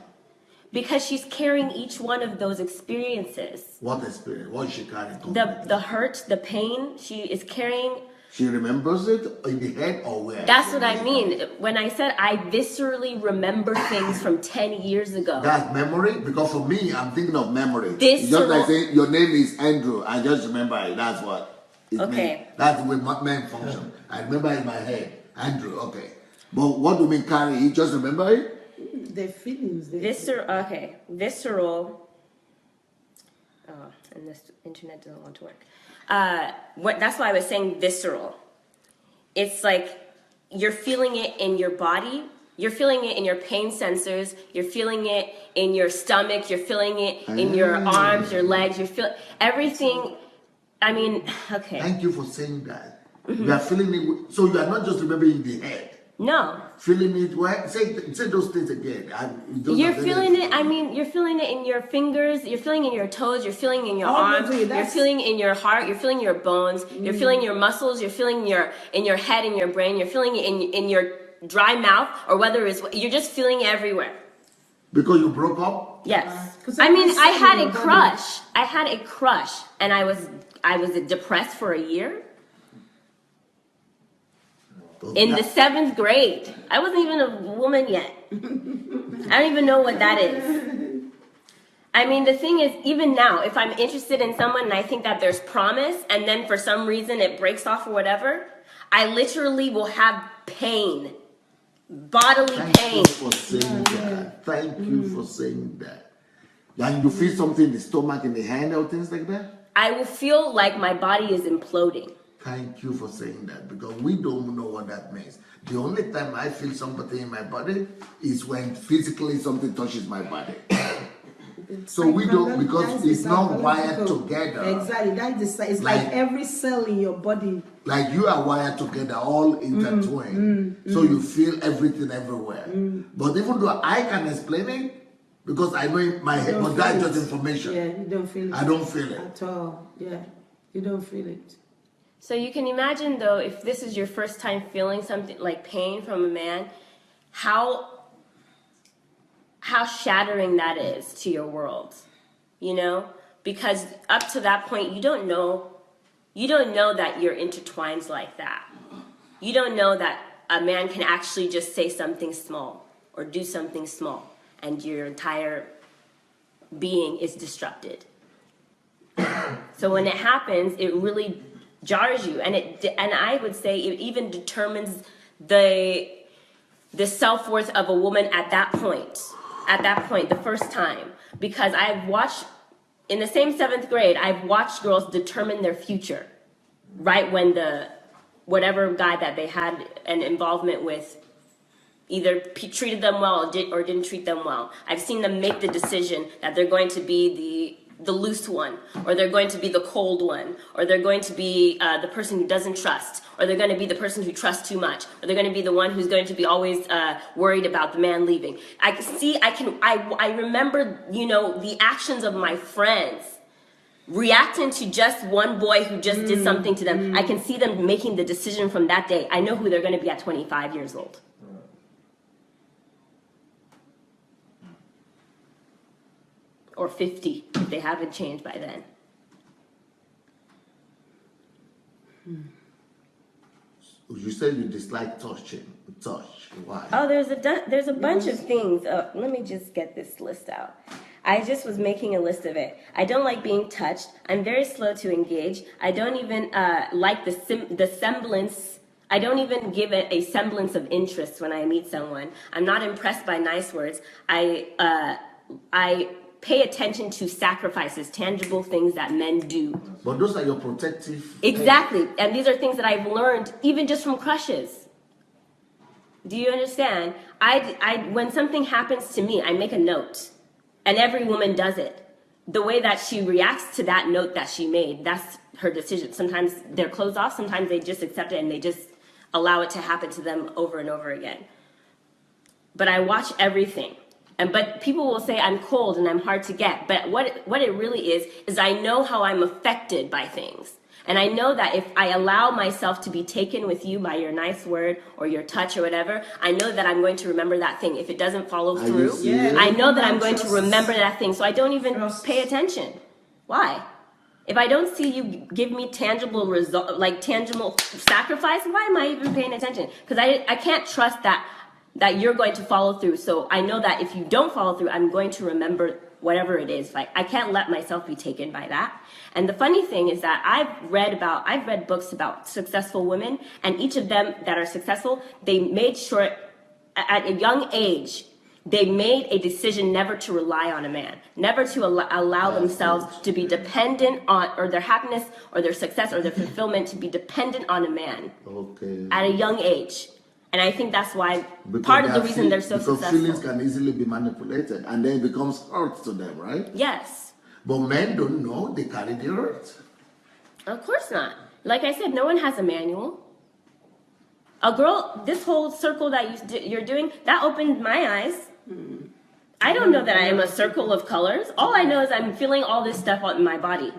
Because she's carrying each one of those experiences. What experience? What is she carrying? The hurt, the pain, she is carrying. She remembers it in the head or where? That's what I mean. When I said I viscerally remember things from 10 years ago. That's memory? Because for me, I'm thinking of memory. This It's just like saying your name is Andrew. I just remember it. That's what it means. That's the way men function. I remember in my head. Andrew, okay. But what do you mean carry? You just remember it? The feelings. Visceral. Oh, and this internet doesn't want to work. That's why I was saying visceral. It's like you're feeling it in your body. You're feeling it in your pain sensors. You're feeling it in your stomach. You're feeling it in your arms, your legs. You feel everything. I mean, okay. Thank you for saying that. You are feeling it. So you are not just remembering the head. No. Feeling it. Well, say those things again. You're feeling it. I mean, you're feeling it in your fingers. You're feeling it in your toes. You're feeling it in your arms. You're feeling it in your heart. You're feeling your bones. You're feeling your muscles. You're feeling in your head and your brain. You're feeling it in your dry mouth, or whether it's you're just feeling it everywhere. Because you broke up. Yes. I mean, I had a crush. I had a crush, and I was depressed for a year. In the 7th grade. I wasn't even a woman yet. I don't even know what that is. I mean, the thing is, even now, if I'm interested in someone and I think that there's promise, and then for some reason it breaks off or whatever, I literally will have pain. Bodily pain. Thank you for saying that. Thank you for saying that. And you feel something in the stomach, in the hand, or things like that? I will feel like my body is imploding. Thank you for saying that, because we don't know what that means. The only time I feel something in my body is when physically something touches my body. So we don't, because it's not wired together. Exactly, it's like every cell in your body. Like you are wired together, all intertwined. So you feel everything everywhere. But even though I can explain it, because I know in my head, but that's just information. Yeah, you don't feel it. I don't feel it. At all, yeah. You don't feel it. So you can imagine, though, if this is your first time feeling something like pain from a man, how shattering that is to your world, you know? Because up to that point, you don't know that you're intertwined like that. You don't know that a man can actually just say something small or do something small, and your entire being is disrupted. So when it happens, it really jars you, and I would say it even determines the self-worth of a woman at that point, the first time. Because I've watched, in the same 7th grade, I've watched girls determine their future right when whatever guy that they had an involvement with either treated them well or didn't treat them well. I've seen them make the decision that they're going to be the loose one, or they're going to be the cold one, or they're going to be the person who doesn't trust, or they're going to be the person who trusts too much, or they're going to be the one who's going to be always worried about the man leaving. I remember, the actions of my friends reacting to just one boy who just did something to them. I can see them making the decision from that day. I know who they're going to be at 25 years old. Or 50, if they haven't changed by then. You said you dislike touch. Why? Oh, there's a bunch of things. Let me just get this list out. I just was making a list of it. I don't like being touched. I'm very slow to engage. I don't even like the semblance. I don't even give it a semblance of interest when I meet someone. I'm not impressed by nice words. I pay attention to sacrifices, tangible things that men do. But those are your protective. Exactly. And these are things that I've learned even just from crushes. Do you understand? When something happens to me, I make a note. And every woman does it. The way that she reacts to that note that she made, that's her decision. Sometimes they're closed off, sometimes they just accept it and they just allow it to happen to them over and over again. But I watch everything. But people will say I'm cold and I'm hard to get. But what it really is I know how I'm affected by things. And I know that if I allow myself to be taken with you by your nice word or your touch or whatever, I know that I'm going to remember that thing. If it doesn't follow through, I know that I'm going to remember that thing. So I don't even pay attention. Why? If I don't see you give me tangible result, like tangible sacrifice, why am I even paying attention? Because I can't trust that you're going to follow through. So I know that if you don't follow through, I'm going to remember whatever it is. Like I can't let myself be taken by that. And the funny thing is that I've read books about successful women, and each of them that are successful, they made sure at a young age, they made a decision never to rely on a man, never to allow themselves to be dependent on, or their happiness or their success or their fulfillment to be dependent on a man at a young age. And I think that's why part of the reason they're so successful. Because feelings can easily be manipulated and then it becomes hurt to them, right? Yes. But men don't know, they carry the hurt. Of course not. Like I said, no one has a manual. A girl, this whole circle that you're doing, that opened my eyes. I don't know that I am a circle of colors. All I know is I'm feeling all this stuff in my body.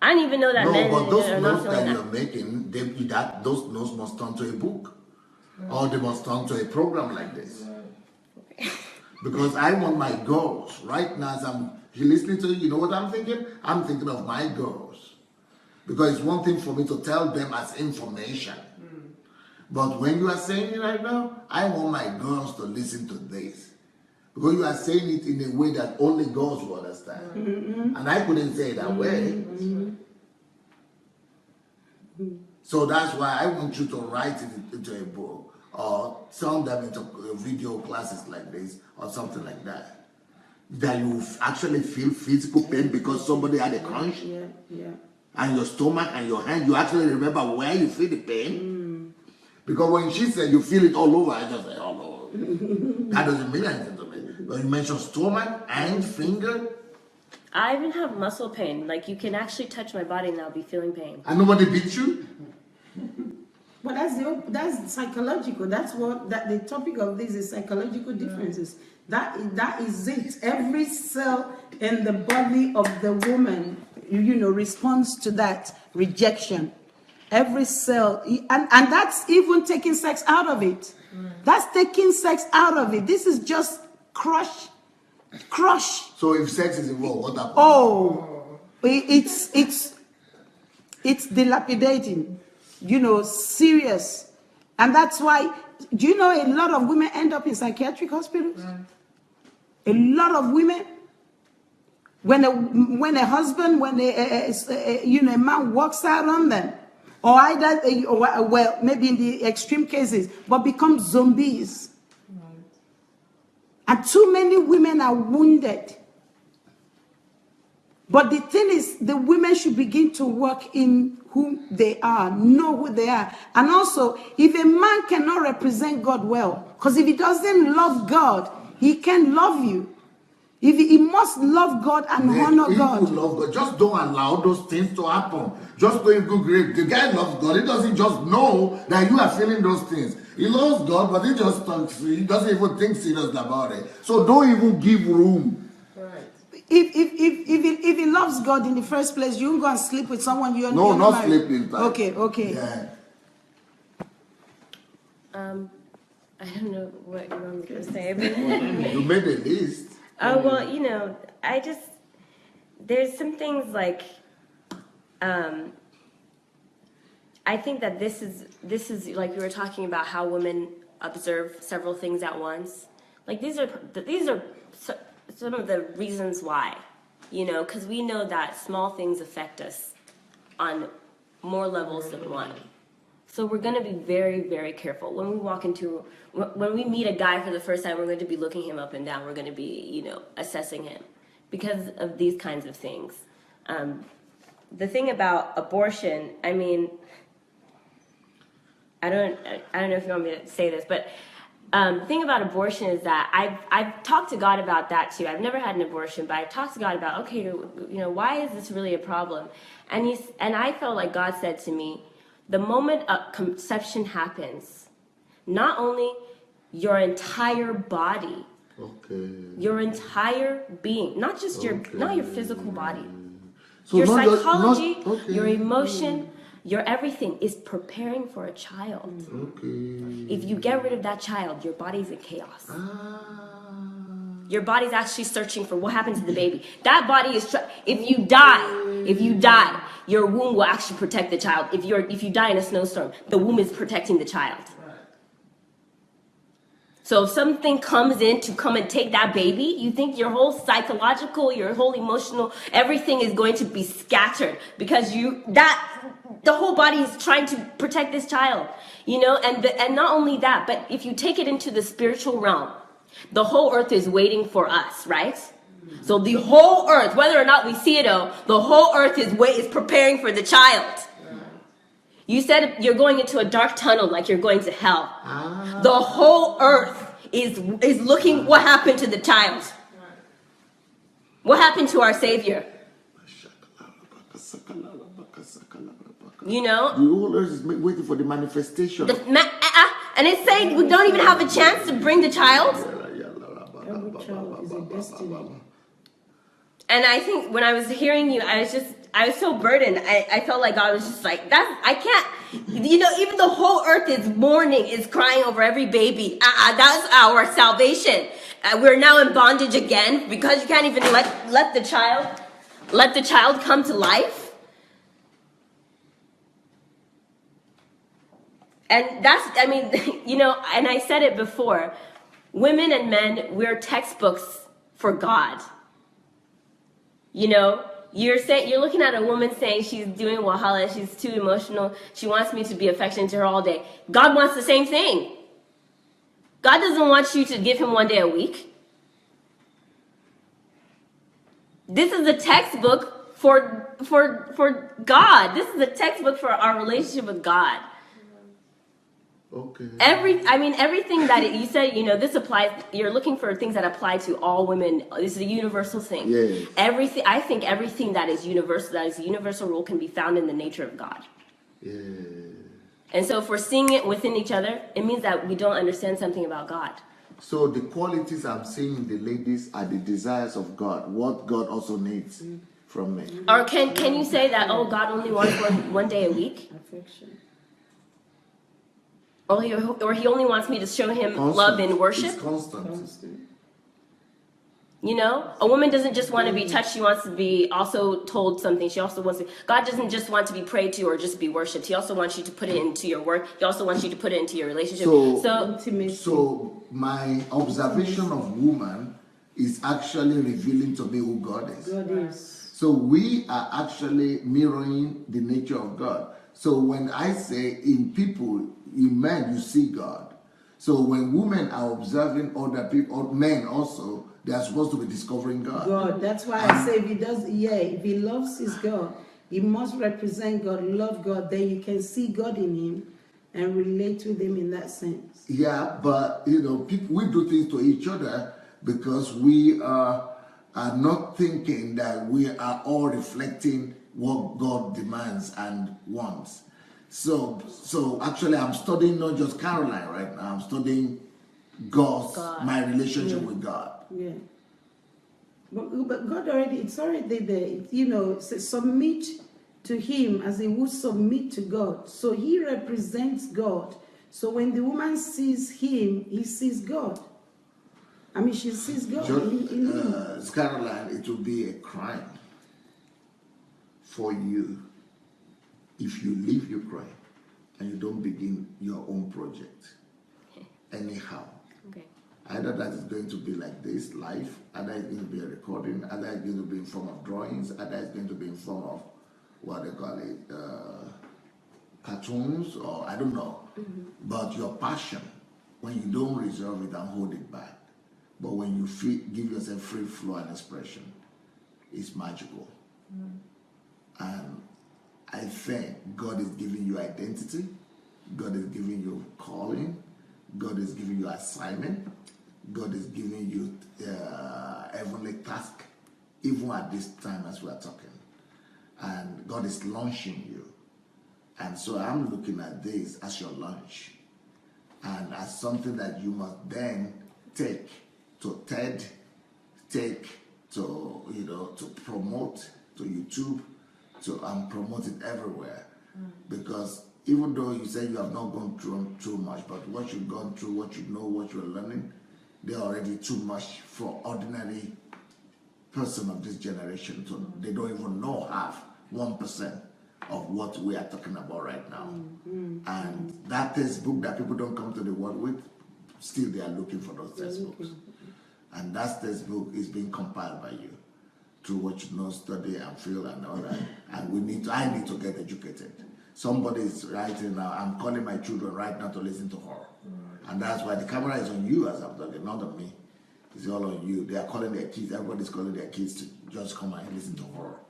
I don't even know that men but those are notes not that feeling you're making, those notes must turn to a book. Or they must turn to a program like this. Because I want my girls, right now as I'm listening to you know what I'm thinking? I'm thinking of my girls. Because it's one thing for me to tell them as information. But when you are saying it right now, I want my girls to listen to this. Because you are saying it in a way that only girls will understand. And I couldn't say it that way. So that's why I want you to write it into a book or turn them into video classes like this or something like that. That you actually feel physical pain because somebody had a crunch. And your stomach and your hand, you actually remember where you feel the pain. Because when she said you feel it all over, I just said, oh no. That doesn't mean anything to me. When you mention stomach, hand, finger. I even have muscle pain. Like you can actually touch my body and I'll be feeling pain. And nobody beat you? But that's psychological. That's what the topic of this is, psychological differences. That is it. Every cell in the body of the woman, responds to that rejection. Every cell, and that's even taking sex out of it. That's taking sex out of it. This is just crush. So if sex is involved, what happens? Oh, it's dilapidating. Serious. And that's why, do you know a lot of women end up in psychiatric hospitals? A lot of women, when a husband, a man walks out on them, or either, well, maybe in the extreme cases, but become zombies. And too many women are wounded. But the thing is, the women should begin to work in who they are, know who they are. And also, if a man cannot represent God well, because if he doesn't love God, he can't love you. If he must love God and honor God. Love God. Just don't allow those things to happen. Just don't go great. The guy loves God. He doesn't just know that you are feeling those things. He loves God, but he doesn't even think serious about it. So don't even give room. If he loves God in the first place, you won't go and sleep with someone you're not married. Sleeping. Okay. Yeah. I don't know what you want me to say. But You made a list. Oh, well, there's some things like, I think that this is like you were talking about how women observe several things at once. Like these are some of the reasons why, because we know that small things affect us on more levels than one. So we're going to be very, very careful when we meet a guy for the first time. We're going to be looking him up and down. We're going to be, assessing him because of these kinds of things. The thing about abortion, I mean, I don't know if you want me to say this, but the thing about abortion is that I've talked to God about that too. I've never had an abortion, but I've talked to God about, okay, why is this really a problem? And I felt like God said to me, the moment a conception happens, not only your entire body, your entire being, not just not your physical body, so your psychology, your emotion, your everything is preparing for a child. If you get rid of that child, your body's in chaos. Your body's actually searching for what happened to the baby. That body is if you die, your womb will actually protect the child. If you die in a snowstorm, the womb is protecting the child. So if something comes in to come and take that baby, you think your whole psychological, your whole emotional, everything is going to be scattered because the whole body is trying to protect this child, and not only that, but if you take it into the spiritual realm, the whole earth is waiting for us, right? So the whole earth, whether or not we see it, the whole earth is preparing for the child. You said you're going into a dark tunnel like you're going to hell. The whole earth is looking what happened to the child. What happened to our Savior? The whole earth is waiting for the manifestation. And it's saying we don't even have a chance to bring the child. Every child is a destiny. And I think when I was hearing you, I was so burdened. I felt like I was just like, I can't, even the whole earth is mourning, is crying over every baby. That's our salvation. We're now in bondage again because you can't even let the child come to life. And and I said it before, women and men, we're textbooks for God. You're looking at a woman saying she's doing wahala, she's too emotional, she wants me to be affectionate to her all day. God wants the same thing. God doesn't want you to give him one day a week. This is a textbook for God. This is a textbook for our relationship with God. Everything that you said, this applies. You're looking for things that apply to all women. This is a universal thing. Yes. I think everything that is a universal rule, can be found in the nature of God. Yeah. And so, if we're seeing it within each other, it means that we don't understand something about God. So the qualities I'm seeing in the ladies are the desires of God. What God also needs from me. Or can you say that? Oh, God only wants one day a week. Affection. Or he only wants me to show him love and worship. It's constant. A woman doesn't just want to be touched. She wants to be also told something. She also wants to. God doesn't just want to be prayed to or just be worshipped. He also wants you to put it into your work. He also wants you to put it into your relationship. So my observation of woman is actually revealing to me who God is. God is. So we are actually mirroring the nature of God. So when I say in people, in men, you see God. So when women are observing other people, or men also, they are supposed to be discovering God. God. That's why I say if he loves his God, he must represent God, love God. Then you can see God in him and relate with him in that sense. Yeah, but people, we do things to each other because we are not thinking that we are all reflecting what God demands and wants. So actually I'm studying not just Caroline right now, I'm studying my relationship with God. Yeah. But God already, it's already there. Submit to him as he would submit to God. So he represents God. So when the woman sees him, he sees God. She sees God in him. Caroline, it will be a crime for you if you leave Ukraine and you don't begin your own project anyhow. Okay. Either that is going to be like this, live, either it's going to be a recording, either it's going to be in form of drawings, either it's going to be in form of what they call it, cartoons, or I don't know. But your passion, when you don't reserve it and hold it back, but when you give yourself free flow and expression, it's magical. And I think God is giving you identity, God is giving you calling, God is giving you assignment, God is giving you heavenly task, even at this time as we are talking. And God is launching you. And so I'm looking at this as your launch, and as something that you must then take to TED, take to, to promote to YouTube, to promote it everywhere. Because even though you say you have not gone through too much, but what you've gone through, what you know, what you're learning, they're already too much for ordinary person of this generation. So they don't even know half, 1% of what we are talking about right now. And that textbook that people don't come to the world with, still they are looking for those textbooks. And that textbook is being compiled by you through what you know, study and feel and all that. And I need to get educated. Somebody is writing now, I'm calling my children right now to listen to her. And that's why the camera is on you as I'm talking, not on me. It's all on you. They are calling their kids, everybody's calling their kids to just come and listen to her.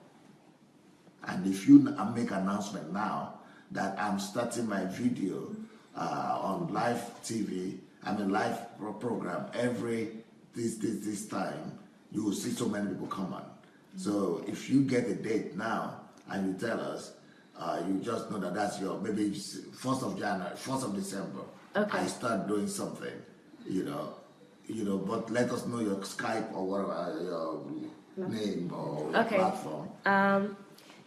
And if you make announcement now that I'm starting my video on live TV, live program every this time, you will see so many people come on. So if you get a date now and you tell us, you just know that that's your, maybe 1st of January, 1st of December, Okay. I start doing something, but let us know your Skype or whatever, your name or your platform.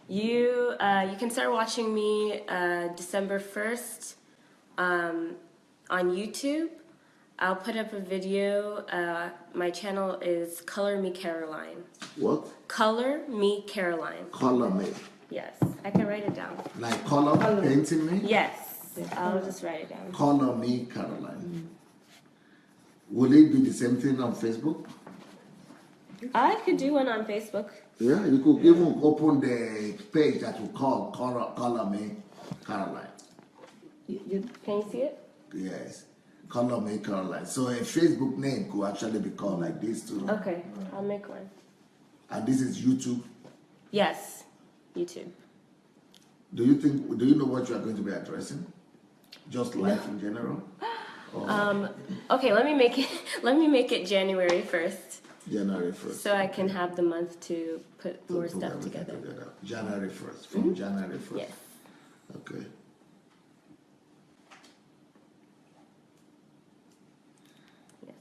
You can start watching me December 1st on YouTube. I'll put up a video. My channel is Color Me Caroline. What? Color Me Caroline. Color me. Yes, I can write it down. Like color painting me? Yes, I'll just write it down. Color me Caroline. Will it be the same thing on Facebook? I could do one on Facebook. Yeah, you could even open the page that will call Color Me Caroline. Can you see it? Yes, Color Me Caroline. So a Facebook name could actually be called like this too. Okay, I'll make one. And this is YouTube. Yes, YouTube. Do you know what you are going to be addressing? Just life in general? Okay, let me make it January 1st. January 1st. So I can have the month to put more stuff everything together. January 1st, from January 1st. Yes. Okay. Yes.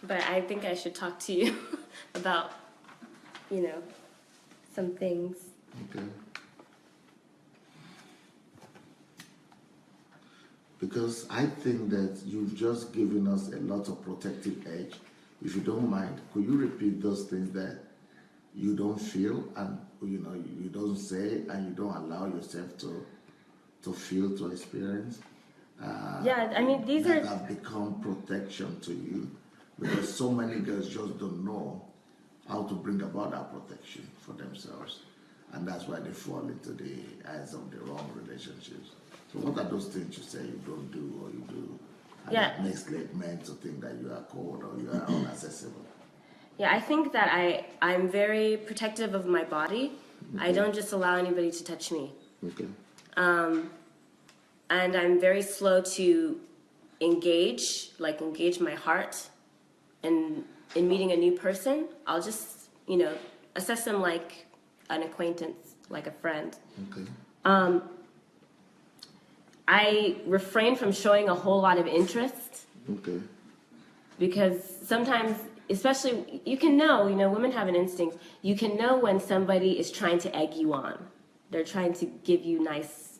But I think I should talk to you about, some things. Okay. Because I think that you've just given us a lot of protective edge. If you don't mind, could you repeat those things that you don't feel and you don't say and you don't allow yourself to feel, to experience? These that are have become protection to you, because so many girls just don't know how to bring about that protection for themselves, and that's why they fall into the eyes of the wrong relationships. So what are those things you say you don't do or you do, and that makes men to think that you are cold or you are inaccessible? Yeah, I think that I'm very protective of my body. Okay. I don't just allow anybody to touch me. Okay. And I'm very slow to engage my heart. And in meeting a new person, I'll just, assess them like an acquaintance, like a friend. Okay. I refrain from showing a whole lot of interest. Okay. Because sometimes, especially, you can know, women have an instinct. You can know when somebody is trying to egg you on. They're trying to give you nice,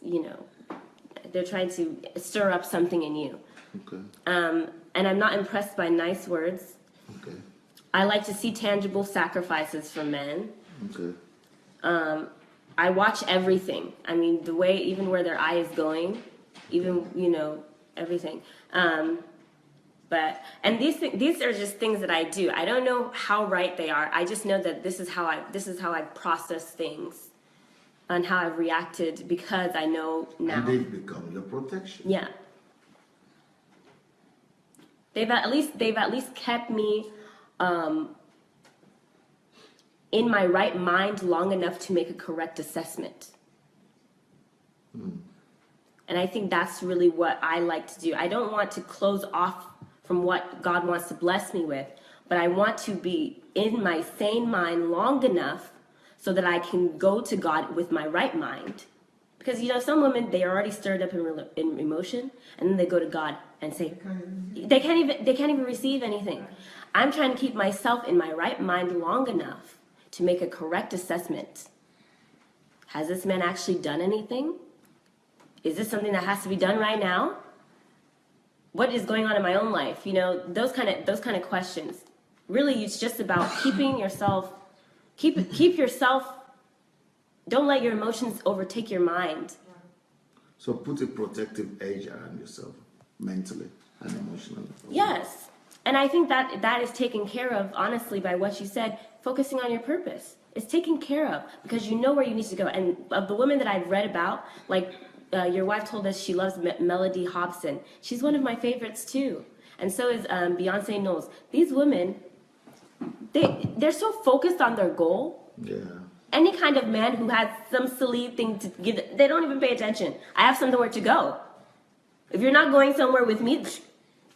they're trying to stir up something in you. Okay. And I'm not impressed by nice words. Okay. I like to see tangible sacrifices from men. Okay. I watch everything. I mean, the way, even where their eye is going, even, everything. And these are just things that I do. I don't know how right they are. I just know that this is how I process things and how I've reacted, because I know now. And they've become your protection. Yeah. They've at least kept me in my right mind long enough to make a correct assessment. And I think that's really what I like to do. I don't want to close off from what God wants to bless me with, but I want to be in my sane mind long enough so that I can go to God with my right mind. Because, some women, they are already stirred up in emotion, and then they go to God and say, they can't even receive anything. I'm trying to keep myself in my right mind long enough to make a correct assessment. Has this man actually done anything? Is this something that has to be done right now? What is going on in my own life? Those kind of questions. Really, it's just about keeping yourself, keep yourself. Don't let your emotions overtake your mind. So put a protective edge around yourself, mentally and emotionally. Yes. And I think that is taken care of, honestly, by what you said, focusing on your purpose. It's taken care of because you know where you need to go. And of the women that I've read about, like your wife told us she loves Melody Hobson. She's one of my favorites too. And so is Beyonce Knowles. These women, they're so focused on their goal. Yeah. Any kind of man who has some silly thing to give, they don't even pay attention. I have somewhere to go. If you're not going somewhere with me,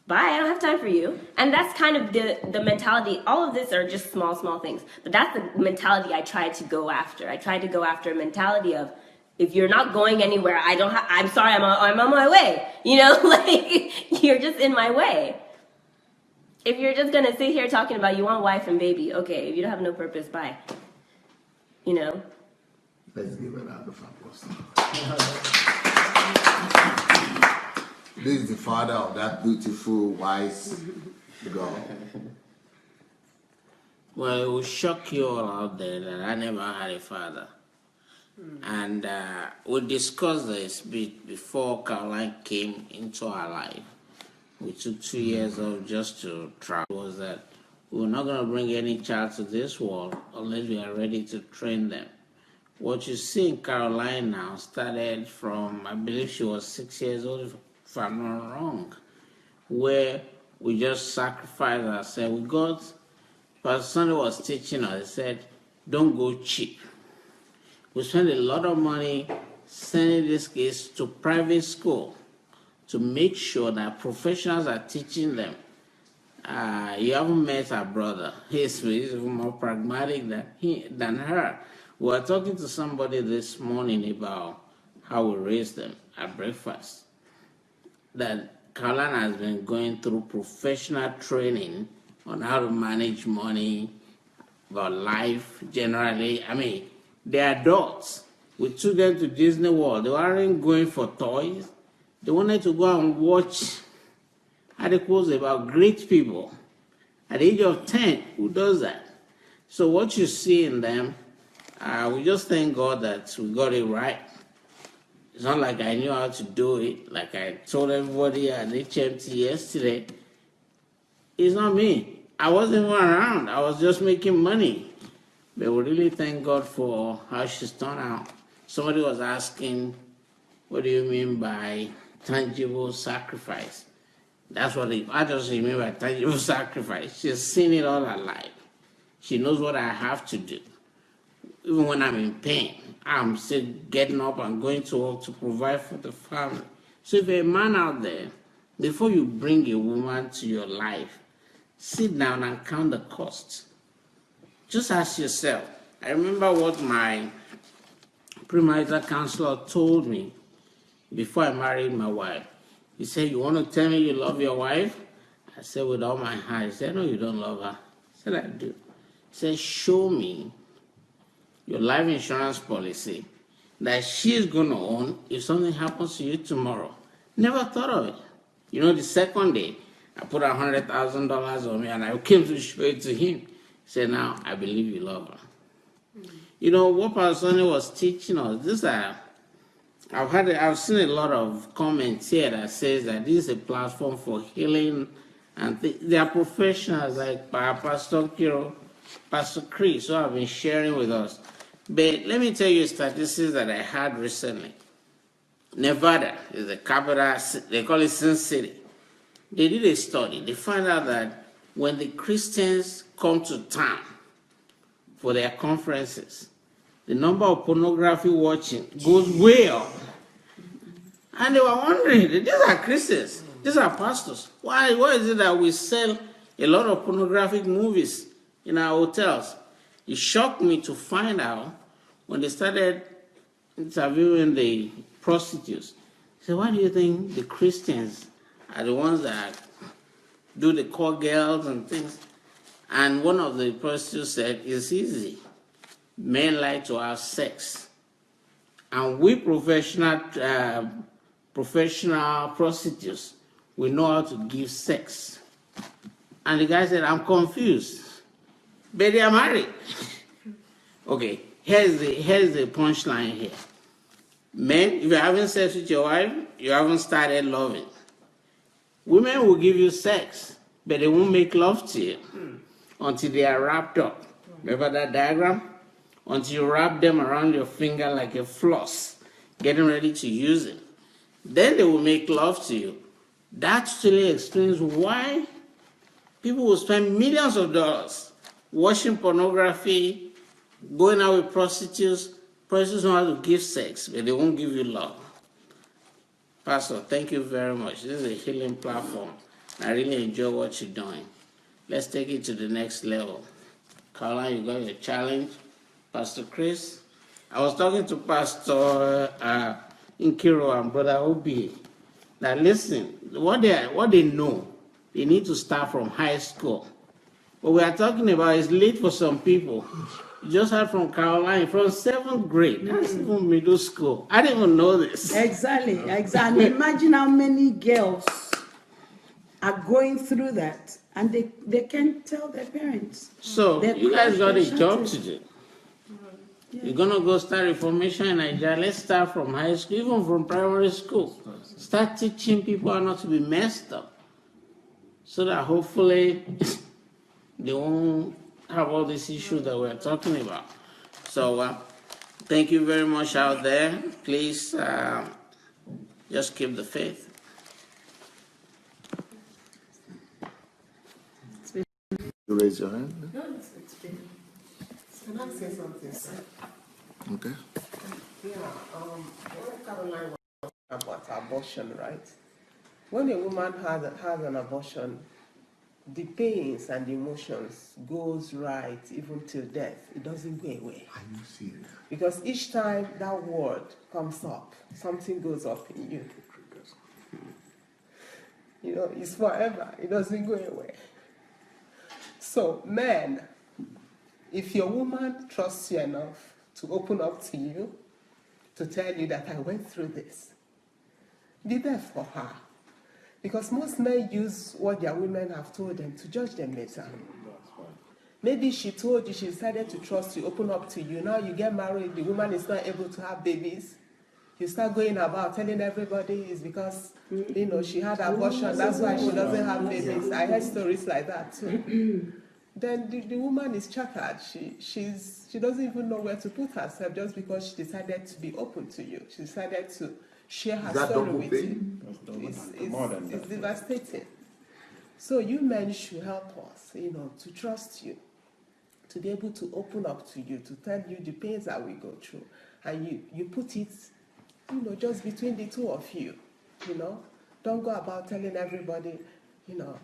bye, I don't have time for you. And that's kind of the mentality. All of this are just small things. But that's the mentality I try to go after. I try to go after a mentality of, if you're not going anywhere, I'm sorry, I'm on my way. Like, you're just in my way. If you're just going to sit here talking about you want wife and baby, okay, if you don't have no purpose, bye. Let's give a round of applause. This is the father of that beautiful, wise girl. Well, it will shock you all out there that I never had a father. And we discussed this before Caroline came into our life. We took 2 years off just to travel. Was that we're not going to bring any child to this world unless we are ready to train them. What you see in Caroline now started from, I believe she was 6 years old, if I'm not wrong, where we just sacrificed ourselves. We got, Pastor Sunday was teaching us, he said, don't go cheap. We spend a lot of money sending these kids to private school to make sure that professionals are teaching them. You haven't met her brother. He's more pragmatic than her. We were talking to somebody this morning about how we raise them at breakfast. That Caroline has been going through professional training on how to manage money, about life generally. I mean, they're adults. We took them to Disney World. They weren't going for toys. They wanted to go and watch articles about great people. At the age of 10, who does that? So what you see in them, we just thank God that we got it right. It's not like I knew how to do it. Like I told everybody at HMT yesterday, it's not me. I wasn't even around. I was just making money. But we really thank God for how she's turned out. Somebody was asking, what do you mean by tangible sacrifice? That's what I just mean by tangible sacrifice. She's seen it all her life. She knows what I have to do. Even when I'm in pain, I'm still getting up and going to work to provide for the family. So if you're a man out there, before you bring a woman to your life, sit down and count the costs. Just ask yourself. I remember what my premarital counselor told me before I married my wife. He said, you want to tell me you love your wife? I said, with all my heart. He said, no, you don't love her. I said, I do. He said, show me your life insurance policy that she's going to own if something happens to you tomorrow. Never thought of it. The second day, I put $100,000 on me and I came to show it to him. He said, now, I believe you love her. You know, what Pastor Sonny was teaching us, I've seen a lot of comments here that says that this is a platform for healing, and they are professionals like Pastor Kiro, Pastor Chris, who have been sharing with us. But let me tell you statistics that I had recently. Nevada is the capital, they call it Sin City. They did a study. They found out that when the Christians come to town for their conferences, the number of pornography watching goes way up. And they were wondering, these are Christians, these are pastors. Why is it that we sell a lot of pornographic movies in our hotels? It shocked me to find out when they started interviewing the prostitutes. So why do you think the Christians are the ones that do the call girls and things? And one of the prostitutes said, it's easy. Men like to have sex. And we professional prostitutes, we know how to give sex. And the guy said, I'm confused. But they are married. Okay, here's the punchline here. Men, if you're having sex with your wife, you haven't started loving. Women will give you sex, but they won't make love to you until they are wrapped up. Remember that diagram? Until you wrap them around your finger like a floss, getting ready to use it. Then they will make love to you. That actually explains why people will spend millions of dollars watching pornography, going out with prostitutes. Prostitutes know how to give sex, but they won't give you love. Pastor, thank you very much. This is a healing platform. I really enjoy what you're doing. Let's take it to the next level. Caroline, you got your challenge. Pastor Chris, I was talking to Pastor Nkiro and Brother Obi. Now listen, what they know, they need to start from high school. What we are talking about is late for some people. You just heard from Caroline from 7th grade. That's even middle school. I didn't even know this. Exactly. Imagine how many girls are going through that and they can't tell their parents. So you guys got a job to do. You're gonna go start reformation in Nigeria. Let's start from high school, even from primary school. Start teaching people how not to be messed up, so that hopefully they won't have all these issues that we're talking about. So thank you very much out there. Please just keep the faith. You raise your hand. No, it's been. Can I say something, sir? Okay. Yeah, when Caroline was about abortion, right? When a woman has an abortion, the pains and the emotions goes right even till death. It doesn't go away. Are you serious? Because each time that word comes up, something goes up in you. You know, it's forever. It doesn't go away. So, men, if your woman trusts you enough to open up to you, to tell you that I went through this, be there for her. Because most men use what their women have told them to judge them later. Maybe she told you, she decided to trust you, open up to you. Now you get married, the woman is not able to have babies. You start going about telling everybody it's because, you know, she had abortion, that's why she doesn't have babies. I heard stories like that too. Then the woman is shattered. She doesn't even know where to put herself just because she decided to be open to you. She decided to share her story with you. It's devastating. So you men should help us, you know, to trust you, to be able to open up to you, to tell you the pains that we go through. And you put it, you know, just between the two of you, you know. Don't go about telling everybody, you know,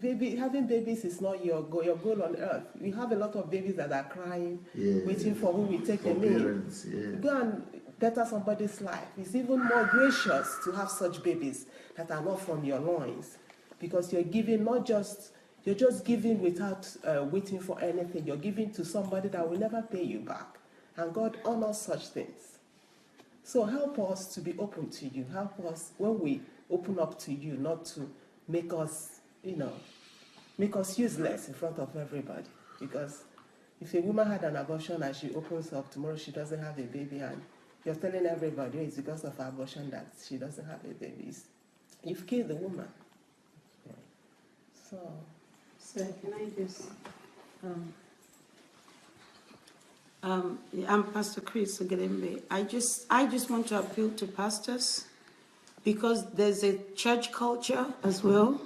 having babies is not your goal on earth. We have a lot of babies that are crying, waiting for who will take them in. Go and better somebody's life. It's even more gracious to have such babies that are not from your loins, because you're giving you're just giving without waiting for anything. You're giving to somebody that will never pay you back, and God honors such things. So help us to be open to you. Help us when we open up to you, not to make us, you know, make us useless in front of everybody. Because If a woman had an abortion and she opens up, tomorrow she doesn't have a baby, and you're telling everybody it's because of her abortion that she doesn't have a baby, you've killed the woman. So, Can I just... I'm Pastor Chris Ogelembe. I just want to appeal to pastors, because there's a church culture as well,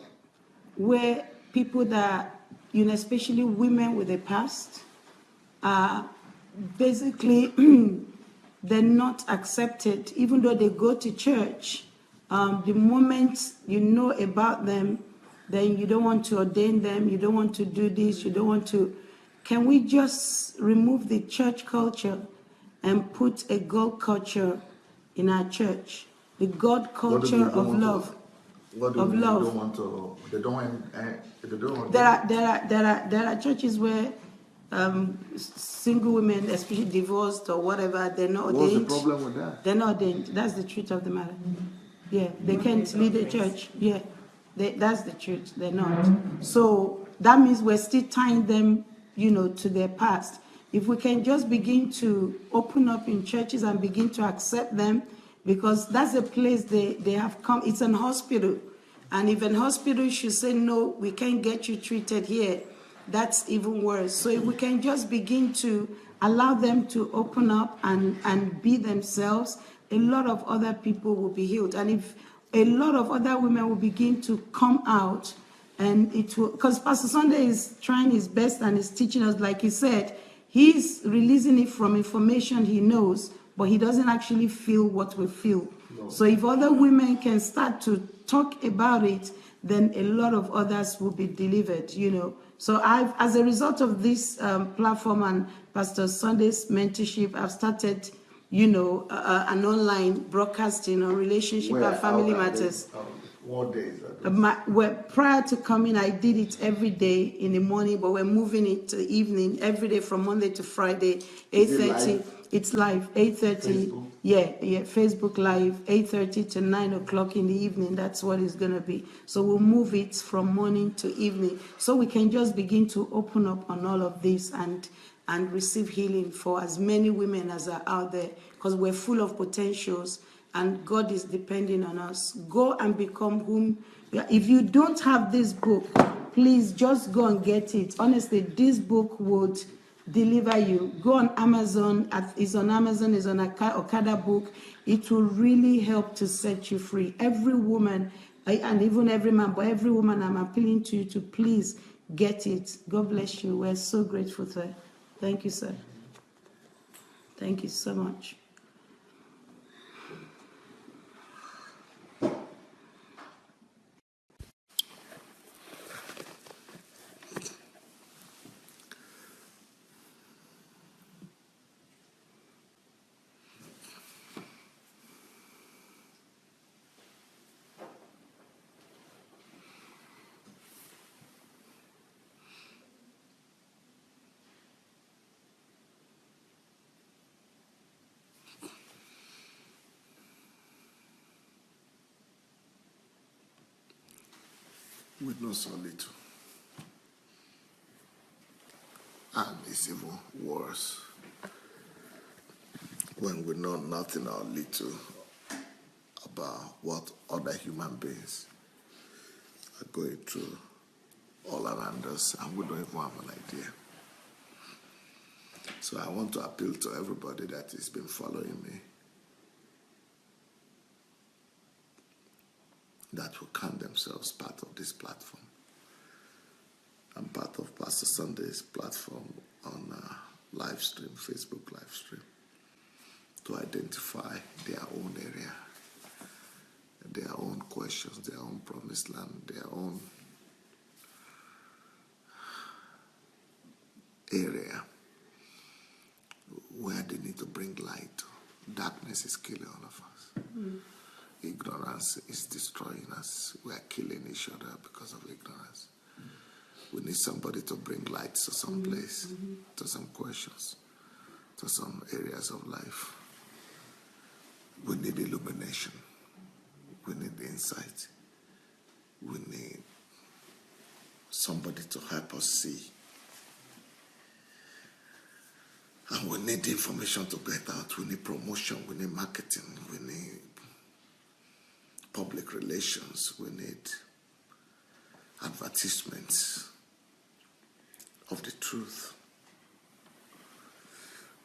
where people that, especially women with a past, basically they're not accepted, even though they go to church. The moment you know about them, then you don't want to ordain them, you don't want to do this, you don't want to... Can we just remove the church culture and put a God culture in our church? The God culture of love. What do you mean? love. They don't want to. They don't want. They don't want. There are churches where single women, especially divorced or whatever, they're not ordained. What's the problem with that? They're not ordained. That's the truth of the matter. Yeah, they can't lead a church. Yeah, that's the truth. They're not. So that means we're still tying them, to their past. If we can just begin to open up in churches and begin to accept them, because that's a place they have come. It's an hospital. And if an hospital should say, no, we can't get you treated here, that's even worse. So if we can just begin to allow them to open up and be themselves, a lot of other people will be healed. And if a lot of other women will begin to come out, and it will, because Pastor Sunday is trying his best and is teaching us, like he said, he's releasing it from information he knows, but he doesn't actually feel what we feel. No. So if other women can start to talk about it, then a lot of others will be delivered, So as a result of this platform and Pastor Sunday's mentorship, I've started, an online broadcasting on relationship and family matters. What days are those? Prior to coming, I did it every day in the morning, but we're moving it to the evening, every day from Monday to Friday, 8:30. It's live, 8:30. Yeah, Facebook Live, 8:30 to 9 o'clock in the evening. That's what it's going to be. So we'll move it from morning to evening, so we can just begin to open up on all of this and receive healing for as many women as are out there, because we're full of potentials and God is depending on us. Go and become whom. If you don't have this book, please just go and get it. Honestly, this book would deliver you. Go on Amazon. It's on Amazon. It's on Okada book. It will really help to set you free. Every woman, and even every man, but every woman, I'm appealing to you to please get it. God bless you. We're so grateful, sir. Thank you, sir. Thank you so much. We know so little. And it's even worse when we know nothing or little about what other human beings are going through all around us, and we don't even have an idea. So I want to appeal to everybody that has been following me, that will count themselves part of this platform. I'm part of Pastor Sunday's platform on live stream, Facebook live stream, to identify their own area, their own questions, their own promised land, their own area where they need to bring light to. Darkness is killing all of us. Mm. Ignorance is destroying us. We are killing each other because of ignorance. We need somebody to bring light to some place, to some questions, to some areas of life. We need illumination. We need insight. We need somebody to help us see. And we need information to get out. We need promotion. We need marketing. We need public relations. We need advertisements of the truth.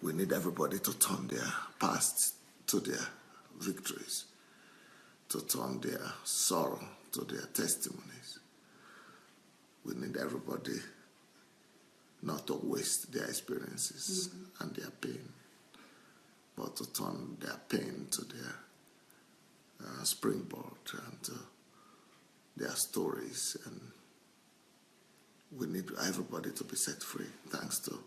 We need everybody to turn their past to their victories, to turn their sorrow to their testimonies. We need everybody not to waste their experiences and their pain, but to turn their pain to their springboard and to their stories. And we need everybody to be set free thanks to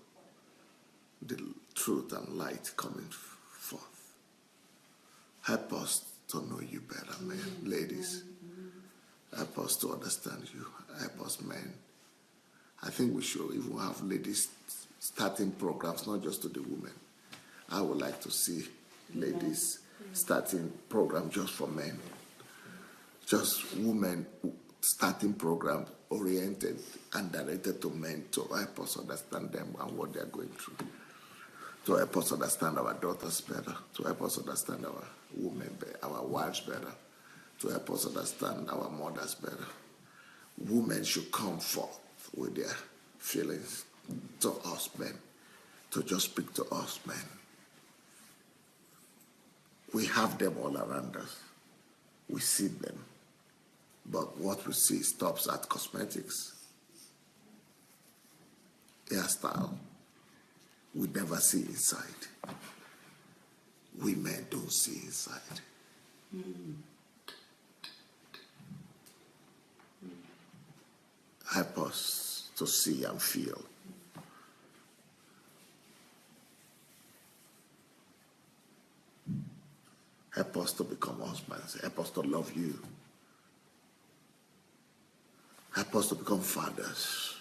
the truth and light coming forth. Help us to know you better, men, ladies. Help us to understand you. Help us, men. I think we should even have ladies starting programs, not just to the women. I would like to see ladies starting programs just for men. Just women starting programs oriented and directed to men to help us understand them and what they're going through. To help us understand our daughters better. To help us understand our women better, our wives better. To help us understand our mothers better. Women should come forth with their feelings to us men, to just speak to us men. We have them all around us. We see them. But what we see stops at cosmetics, hairstyle. We never see inside. We men don't see inside. Help us to see and feel. Help us to become husbands. Help us to love you. Help us to become fathers.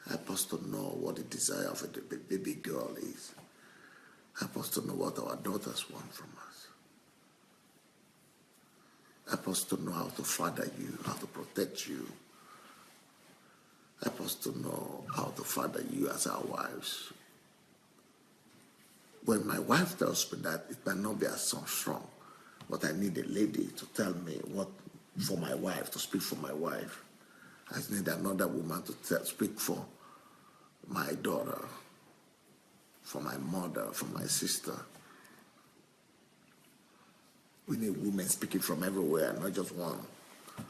Help us to know what the desire of a baby girl is. Help us to know what our daughters want from us. Help us to know how to father you, how to protect you. Help us to know how to father you as our wives. When my wife tells me that, it might not be as so strong, but I need a lady to tell me what for my wife, to speak for my wife. I need another woman to speak for my daughter, for my mother, for my sister. We need women speaking from everywhere, not just one.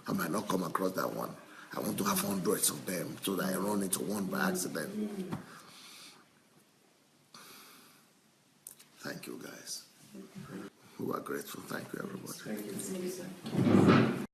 I might not come across that one. I want to have hundreds of them so that I run into one by accident. Thank you, guys. We are grateful. Thank you, everybody. Thank you.